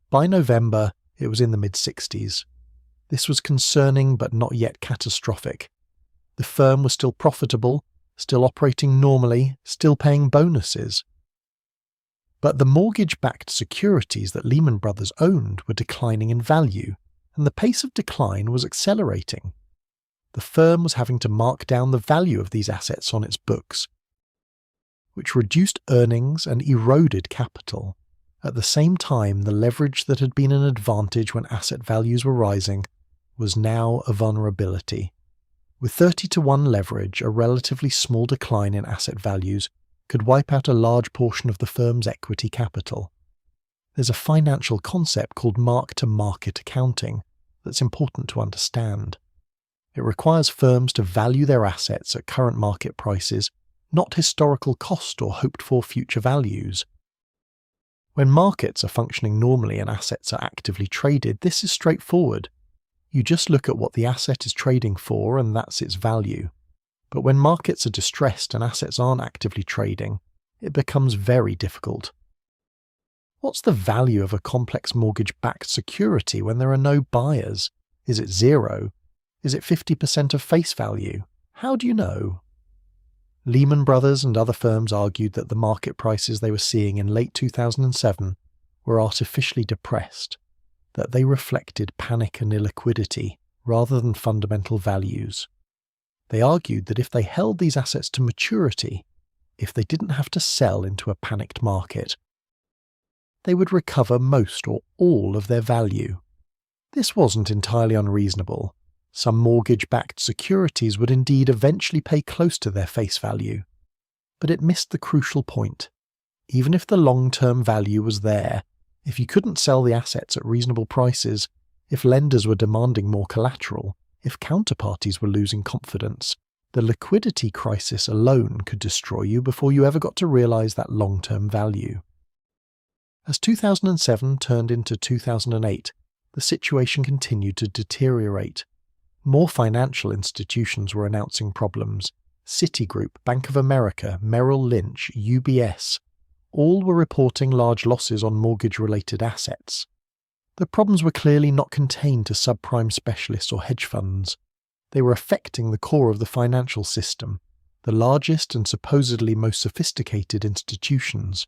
By November, it was in the mid-60s. This was concerning but not yet catastrophic. The firm was still profitable, still operating normally, still paying bonuses. But the mortgage-backed securities that Lehman Brothers owned were declining in value, and the pace of decline was accelerating. The firm was having to mark down the value of these assets on its books, which reduced earnings and eroded capital. At the same time, the leverage that had been an advantage when asset values were rising was now a vulnerability. With 30-to-1 leverage, a relatively small decline in asset values could wipe out a large portion of the firm's equity capital. There's a financial concept called mark-to-market accounting that's important to understand. It requires firms to value their assets at current market prices, not historical cost or hoped-for future values. When markets are functioning normally and assets are actively traded, this is straightforward. You just look at what the asset is trading for and that's its value. But when markets are distressed and assets aren't actively trading, it becomes very difficult. What's the value of a complex mortgage-backed security when there are no buyers? Is it zero? Is it 50% of face value? How do you know? Lehman Brothers and other firms argued that the market prices they were seeing in late 2007 were artificially depressed, that they reflected panic and illiquidity rather than fundamental values. They argued that if they held these assets to maturity, if they didn't have to sell into a panicked market, they would recover most or all of their value. This wasn't entirely unreasonable. Some mortgage-backed securities would indeed eventually pay close to their face value. But it missed the crucial point. Even if the long-term value was there, if you couldn't sell the assets at reasonable prices, if lenders were demanding more collateral, if counterparties were losing confidence, the liquidity crisis alone could destroy you before you ever got to realize that long-term value. As 2007 turned into 2008, the situation continued to deteriorate. More financial institutions were announcing problems. Citigroup, Bank of America, Merrill Lynch, UBS, all were reporting large losses on mortgage-related assets. The problems were clearly not contained to subprime specialists or hedge funds. They were affecting the core of the financial system, the largest and supposedly most sophisticated institutions.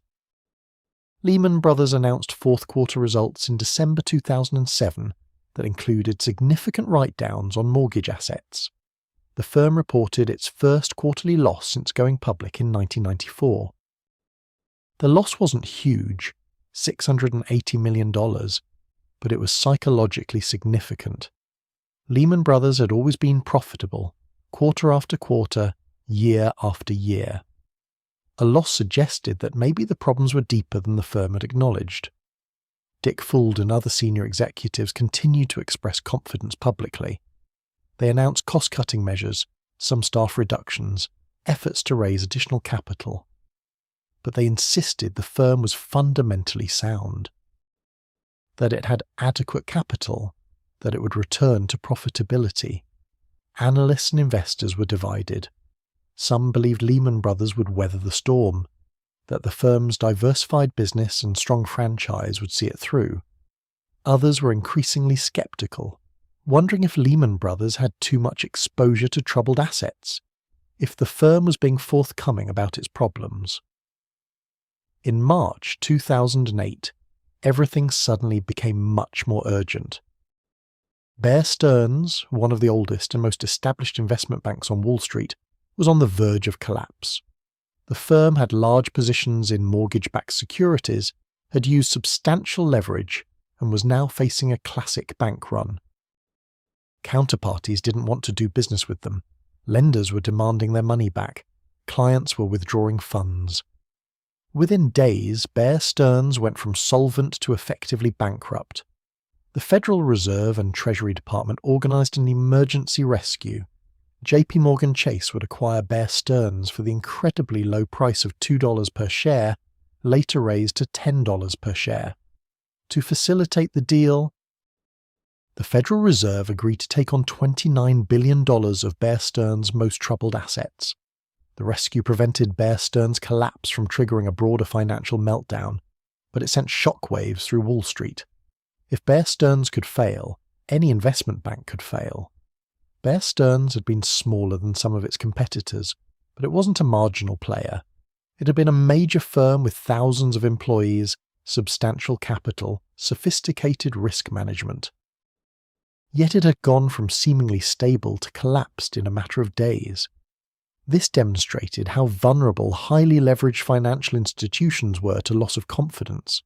Lehman Brothers announced fourth-quarter results in December 2007 that included significant write-downs on mortgage assets. The firm reported its first quarterly loss since going public in 1994. The loss wasn't huge, $680 million, but it was psychologically significant. Lehman Brothers had always been profitable, quarter after quarter, year after year. A loss suggested that maybe the problems were deeper than the firm had acknowledged. Dick Fuld and other senior executives continued to express confidence publicly. They announced cost-cutting measures, some staff reductions, efforts to raise additional capital. But they insisted the firm was fundamentally sound, that it had adequate capital, that it would return to profitability. Analysts and investors were divided. Some believed Lehman Brothers would weather the storm, that the firm's diversified business and strong franchise would see it through. Others were increasingly skeptical, wondering if Lehman Brothers had too much exposure to troubled assets, if the firm was being forthcoming about its problems. In March 2008, everything suddenly became much more urgent. Bear Stearns, one of the oldest and most established investment banks on Wall Street, was on the verge of collapse. The firm had large positions in mortgage-backed securities, had used substantial leverage, and was now facing a classic bank run. Counterparties didn't want to do business with them. Lenders were demanding their money back. Clients were withdrawing funds. Within days, Bear Stearns went from solvent to effectively bankrupt. The Federal Reserve and Treasury Department organized an emergency rescue. JP Morgan Chase would acquire Bear Stearns for the incredibly low price of $2 per share, later raised to $10 per share. To facilitate the deal, the Federal Reserve agreed to take on $29 billion of Bear Stearns' most troubled assets. The rescue prevented Bear Stearns' collapse from triggering a broader financial meltdown, but it sent shockwaves through Wall Street. If Bear Stearns could fail, any investment bank could fail. Bear Stearns had been smaller than some of its competitors, but it wasn't a marginal player. It had been a major firm with thousands of employees, substantial capital, sophisticated risk management. Yet it had gone from seemingly stable to collapsed in a matter of days. This demonstrated how vulnerable highly leveraged financial institutions were to loss of confidence.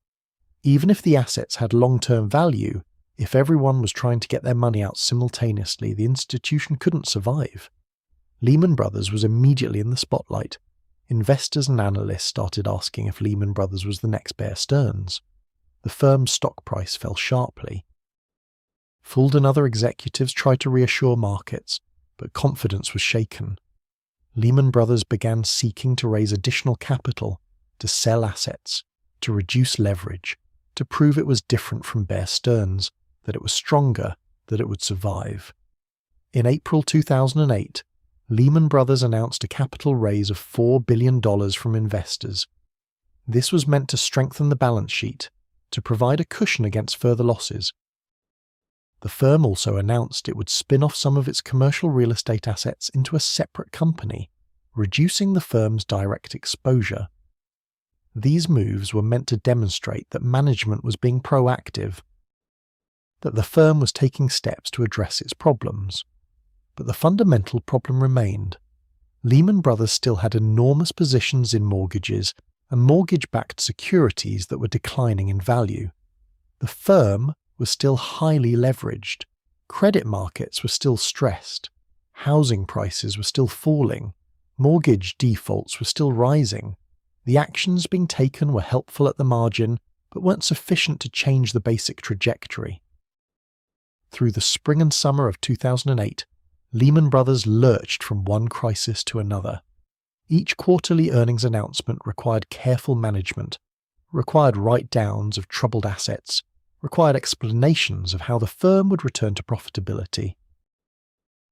Even if the assets had long-term value, if everyone was trying to get their money out simultaneously, the institution couldn't survive. Lehman Brothers was immediately in the spotlight. Investors and analysts started asking if Lehman Brothers was the next Bear Stearns. The firm's stock price fell sharply. Fuld and other executives tried to reassure markets, but confidence was shaken. Lehman Brothers began seeking to raise additional capital, to sell assets, to reduce leverage, to prove it was different from Bear Stearns, that it was stronger, that it would survive. In April 2008, Lehman Brothers announced a capital raise of $4 billion from investors. This was meant to strengthen the balance sheet, to provide a cushion against further losses. The firm also announced it would spin off some of its commercial real estate assets into a separate company, reducing the firm's direct exposure. These moves were meant to demonstrate that management was being proactive, that the firm was taking steps to address its problems. But the fundamental problem remained. Lehman Brothers still had enormous positions in mortgages and mortgage-backed securities that were declining in value. The firm was still highly leveraged. Credit markets were still stressed. Housing prices were still falling. Mortgage defaults were still rising. The actions being taken were helpful at the margin, but weren't sufficient to change the basic trajectory. Through the spring and summer of 2008, Lehman Brothers lurched from one crisis to another. Each quarterly earnings announcement required careful management, required write-downs of troubled assets, required explanations of how the firm would return to profitability.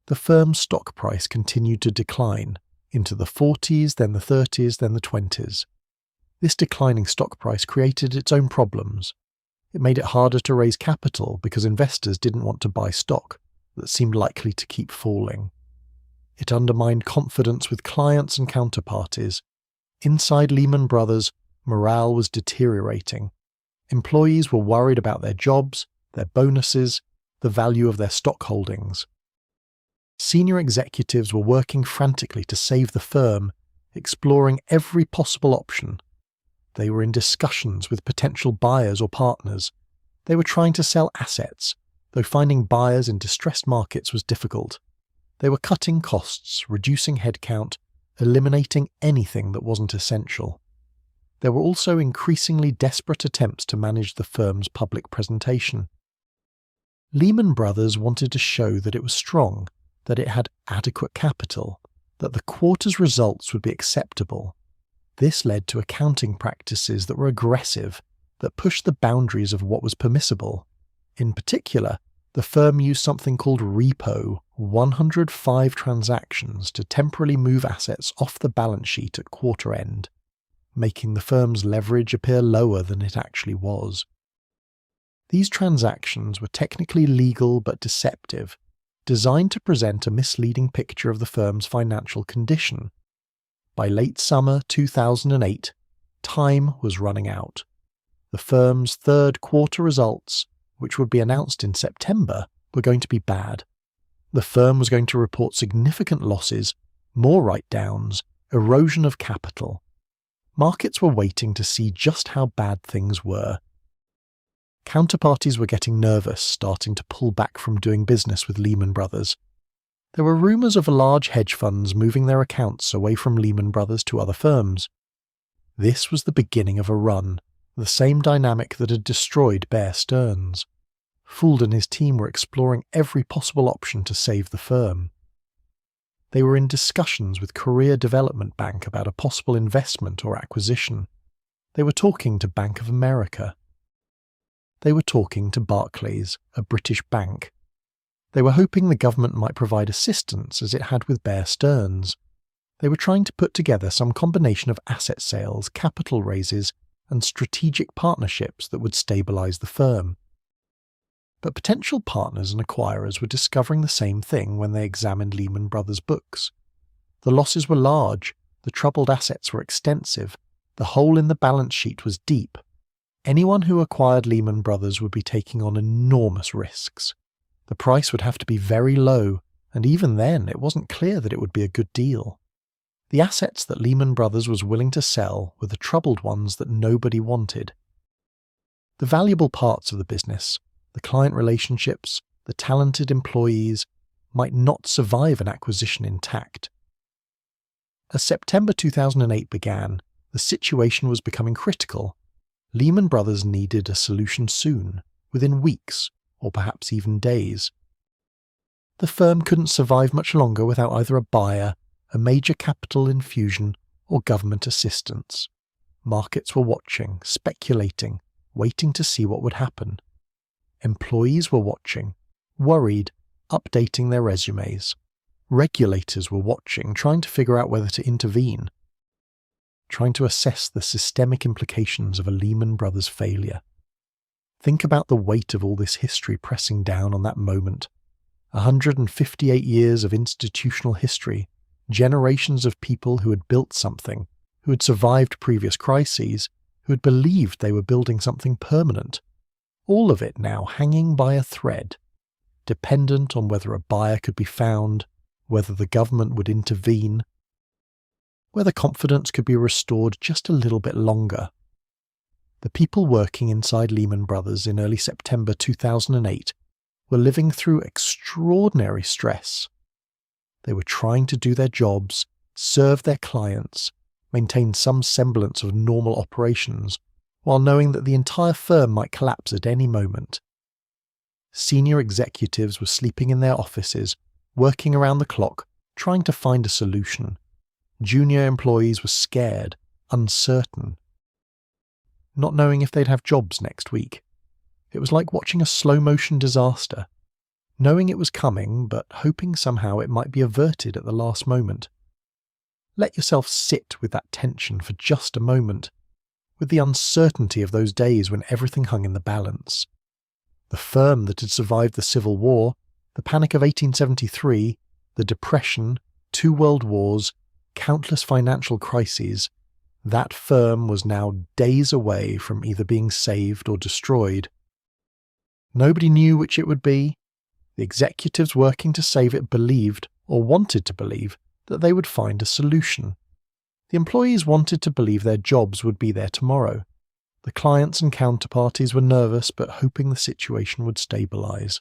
The firm's stock price continued to decline, into the 40s, then the 30s, then the 20s. This declining stock price created its own problems. It made it harder to raise capital because investors didn't want to buy stock that seemed likely to keep falling. It undermined confidence with clients and counterparties. Inside Lehman Brothers, morale was deteriorating. Employees were worried about their jobs, their bonuses, the value of their stock holdings. Senior executives were working frantically to save the firm, exploring every possible option. They were in discussions with potential buyers or partners. They were trying to sell assets, though finding buyers in distressed markets was difficult. They were cutting costs, reducing headcount, eliminating anything that wasn't essential. There were also increasingly desperate attempts to manage the firm's public presentation. Lehman Brothers wanted to show that it was strong, that it had adequate capital, that the quarter's results would be acceptable. This led to accounting practices that were aggressive, that pushed the boundaries of what was permissible. In particular, the firm used something called repo, 105 transactions, to temporarily move assets off the balance sheet at quarter end, making the firm's leverage appear lower than it actually was. These transactions were technically legal but deceptive, designed to present a misleading picture of the firm's financial condition. By late summer 2008, time was running out. The firm's third quarter results, which would be announced in September, were going to be bad. The firm was going to report significant losses, more write-downs, erosion of capital. Markets were waiting to see just how bad things were. Counterparties were getting nervous, starting to pull back from doing business with Lehman Brothers. There were rumours of large hedge funds moving their accounts away from Lehman Brothers to other firms. This was the beginning of a run, the same dynamic that had destroyed Bear Stearns. Fould and his team were exploring every possible option to save the firm. They were in discussions with Korea Development Bank about a possible investment or acquisition. They were talking to Bank of America. They were talking to Barclays, a British bank. They were hoping the government might provide assistance as it had with Bear Stearns. They were trying to put together some combination of asset sales, capital raises, and strategic partnerships that would stabilise the firm. But potential partners and acquirers were discovering the same thing when they examined Lehman Brothers' books. The losses were large, the troubled assets were extensive, the hole in the balance sheet was deep. Anyone who acquired Lehman Brothers would be taking on enormous risks. The price would have to be very low, and even then it wasn't clear that it would be a good deal. The assets that Lehman Brothers was willing to sell were the troubled ones that nobody wanted. The valuable parts of the business, the client relationships, the talented employees, might not survive an acquisition intact. As September 2008 began, the situation was becoming critical. Lehman Brothers needed a solution soon, within weeks, or perhaps even days. The firm couldn't survive much longer without either a buyer, a major capital infusion, or government assistance. Markets were watching, speculating, waiting to see what would happen. Employees were watching, worried, updating their resumes. Regulators were watching, trying to figure out whether to intervene, trying to assess the systemic implications of a Lehman Brothers failure. Think about the weight of all this history pressing down on that moment. 158 years of institutional history, generations of people who had built something, who had survived previous crises, who had believed they were building something permanent. All of it now hanging by a thread, dependent on whether a buyer could be found, whether the government would intervene, whether confidence could be restored just a little bit longer. The people working inside Lehman Brothers in early September 2008 were living through extraordinary stress. They were trying to do their jobs, serve their clients, maintain some semblance of normal operations, while knowing that the entire firm might collapse at any moment. Senior executives were sleeping in their offices, working around the clock, trying to find a solution. Junior employees were scared, uncertain, not knowing if they'd have jobs next week. It was like watching a slow-motion disaster, knowing it was coming but hoping somehow it might be averted at the last moment. Let yourself sit with that tension for just a moment, with the uncertainty of those days when everything hung in the balance. The firm that had survived the Civil War, the Panic of 1873, the Depression, 2 world wars, countless financial crises, that firm was now days away from either being saved or destroyed. Nobody knew which it would be. The executives working to save it believed, or wanted to believe, that they would find a solution. The employees wanted to believe their jobs would be there tomorrow. The clients and counterparties were nervous but hoping the situation would stabilise.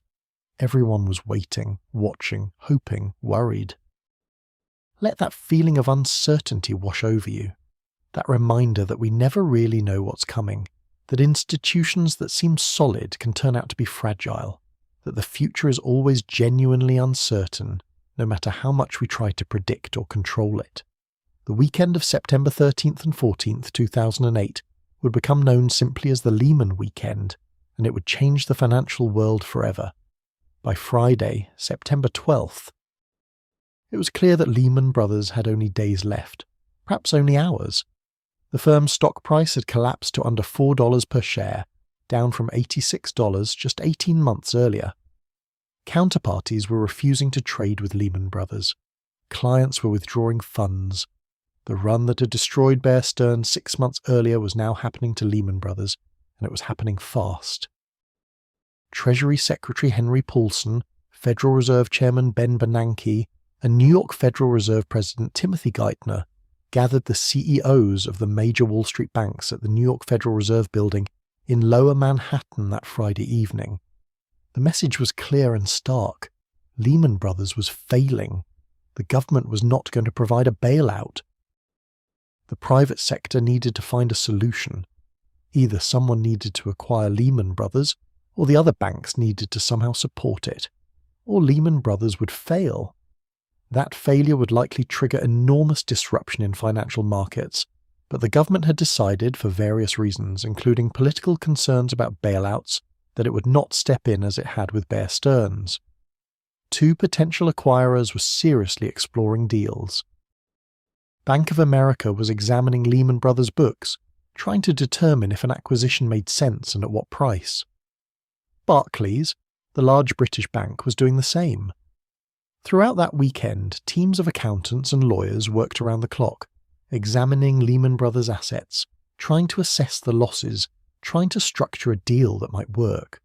Everyone was waiting, watching, hoping, worried. Let that feeling of uncertainty wash over you. That reminder that we never really know what's coming, that institutions that seem solid can turn out to be fragile, that the future is always genuinely uncertain, no matter how much we try to predict or control it. The weekend of September 13th and 14th, 2008 would become known simply as the Lehman Weekend, and it would change the financial world forever. By Friday, September 12th, it was clear that Lehman Brothers had only days left, perhaps only hours. The firm's stock price had collapsed to under $4 per share, down from $86 just 18 months earlier. Counterparties were refusing to trade with Lehman Brothers. Clients were withdrawing funds. The run that had destroyed Bear Stearns 6 months earlier was now happening to Lehman Brothers, and it was happening fast. Treasury Secretary Henry Paulson, Federal Reserve Chairman Ben Bernanke, and New York Federal Reserve President Timothy Geithner gathered the CEOs of the major Wall Street banks at the New York Federal Reserve Building in Lower Manhattan that Friday evening. The message was clear and stark. Lehman Brothers was failing. The government was not going to provide a bailout. The private sector needed to find a solution. Either someone needed to acquire Lehman Brothers, or the other banks needed to somehow support it, or Lehman Brothers would fail. That failure would likely trigger enormous disruption in financial markets, but the government had decided, for various reasons, including political concerns about bailouts, that it would not step in as it had with Bear Stearns. 2 potential acquirers were seriously exploring deals. Bank of America was examining Lehman Brothers' books, trying to determine if an acquisition made sense and at what price. Barclays, the large British bank, was doing the same. Throughout that weekend, teams of accountants and lawyers worked around the clock, examining Lehman Brothers' assets, trying to assess the losses, trying to structure a deal that might work.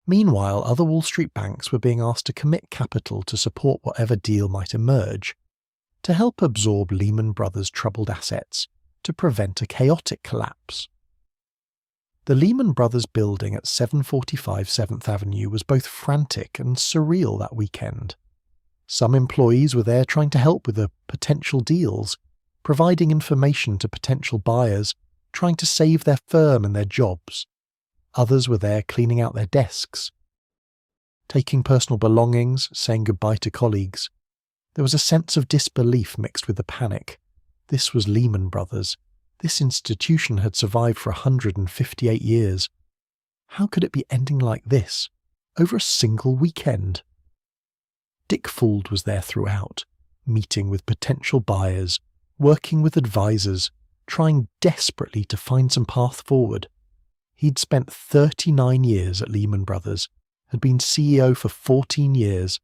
Meanwhile, other Wall Street banks were being asked to commit capital to support whatever deal might emerge, to help absorb Lehman Brothers' troubled assets, to prevent a chaotic collapse. The Lehman Brothers building at 745 7th Avenue was both frantic and surreal that weekend. Some employees were there trying to help with the potential deals, providing information to potential buyers, trying to save their firm and their jobs. Others were there cleaning out their desks, taking personal belongings, saying goodbye to colleagues. There was a sense of disbelief mixed with the panic. This was Lehman Brothers. This institution had survived for 158 years. How could it be ending like this, over a single weekend? Dick Fuld was there throughout, meeting with potential buyers, working with advisors, trying desperately to find some path forward. He'd spent 39 years at Lehman Brothers, had been CEO for 14 years,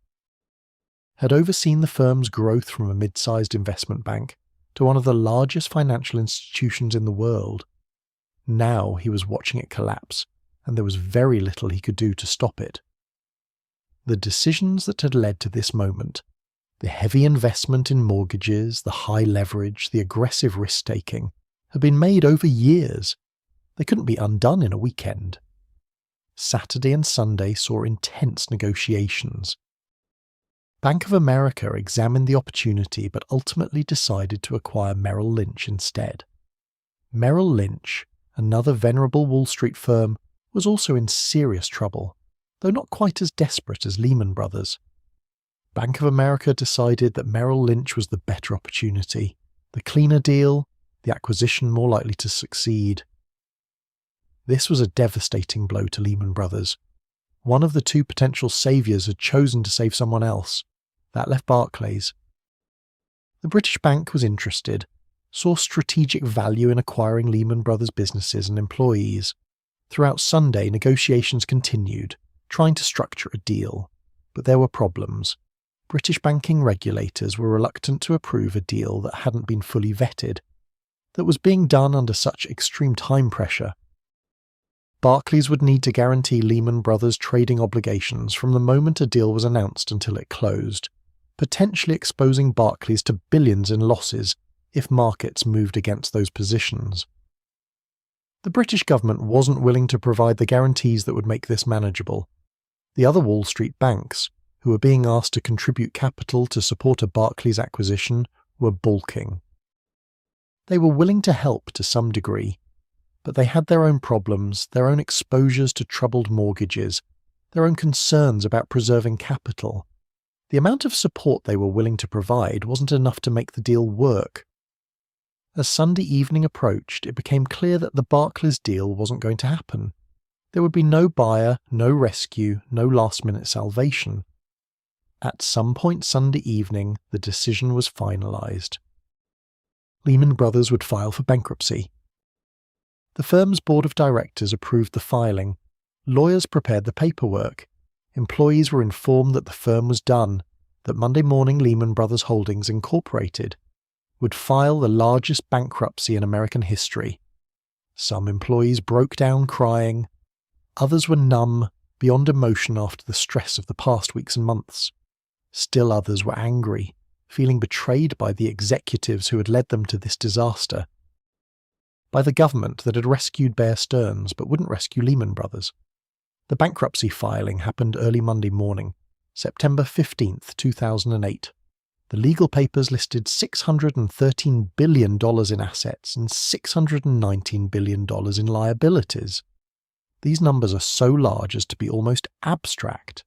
had overseen the firm's growth from a mid-sized investment bank to one of the largest financial institutions in the world. Now he was watching it collapse, and there was very little he could do to stop it. The decisions that had led to this moment, the heavy investment in mortgages, the high leverage, the aggressive risk-taking, had been made over years. They couldn't be undone in a weekend. Saturday and Sunday saw intense negotiations. Bank of America examined the opportunity but ultimately decided to acquire Merrill Lynch instead. Merrill Lynch, another venerable Wall Street firm, was also in serious trouble, though not quite as desperate as Lehman Brothers. Bank of America decided that Merrill Lynch was the better opportunity, the cleaner deal, the acquisition more likely to succeed. This was a devastating blow to Lehman Brothers. One of the 2 potential saviours had chosen to save someone else. That left Barclays. The British Bank was interested, saw strategic value in acquiring Lehman Brothers businesses and employees. Throughout Sunday, negotiations continued, trying to structure a deal. But there were problems. British banking regulators were reluctant to approve a deal that hadn't been fully vetted, that was being done under such extreme time pressure. Barclays would need to guarantee Lehman Brothers' trading obligations from the moment a deal was announced until it closed, potentially exposing Barclays to billions in losses if markets moved against those positions. The British government wasn't willing to provide the guarantees that would make this manageable. The other Wall Street banks, who were being asked to contribute capital to support a Barclays acquisition, were balking. They were willing to help to some degree, but they had their own problems, their own exposures to troubled mortgages, their own concerns about preserving capital. The amount of support they were willing to provide wasn't enough to make the deal work. As Sunday evening approached, it became clear that the Barclays deal wasn't going to happen. There would be no buyer, no rescue, no last-minute salvation. At some point Sunday evening, the decision was finalised. Lehman Brothers would file for bankruptcy. The firm's board of directors approved the filing. Lawyers prepared the paperwork. Employees were informed that the firm was done, that Monday morning Lehman Brothers Holdings Incorporated would file the largest bankruptcy in American history. Some employees broke down crying. Others were numb, beyond emotion after the stress of the past weeks and months. Still others were angry, feeling betrayed by the executives who had led them to this disaster, by the government that had rescued Bear Stearns but wouldn't rescue Lehman Brothers. The bankruptcy filing happened early Monday morning, September 15th, 2008. The legal papers listed $613 billion in assets and $619 billion in liabilities. These numbers are so large as to be almost abstract.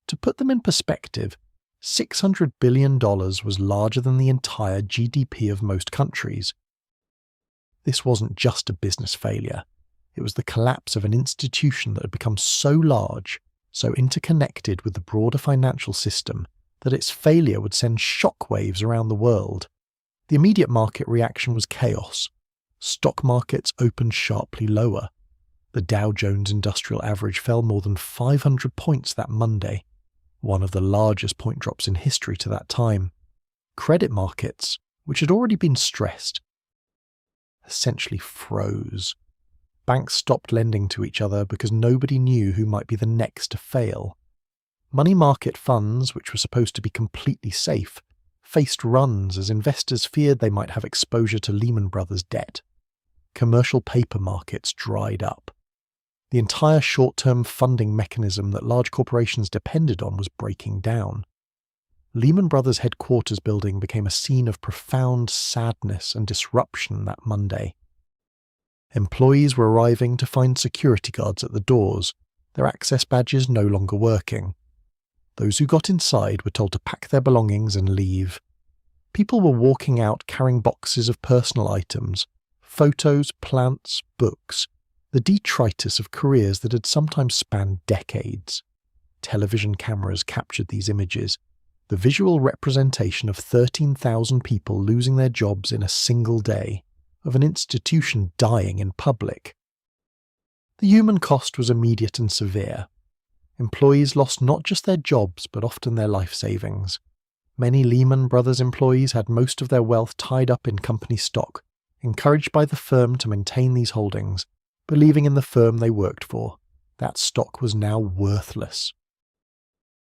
To put them in perspective, $600 billion was larger than the entire GDP of most countries. This wasn't just a business failure. It was the collapse of an institution that had become so large, so interconnected with the broader financial system, that its failure would send shockwaves around the world. The immediate market reaction was chaos. Stock markets opened sharply lower. The Dow Jones Industrial Average fell more than 500 points that Monday, one of the largest point drops in history to that time. Credit markets, which had already been stressed, essentially froze. Banks stopped lending to each other because nobody knew who might be the next to fail. Money market funds, which were supposed to be completely safe, faced runs as investors feared they might have exposure to Lehman Brothers debt. Commercial paper markets dried up. The entire short-term funding mechanism that large corporations depended on was breaking down. Lehman Brothers headquarters building became a scene of profound sadness and disruption that Monday. Employees were arriving to find security guards at the doors, their access badges no longer working. Those who got inside were told to pack their belongings and leave. People were walking out carrying boxes of personal items, photos, plants, books, the detritus of careers that had sometimes spanned decades. Television cameras captured these images, the visual representation of 13,000 people losing their jobs in a single day, of an institution dying in public. The human cost was immediate and severe. Employees lost not just their jobs, but often their life savings. Many Lehman Brothers employees had most of their wealth tied up in company stock, encouraged by the firm to maintain these holdings, believing in the firm they worked for. That stock was now worthless.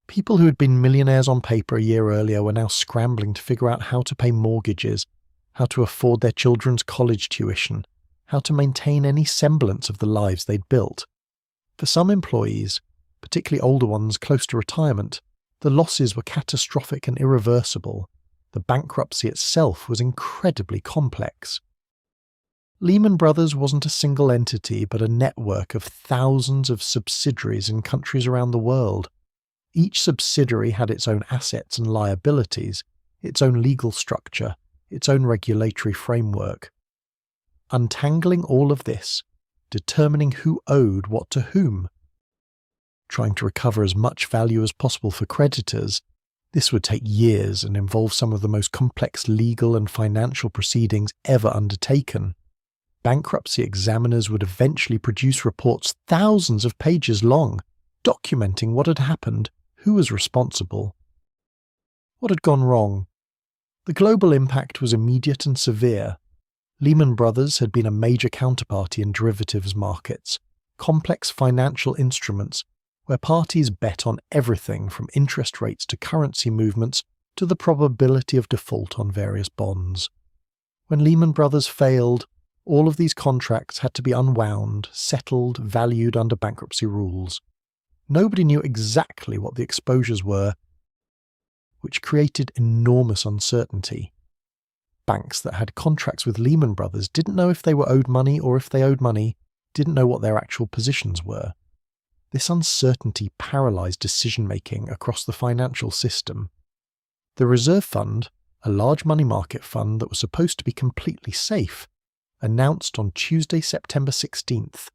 People who had been millionaires on paper a year earlier were now scrambling to figure out how to pay mortgages, how to afford their children's college tuition, how to maintain any semblance of the lives they'd built. For some employees, particularly older ones close to retirement, the losses were catastrophic and irreversible. The bankruptcy itself was incredibly complex. Lehman Brothers wasn't a single entity, but a network of thousands of subsidiaries in countries around the world. Each subsidiary had its own assets and liabilities, its own legal structure, its own regulatory framework. Untangling all of this, determining who owed what to whom, trying to recover as much value as possible for creditors, This would take years and involve some of the most complex legal and financial proceedings ever undertaken. Bankruptcy examiners would eventually produce reports thousands of pages long, documenting what had happened, who was responsible. What had gone wrong? The global impact was immediate and severe. Lehman Brothers had been a major counterparty in derivatives markets, complex financial instruments where parties bet on everything from interest rates to currency movements to the probability of default on various bonds. When Lehman Brothers failed, all of these contracts had to be unwound, settled, valued under bankruptcy rules. Nobody knew exactly what the exposures were, which created enormous uncertainty. Banks that had contracts with Lehman Brothers didn't know if they were owed money, or if they owed money, didn't know what their actual positions were. This uncertainty paralyzed decision-making across the financial system. The Reserve Fund, a large money market fund that was supposed to be completely safe, announced on Tuesday, September 16th,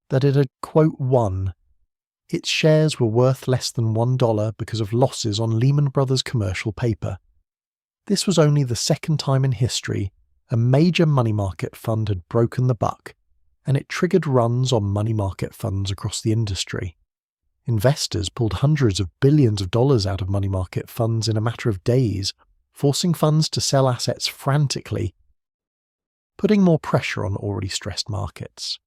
that it had, quote, won. Its shares were worth less than $1 because of losses on Lehman Brothers commercial paper. This was only the second time in history a major money market fund had broken the buck, and it triggered runs on money market funds across the industry. Investors pulled hundreds of billions of dollars out of money market funds in a matter of days, forcing funds to sell assets frantically, putting more pressure on already stressed markets.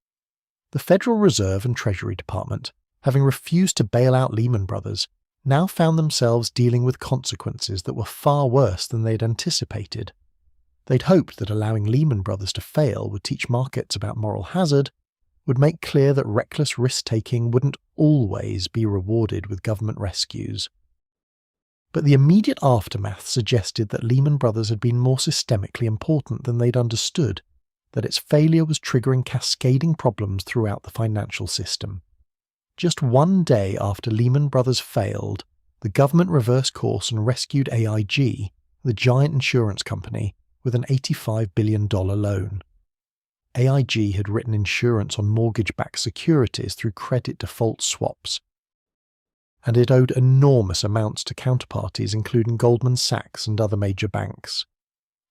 The Federal Reserve and Treasury Department, having refused to bail out Lehman Brothers, now found themselves dealing with consequences that were far worse than they'd anticipated. They'd hoped that allowing Lehman Brothers to fail would teach markets about moral hazard, would make clear that reckless risk-taking wouldn't always be rewarded with government rescues. But the immediate aftermath suggested that Lehman Brothers had been more systemically important than they'd understood, that its failure was triggering cascading problems throughout the financial system. Just one day after Lehman Brothers failed, the government reversed course and rescued AIG, the giant insurance company, with an $85 billion loan. AIG had written insurance on mortgage-backed securities through credit default swaps, and it owed enormous amounts to counterparties including Goldman Sachs and other major banks.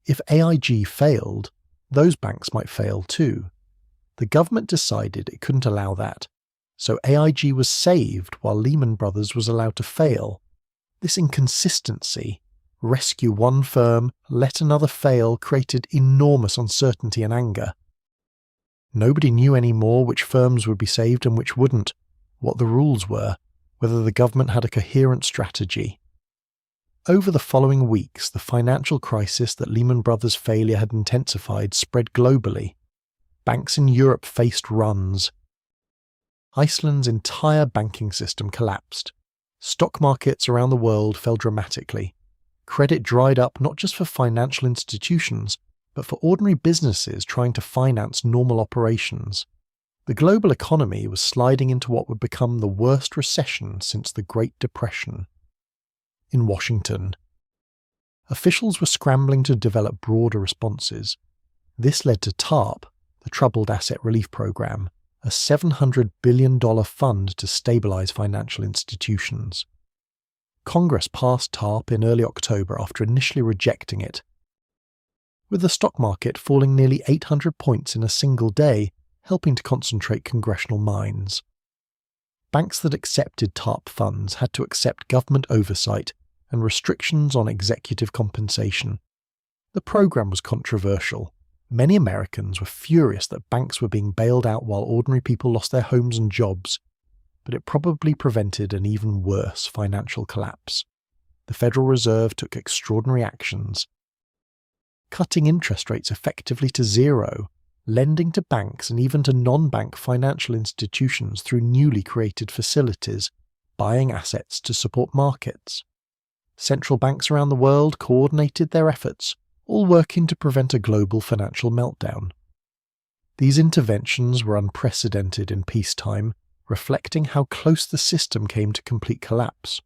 If AIG failed, those banks might fail too. The government decided it couldn't allow that, so AIG was saved while Lehman Brothers was allowed to fail. This inconsistency, rescue one firm, let another fail, created enormous uncertainty and anger. Nobody knew anymore which firms would be saved and which wouldn't, what the rules were, whether the government had a coherent strategy. Over the following weeks, the financial crisis that Lehman Brothers' failure had intensified spread globally. Banks in Europe faced runs. Iceland's entire banking system collapsed. Stock markets around the world fell dramatically. Credit dried up not just for financial institutions, but for ordinary businesses trying to finance normal operations. The global economy was sliding into what would become the worst recession since the Great Depression. In Washington, officials were scrambling to develop broader responses. This led to TARP, the Troubled Asset Relief Program, a $700 billion fund to stabilize financial institutions. Congress passed TARP in early October after initially rejecting it, with the stock market falling nearly 800 points in a single day, helping to concentrate congressional minds. Banks that accepted TARP funds had to accept government oversight and restrictions on executive compensation. The program was controversial. Many Americans were furious that banks were being bailed out while ordinary people lost their homes and jobs, but it probably prevented an even worse financial collapse. The Federal Reserve took extraordinary actions, cutting interest rates effectively to zero, lending to banks and even to non-bank financial institutions through newly created facilities, buying assets to support markets. Central banks around the world coordinated their efforts, all working to prevent a global financial meltdown. These interventions were unprecedented in peacetime, reflecting how close the system came to complete collapse.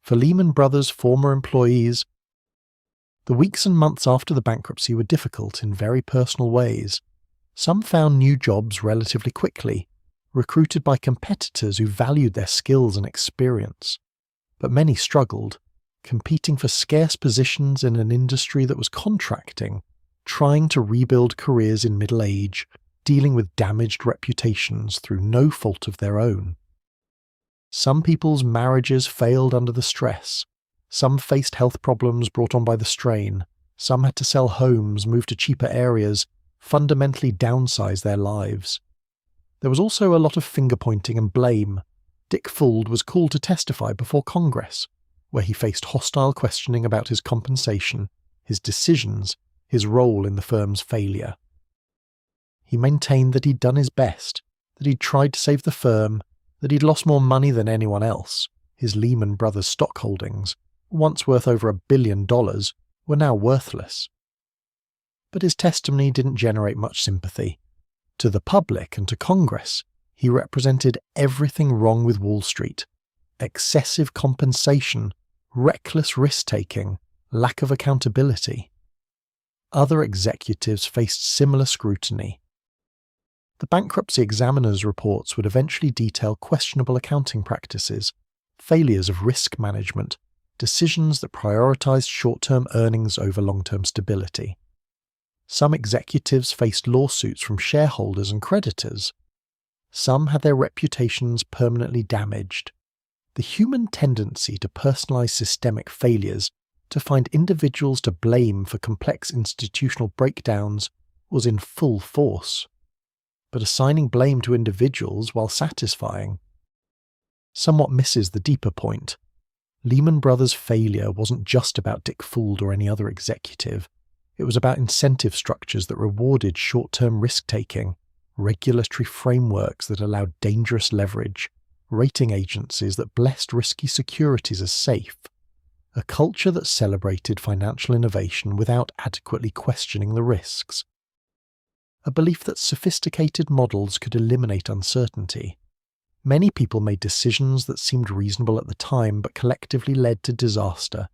For Lehman Brothers' former employees, the weeks and months after the bankruptcy were difficult in very personal ways. Some found new jobs relatively quickly, recruited by competitors who valued their skills and experience. But many struggled, competing for scarce positions in an industry that was contracting, trying to rebuild careers in middle age, dealing with damaged reputations through no fault of their own. Some people's marriages failed under the stress. Some faced health problems brought on by the strain. Some had to sell homes, move to cheaper areas, fundamentally downsize their lives. There was also a lot of finger-pointing and blame. Dick Fuld was called to testify before Congress, where he faced hostile questioning about his compensation, his decisions, his role in the firm's failure. He maintained that he'd done his best, that he'd tried to save the firm, that he'd lost more money than anyone else. His Lehman Brothers stock holdings, once worth over $1 billion, were now worthless. But his testimony didn't generate much sympathy. To the public and to Congress, he represented everything wrong with Wall Street: excessive compensation, reckless risk-taking, lack of accountability. Other executives faced similar scrutiny. The bankruptcy examiner's reports would eventually detail questionable accounting practices, failures of risk management, decisions that prioritized short-term earnings over long-term stability. Some executives faced lawsuits from shareholders and creditors. Some had their reputations permanently damaged. The human tendency to personalize systemic failures, to find individuals to blame for complex institutional breakdowns, was in full force. But assigning blame to individuals, while satisfying, somewhat misses the deeper point. Lehman Brothers' failure wasn't just about Dick Fuld or any other executive. It was about incentive structures that rewarded short-term risk-taking, regulatory frameworks that allowed dangerous leverage, rating agencies that blessed risky securities as safe, a culture that celebrated financial innovation without adequately questioning the risks, a belief that sophisticated models could eliminate uncertainty. Many people made decisions that seemed reasonable at the time but collectively led to disaster.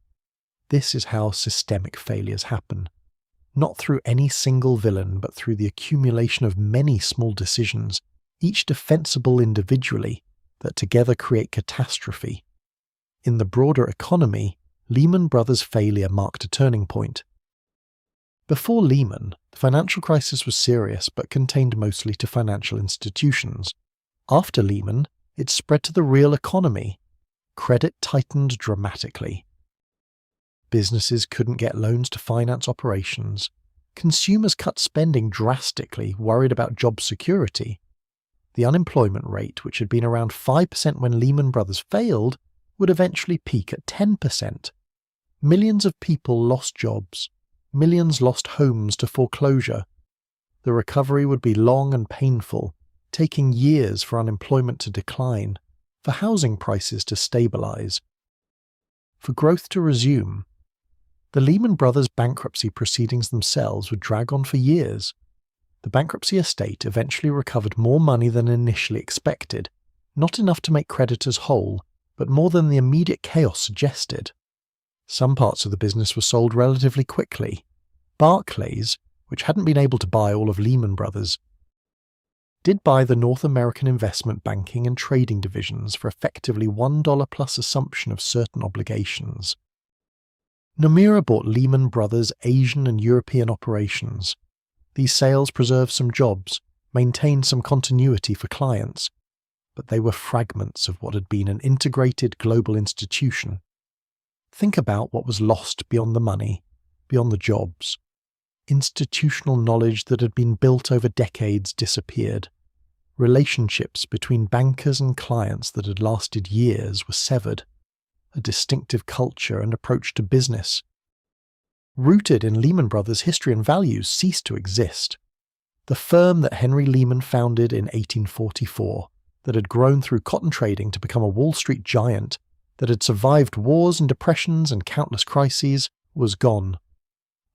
This is how systemic failures happen. Not through any single villain, but through the accumulation of many small decisions, each defensible individually, that together create catastrophe. In the broader economy, Lehman Brothers' failure marked a turning point. Before Lehman, the financial crisis was serious but contained mostly to financial institutions. After Lehman, it spread to the real economy. Credit tightened dramatically. Businesses couldn't get loans to finance operations. Consumers cut spending drastically, worried about job security. The unemployment rate, which had been around 5% when Lehman Brothers failed, would eventually peak at 10%. Millions of people lost jobs. Millions lost homes to foreclosure. The recovery would be long and painful, taking years for unemployment to decline, for housing prices to stabilize, for growth to resume. The Lehman Brothers bankruptcy proceedings themselves would drag on for years. The bankruptcy estate eventually recovered more money than initially expected, not enough to make creditors whole, but more than the immediate chaos suggested. Some parts of the business were sold relatively quickly. Barclays, which hadn't been able to buy all of Lehman Brothers, did buy the North American investment banking and trading divisions for effectively $1 plus assumption of certain obligations. Nomura bought Lehman Brothers' Asian and European operations. These sales preserved some jobs, maintained some continuity for clients, but they were fragments of what had been an integrated global institution. Think about what was lost beyond the money, beyond the jobs. Institutional knowledge that had been built over decades disappeared. Relationships between bankers and clients that had lasted years were severed. A distinctive culture and approach to business, rooted in Lehman Brothers' history and values, ceased to exist. The firm that Henry Lehman founded in 1844, that had grown through cotton trading to become a Wall Street giant, that had survived wars and depressions and countless crises, was gone.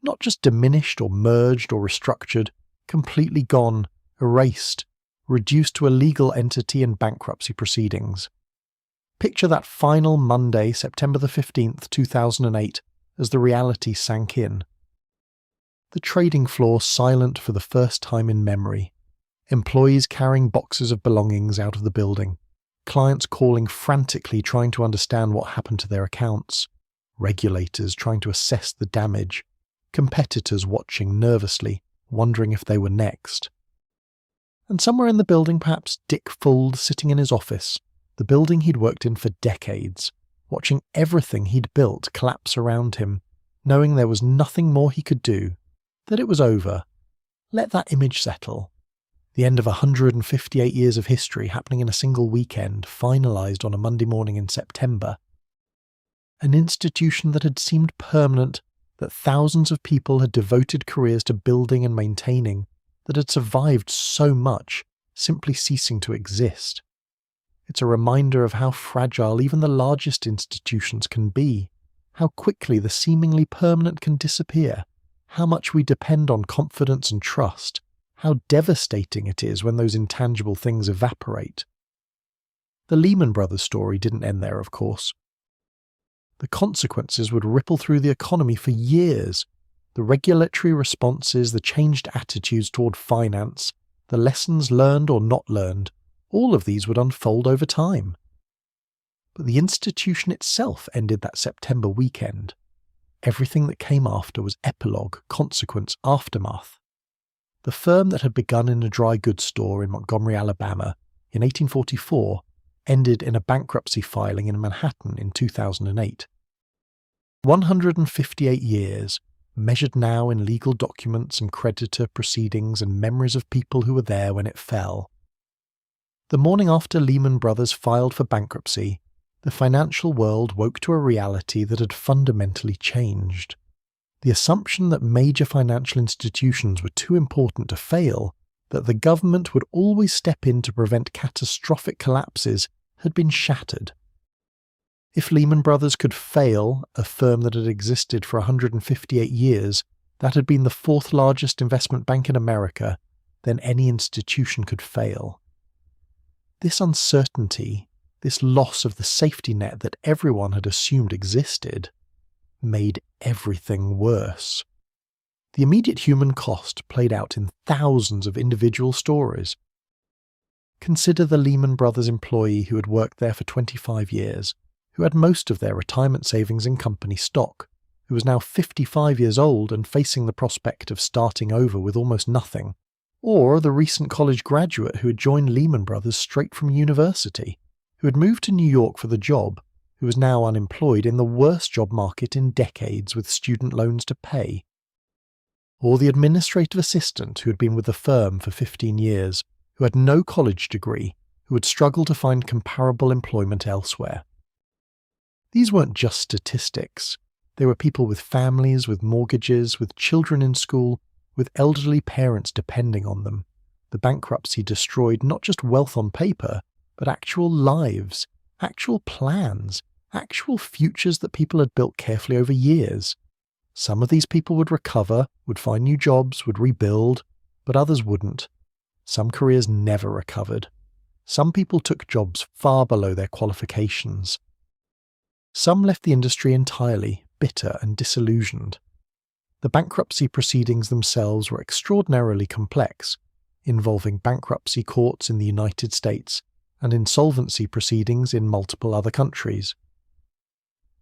Not just diminished or merged or restructured, completely gone, erased, reduced to a legal entity in bankruptcy proceedings. Picture that final Monday, September the 15th, 2008, as the reality sank in. The trading floor silent for the first time in memory. Employees carrying boxes of belongings out of the building. Clients calling frantically trying to understand what happened to their accounts. regulators trying to assess the damage, competitors watching nervously, wondering if they were next. And somewhere in the building, perhaps Dick Fuld sitting in his office, the building he'd worked in for decades, watching everything he'd built collapse around him, knowing there was nothing more he could do, that it was over. Let that image settle. The end of 158 years of history happening in a single weekend, finalised on a Monday morning in September. An institution that had seemed permanent, that thousands of people had devoted careers to building and maintaining, that had survived so much, simply ceasing to exist. It's a reminder of how fragile even the largest institutions can be, how quickly the seemingly permanent can disappear, how much we depend on confidence and trust, how devastating it is when those intangible things evaporate. The Lehman Brothers story didn't end there, of course. The consequences would ripple through the economy for years. The regulatory responses, the changed attitudes toward finance, the lessons learned or not learned, all of these would unfold over time. But the institution itself ended that September weekend. Everything that came after was epilogue, consequence, aftermath. The firm that had begun in a dry goods store in Montgomery, Alabama, in 1844, ended in a bankruptcy filing in Manhattan in 2008. 158 years, measured now in legal documents and creditor proceedings and memories of people who were there when it fell. The morning after Lehman Brothers filed for bankruptcy, the financial world woke to a reality that had fundamentally changed. The assumption that major financial institutions were too important to fail, that the government would always step in to prevent catastrophic collapses, had been shattered. If Lehman Brothers could fail, a firm that had existed for 158 years, that had been the fourth largest investment bank in America, then any institution could fail. This uncertainty, this loss of the safety net that everyone had assumed existed, made everything worse. The immediate human cost played out in thousands of individual stories. Consider the Lehman Brothers employee who had worked there for 25 years, who had most of their retirement savings in company stock, who was now 55 years old and facing the prospect of starting over with almost nothing, or the recent college graduate who had joined Lehman Brothers straight from university, who had moved to New York for the job, who was now unemployed in the worst job market in decades with student loans to pay, or the administrative assistant who had been with the firm for 15 years, who had no college degree, who would struggle to find comparable employment elsewhere. These weren't just statistics. They were people with families, with mortgages, with children in school, with elderly parents depending on them. The bankruptcy destroyed not just wealth on paper, but actual lives, actual plans, actual futures that people had built carefully over years. Some of these people would recover, would find new jobs, would rebuild, but others wouldn't. Some careers never recovered. Some people took jobs far below their qualifications. Some left the industry entirely, bitter and disillusioned. The bankruptcy proceedings themselves were extraordinarily complex, involving bankruptcy courts in the United States and insolvency proceedings in multiple other countries.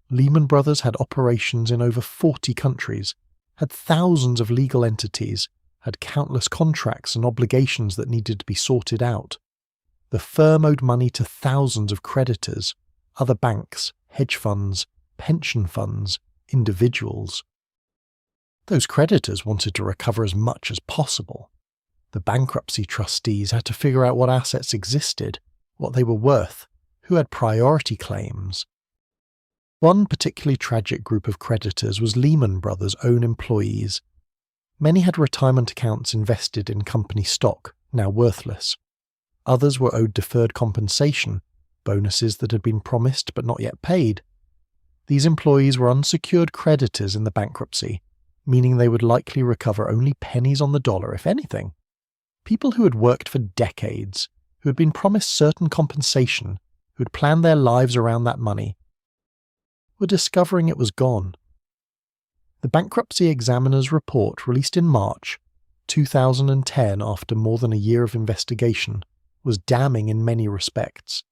Lehman Brothers had operations in over 40 countries, had thousands of legal entities, had countless contracts and obligations that needed to be sorted out. The firm owed money to thousands of creditors, other banks, hedge funds, pension funds, individuals. Those creditors wanted to recover as much as possible. The bankruptcy trustees had to figure out what assets existed, what they were worth, who had priority claims. One particularly tragic group of creditors was Lehman Brothers' own employees. Many had retirement accounts invested in company stock, now worthless. Others were owed deferred compensation, bonuses that had been promised but not yet paid. These employees were unsecured creditors in the bankruptcy, meaning they would likely recover only pennies on the dollar, if anything. People who had worked for decades, who had been promised certain compensation, who had planned their lives around that money, were discovering it was gone. The bankruptcy examiner's report, released in March 2010 after more than a year of investigation, was damning in many respects.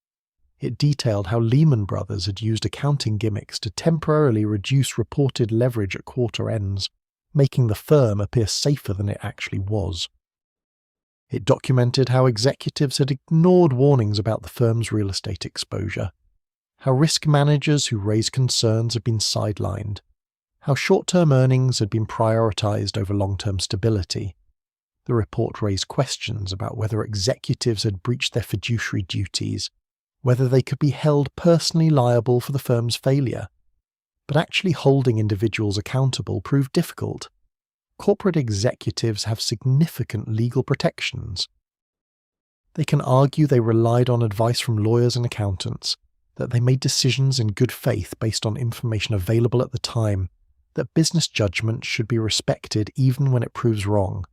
It detailed how Lehman Brothers had used accounting gimmicks to temporarily reduce reported leverage at quarter ends, making the firm appear safer than it actually was. It documented how executives had ignored warnings about the firm's real estate exposure, how risk managers who raised concerns had been sidelined, how short-term earnings had been prioritized over long-term stability. The report raised questions about whether executives had breached their fiduciary duties, whether they could be held personally liable for the firm's failure. But actually holding individuals accountable proved difficult. Corporate executives have significant legal protections. They can argue they relied on advice from lawyers and accountants, that they made decisions in good faith based on information available at the time, that business judgment should be respected even when it proves wrong.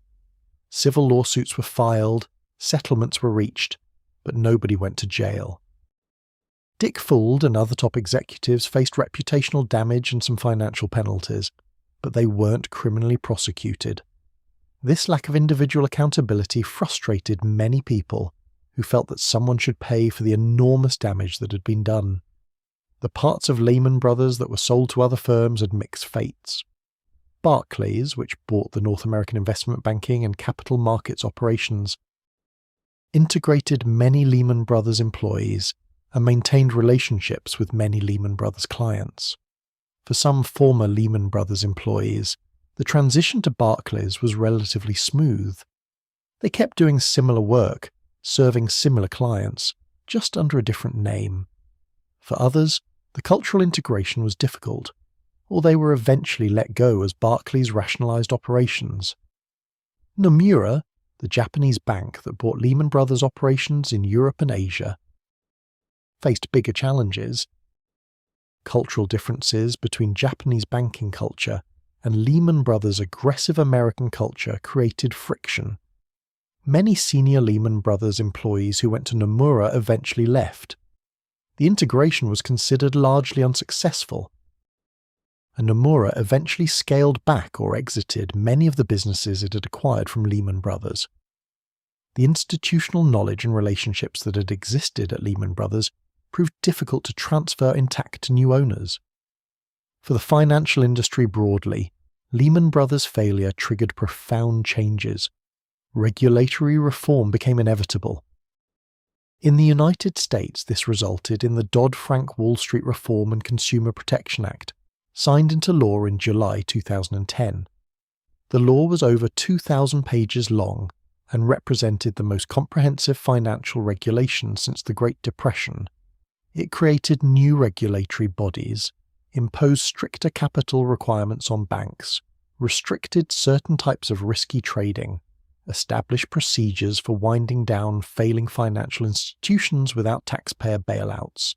Civil lawsuits were filed, settlements were reached, but nobody went to jail. Dick Fuld and other top executives faced reputational damage and some financial penalties, but they weren't criminally prosecuted. This lack of individual accountability frustrated many people who felt that someone should pay for the enormous damage that had been done. The parts of Lehman Brothers that were sold to other firms had mixed fates. Barclays, which bought the North American investment banking and capital markets operations, integrated many Lehman Brothers employees and maintained relationships with many Lehman Brothers clients. For some former Lehman Brothers employees, the transition to Barclays was relatively smooth. They kept doing similar work, serving similar clients, just under a different name. For others, the cultural integration was difficult, or they were eventually let go as Barclays rationalized operations. Nomura, the Japanese bank that bought Lehman Brothers operations in Europe and Asia, faced bigger challenges. Cultural differences between Japanese banking culture and Lehman Brothers' aggressive American culture created friction. Many senior Lehman Brothers employees who went to Nomura eventually left. The integration was considered largely unsuccessful, and Nomura eventually scaled back or exited many of the businesses it had acquired from Lehman Brothers. The institutional knowledge and relationships that had existed at Lehman Brothers proved difficult to transfer intact to new owners. For the financial industry broadly, Lehman Brothers' failure triggered profound changes. Regulatory reform became inevitable. In the United States, this resulted in the Dodd-Frank Wall Street Reform and Consumer Protection Act, signed into law in July 2010. The law was over 2,000 pages long and represented the most comprehensive financial regulation since the Great Depression. It created new regulatory bodies, imposed stricter capital requirements on banks, restricted certain types of risky trading, established procedures for winding down failing financial institutions without taxpayer bailouts.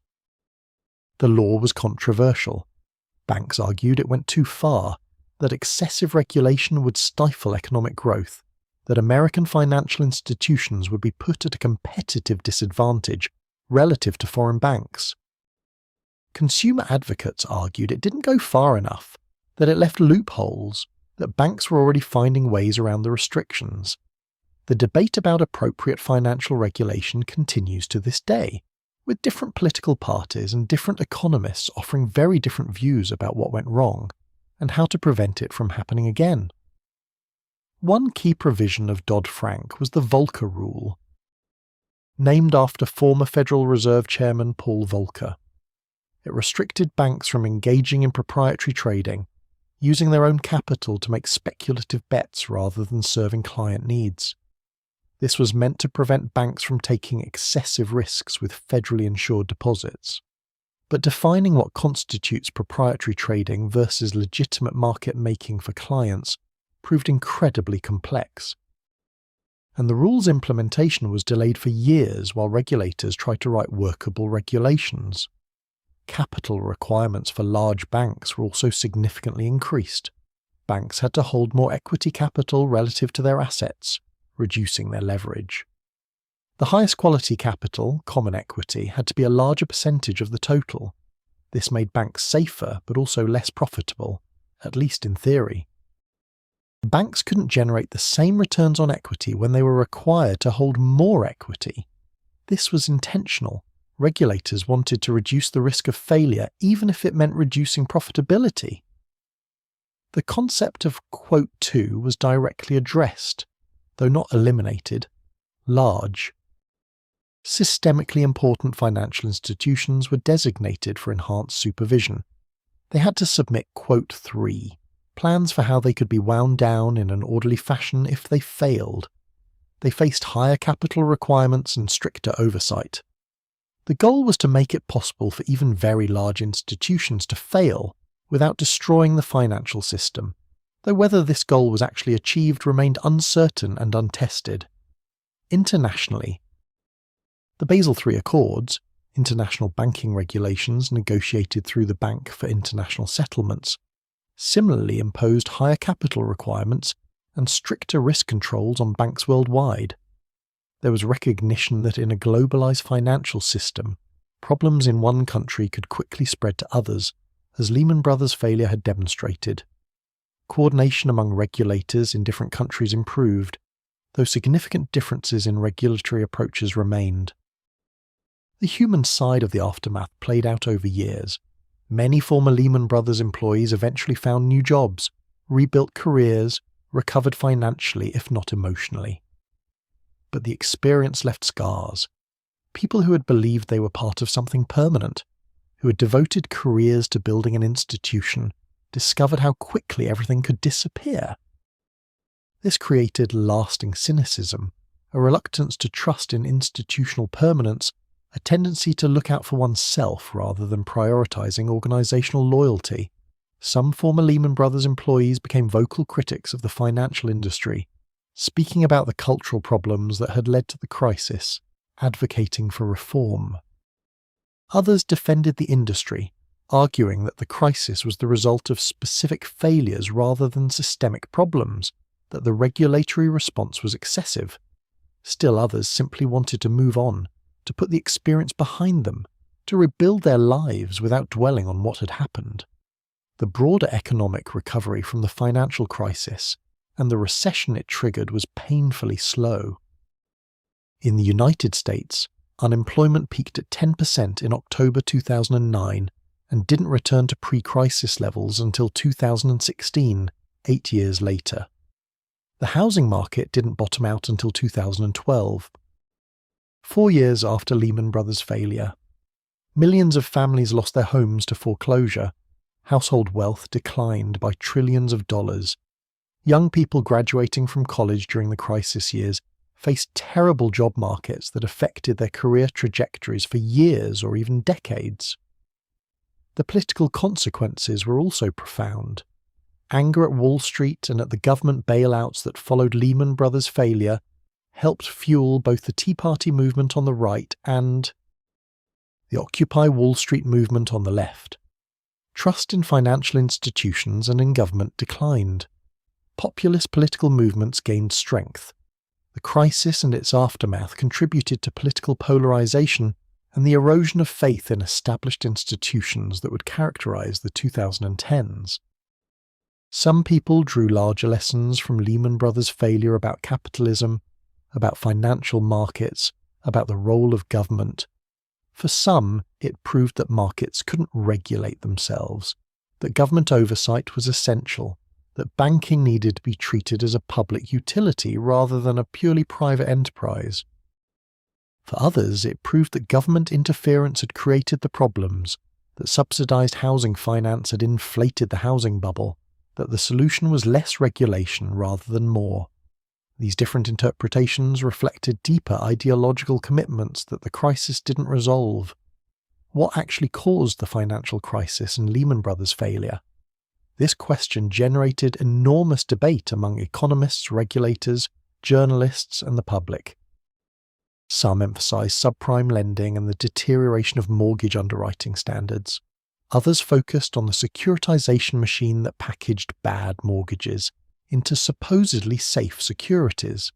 The law was controversial. Banks argued it went too far, that excessive regulation would stifle economic growth, that American financial institutions would be put at a competitive disadvantage relative to foreign banks. Consumer advocates argued it didn't go far enough, that it left loopholes, that banks were already finding ways around the restrictions. The debate about appropriate financial regulation continues to this day, with different political parties and different economists offering very different views about what went wrong and how to prevent it from happening again. One key provision of Dodd-Frank was the Volcker Rule, named after former Federal Reserve Chairman Paul Volcker. It restricted banks from engaging in proprietary trading, using their own capital to make speculative bets rather than serving client needs. This was meant to prevent banks from taking excessive risks with federally insured deposits. But defining what constitutes proprietary trading versus legitimate market making for clients proved incredibly complex. And the rule's implementation was delayed for years while regulators tried to write workable regulations. Capital requirements for large banks were also significantly increased. Banks had to hold more equity capital relative to their assets, reducing their leverage. The highest quality capital, common equity, had to be a larger percentage of the total. This made banks safer but also less profitable, at least in theory. Banks couldn't generate the same returns on equity when they were required to hold more equity. This was intentional, Regulators wanted to reduce the risk of failure even if it meant reducing profitability. The concept of quote 2 was directly addressed, though not eliminated. Large. Systemically important financial institutions were designated for enhanced supervision. They had to submit quote 3, plans for how they could be wound down in an orderly fashion if they failed. They faced higher capital requirements and stricter oversight. The goal was to make it possible for even very large institutions to fail without destroying the financial system, though whether this goal was actually achieved remained uncertain and untested. Internationally, the Basel III Accords, international banking regulations negotiated through the Bank for International Settlements, similarly imposed higher capital requirements and stricter risk controls on banks worldwide. There was recognition that in a globalized financial system, problems in one country could quickly spread to others, as Lehman Brothers' failure had demonstrated. Coordination among regulators in different countries improved, though significant differences in regulatory approaches remained. The human side of the aftermath played out over years. Many former Lehman Brothers employees eventually found new jobs, rebuilt careers, recovered financially if not emotionally. But the experience left scars. People who had believed they were part of something permanent, who had devoted careers to building an institution, discovered how quickly everything could disappear. This created lasting cynicism, a reluctance to trust in institutional permanence, a tendency to look out for oneself rather than prioritizing organizational loyalty. Some former Lehman Brothers employees became vocal critics of the financial industry, speaking about the cultural problems that had led to the crisis, advocating for reform. Others defended the industry, arguing that the crisis was the result of specific failures rather than systemic problems, that the regulatory response was excessive. Still others simply wanted to move on, to put the experience behind them, to rebuild their lives without dwelling on what had happened. The broader economic recovery from the financial crisis and the recession it triggered was painfully slow. In the United States, unemployment peaked at 10% in October 2009 and didn't return to pre-crisis levels until 2016, 8 years later. The housing market didn't bottom out until 2012. 4 years after Lehman Brothers' failure, millions of families lost their homes to foreclosure. Household wealth declined by trillions of dollars. Young people graduating from college during the crisis years faced terrible job markets that affected their career trajectories for years or even decades. The political consequences were also profound. Anger at Wall Street and at the government bailouts that followed Lehman Brothers' failure helped fuel both the Tea Party movement on the right and the Occupy Wall Street movement on the left. Trust in financial institutions and in government declined. Populist political movements gained strength. The crisis and its aftermath contributed to political polarization and the erosion of faith in established institutions that would characterize the 2010s. Some people drew larger lessons from Lehman Brothers' failure about capitalism, about financial markets, about the role of government. For some, it proved that markets couldn't regulate themselves, that government oversight was essential, that banking needed to be treated as a public utility rather than a purely private enterprise. For others, it proved that government interference had created the problems, that subsidized housing finance had inflated the housing bubble, that the solution was less regulation rather than more. These different interpretations reflected deeper ideological commitments that the crisis didn't resolve. What actually caused the financial crisis and Lehman Brothers' failure? This question generated enormous debate among economists, regulators, journalists, and the public. Some emphasized subprime lending and the deterioration of mortgage underwriting standards. Others focused on the securitization machine that packaged bad mortgages into supposedly safe securities.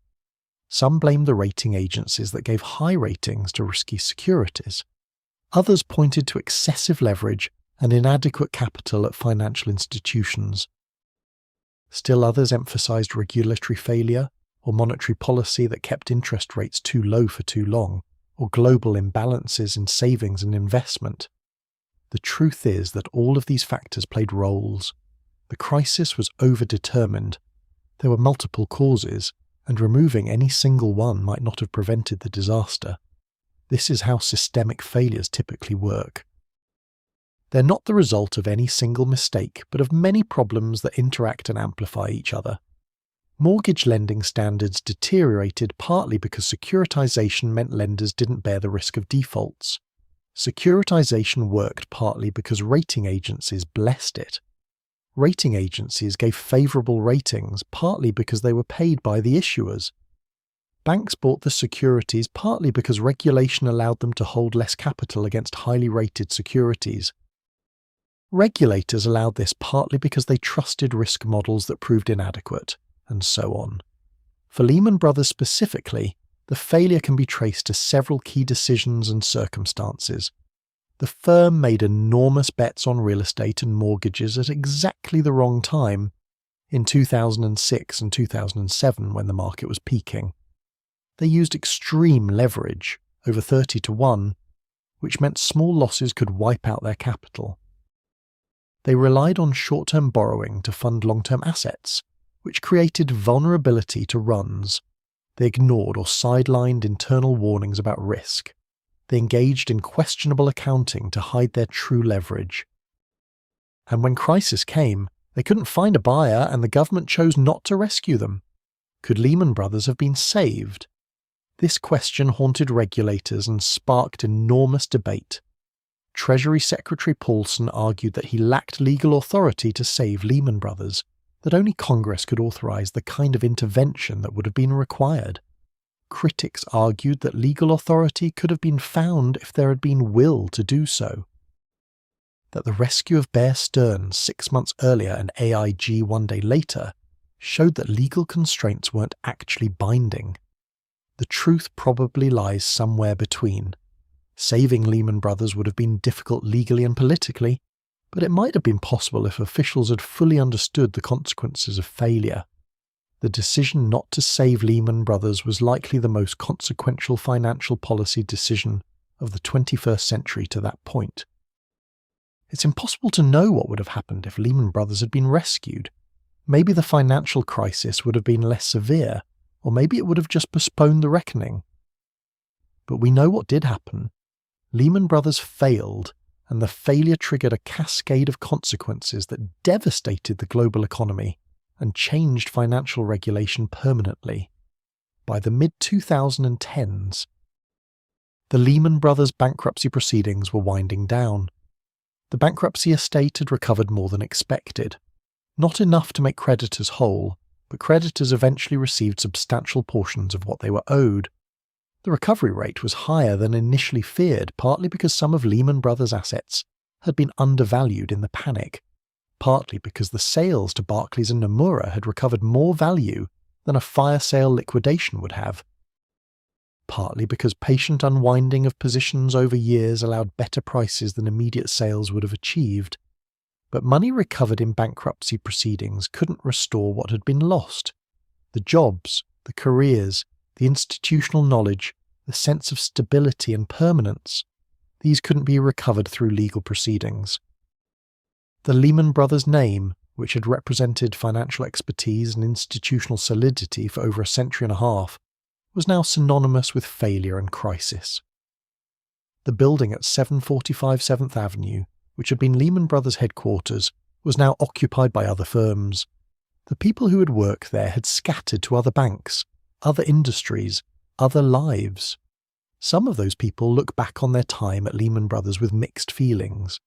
Some blamed the rating agencies that gave high ratings to risky securities. Others pointed to excessive leverage and inadequate capital at financial institutions. Still others emphasized regulatory failure or monetary policy that kept interest rates too low for too long, or global imbalances in savings and investment. The truth is that all of these factors played roles. The crisis was overdetermined. There were multiple causes, and removing any single one might not have prevented the disaster. This is how systemic failures typically work. They're not the result of any single mistake, but of many problems that interact and amplify each other. Mortgage lending standards deteriorated partly because securitization meant lenders didn't bear the risk of defaults. Securitization worked partly because rating agencies blessed it. Rating agencies gave favorable ratings partly because they were paid by the issuers. Banks bought the securities partly because regulation allowed them to hold less capital against highly rated securities. Regulators allowed this partly because they trusted risk models that proved inadequate, and so on. For Lehman Brothers specifically, the failure can be traced to several key decisions and circumstances. The firm made enormous bets on real estate and mortgages at exactly the wrong time, in 2006 and 2007 when the market was peaking. They used extreme leverage, over 30 to 1, which meant small losses could wipe out their capital. They relied on short-term borrowing to fund long-term assets, which created vulnerability to runs. They ignored or sidelined internal warnings about risk. They engaged in questionable accounting to hide their true leverage. And when crisis came, they couldn't find a buyer and the government chose not to rescue them. Could Lehman Brothers have been saved? This question haunted regulators and sparked enormous debate. Treasury Secretary Paulson argued that he lacked legal authority to save Lehman Brothers, that only Congress could authorize the kind of intervention that would have been required. Critics argued that legal authority could have been found if there had been will to do so. That the rescue of Bear Stearns 6 months earlier and AIG 1 day later showed that legal constraints weren't actually binding. The truth probably lies somewhere between. Saving Lehman Brothers would have been difficult legally and politically, but it might have been possible if officials had fully understood the consequences of failure. The decision not to save Lehman Brothers was likely the most consequential financial policy decision of the 21st century to that point. It's impossible to know what would have happened if Lehman Brothers had been rescued. Maybe the financial crisis would have been less severe, or maybe it would have just postponed the reckoning. But we know what did happen. Lehman Brothers failed, and the failure triggered a cascade of consequences that devastated the global economy and changed financial regulation permanently. By the mid-2010s, the Lehman Brothers bankruptcy proceedings were winding down. The bankruptcy estate had recovered more than expected. Not enough to make creditors whole, but creditors eventually received substantial portions of what they were owed. The recovery rate was higher than initially feared, partly because some of Lehman Brothers' assets had been undervalued in the panic, partly because the sales to Barclays and Nomura had recovered more value than a fire sale liquidation would have, partly because patient unwinding of positions over years allowed better prices than immediate sales would have achieved. But money recovered in bankruptcy proceedings couldn't restore what had been lost. The jobs, the careers, the institutional knowledge, the sense of stability and permanence, these couldn't be recovered through legal proceedings. The Lehman Brothers name, which had represented financial expertise and institutional solidity for over a century and a half, was now synonymous with failure and crisis. The building at 745 7th Avenue, which had been Lehman Brothers' headquarters, was now occupied by other firms. The people who had worked there had scattered to other banks, other industries, other lives. Some of those people look back on their time at Lehman Brothers with mixed feelings.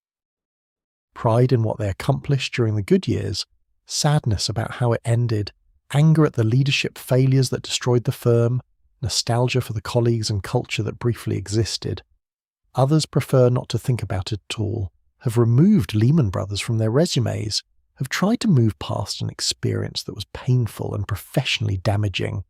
Pride in what they accomplished during the good years, sadness about how it ended, anger at the leadership failures that destroyed the firm, nostalgia for the colleagues and culture that briefly existed. Others prefer not to think about it at all, have removed Lehman Brothers from their resumes, have tried to move past an experience that was painful and professionally damaging.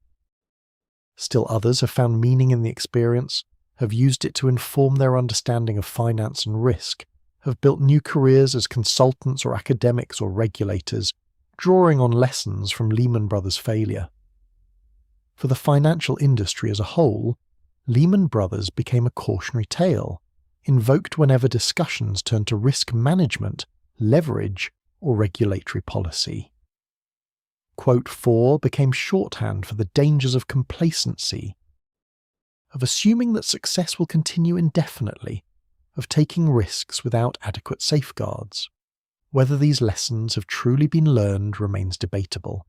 Still others have found meaning in the experience, have used it to inform their understanding of finance and risk, have built new careers as consultants or academics or regulators, drawing on lessons from Lehman Brothers' failure. For the financial industry as a whole, Lehman Brothers became a cautionary tale, invoked whenever discussions turned to risk management, leverage, or regulatory policy. Quote 4 became shorthand for the dangers of complacency, of assuming that success will continue indefinitely, of taking risks without adequate safeguards. Whether these lessons have truly been learned remains debatable.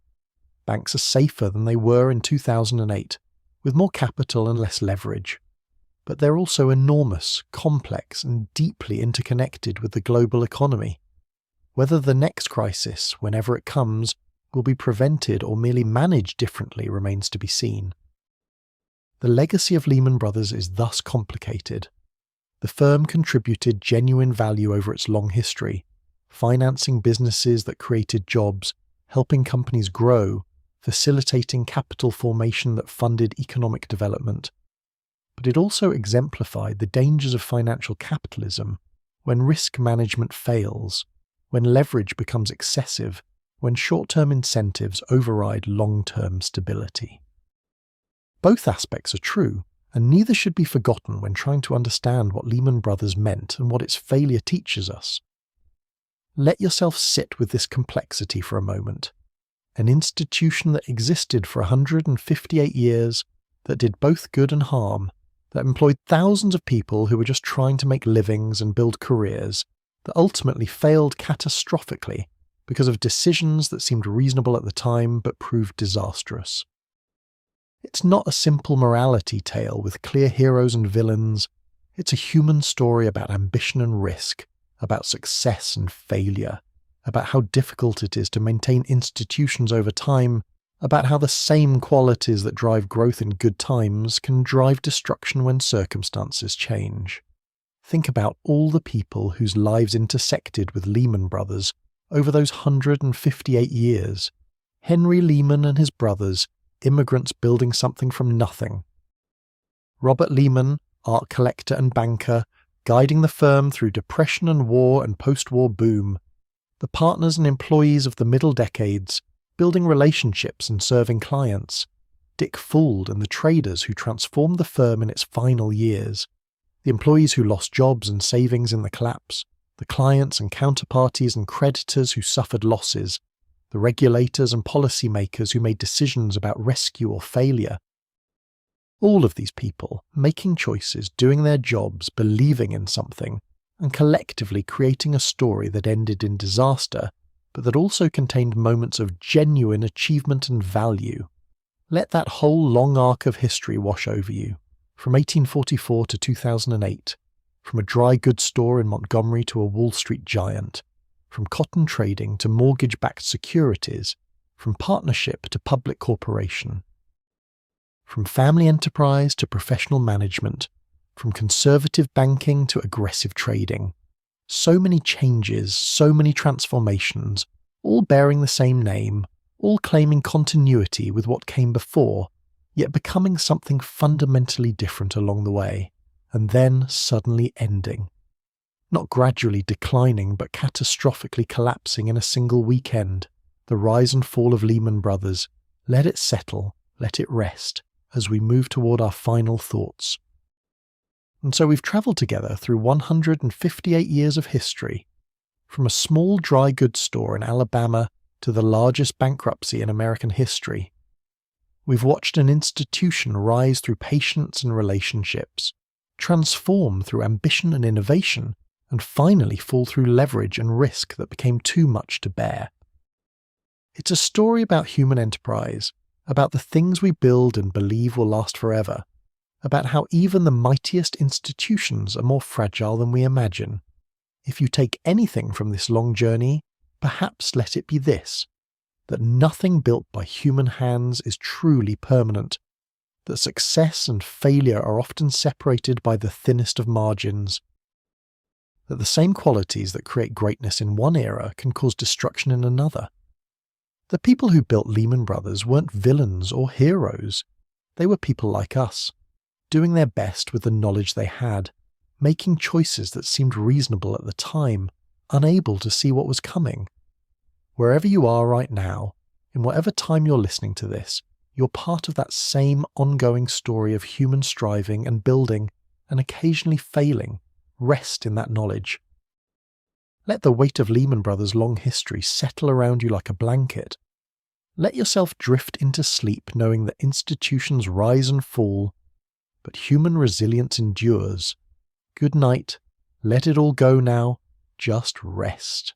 Banks are safer than they were in 2008, with more capital and less leverage. But they're also enormous, complex, and deeply interconnected with the global economy. Whether the next crisis, whenever it comes, will be prevented or merely managed differently remains to be seen. The legacy of Lehman Brothers is thus complicated. The firm contributed genuine value over its long history, financing businesses that created jobs, helping companies grow, facilitating capital formation that funded economic development. But it also exemplified the dangers of financial capitalism when risk management fails, when leverage becomes excessive, when short-term incentives override long-term stability. Both aspects are true, and neither should be forgotten when trying to understand what Lehman Brothers meant and what its failure teaches us. Let yourself sit with this complexity for a moment. An institution that existed for 158 years, that did both good and harm, that employed thousands of people who were just trying to make livings and build careers, that ultimately failed catastrophically because of decisions that seemed reasonable at the time but proved disastrous. It's not a simple morality tale with clear heroes and villains. It's a human story about ambition and risk, about success and failure, about how difficult it is to maintain institutions over time, about how the same qualities that drive growth in good times can drive destruction when circumstances change. Think about all the people whose lives intersected with Lehman Brothers over those 158 years. Henry Lehman and his brothers, immigrants building something from nothing. Robert Lehman, art collector and banker, guiding the firm through depression and war and post-war boom. The partners and employees of the middle decades, building relationships and serving clients. Dick Fuld and the traders who transformed the firm in its final years. The employees who lost jobs and savings in the collapse. The clients and counterparties and creditors who suffered losses. The regulators and policymakers who made decisions about rescue or failure. All of these people making choices, doing their jobs, believing in something, and collectively creating a story that ended in disaster, but that also contained moments of genuine achievement and value. Let that whole long arc of history wash over you, from 1844 to 2008, from a dry goods store in Montgomery to a Wall Street giant, from cotton trading to mortgage-backed securities, from partnership to public corporation, from family enterprise to professional management, from conservative banking to aggressive trading. So many changes, so many transformations, all bearing the same name, all claiming continuity with what came before, yet becoming something fundamentally different along the way, and then suddenly ending. Not gradually declining, but catastrophically collapsing in a single weekend. The rise and fall of Lehman Brothers. Let it settle, let it rest, as we move toward our final thoughts. And so we've travelled together through 158 years of history, from a small dry goods store in Alabama to the largest bankruptcy in American history. We've watched an institution rise through patience and relationships, transform through ambition and innovation, and finally fall through leverage and risk that became too much to bear. It's a story about human enterprise, about the things we build and believe will last forever, about how even the mightiest institutions are more fragile than we imagine. If you take anything from this long journey, perhaps let it be this: that nothing built by human hands is truly permanent, that success and failure are often separated by the thinnest of margins, that the same qualities that create greatness in one era can cause destruction in another. The people who built Lehman Brothers weren't villains or heroes. They were people like us, doing their best with the knowledge they had, making choices that seemed reasonable at the time, unable to see what was coming. Wherever you are right now, in whatever time you're listening to this, You're part of that same ongoing story of human striving and building, and occasionally failing. Rest in that knowledge. Let the weight of Lehman Brothers' long history settle around you like a blanket. Let yourself drift into sleep knowing that institutions rise and fall, but human resilience endures. Good night. Let it all go now. Just rest.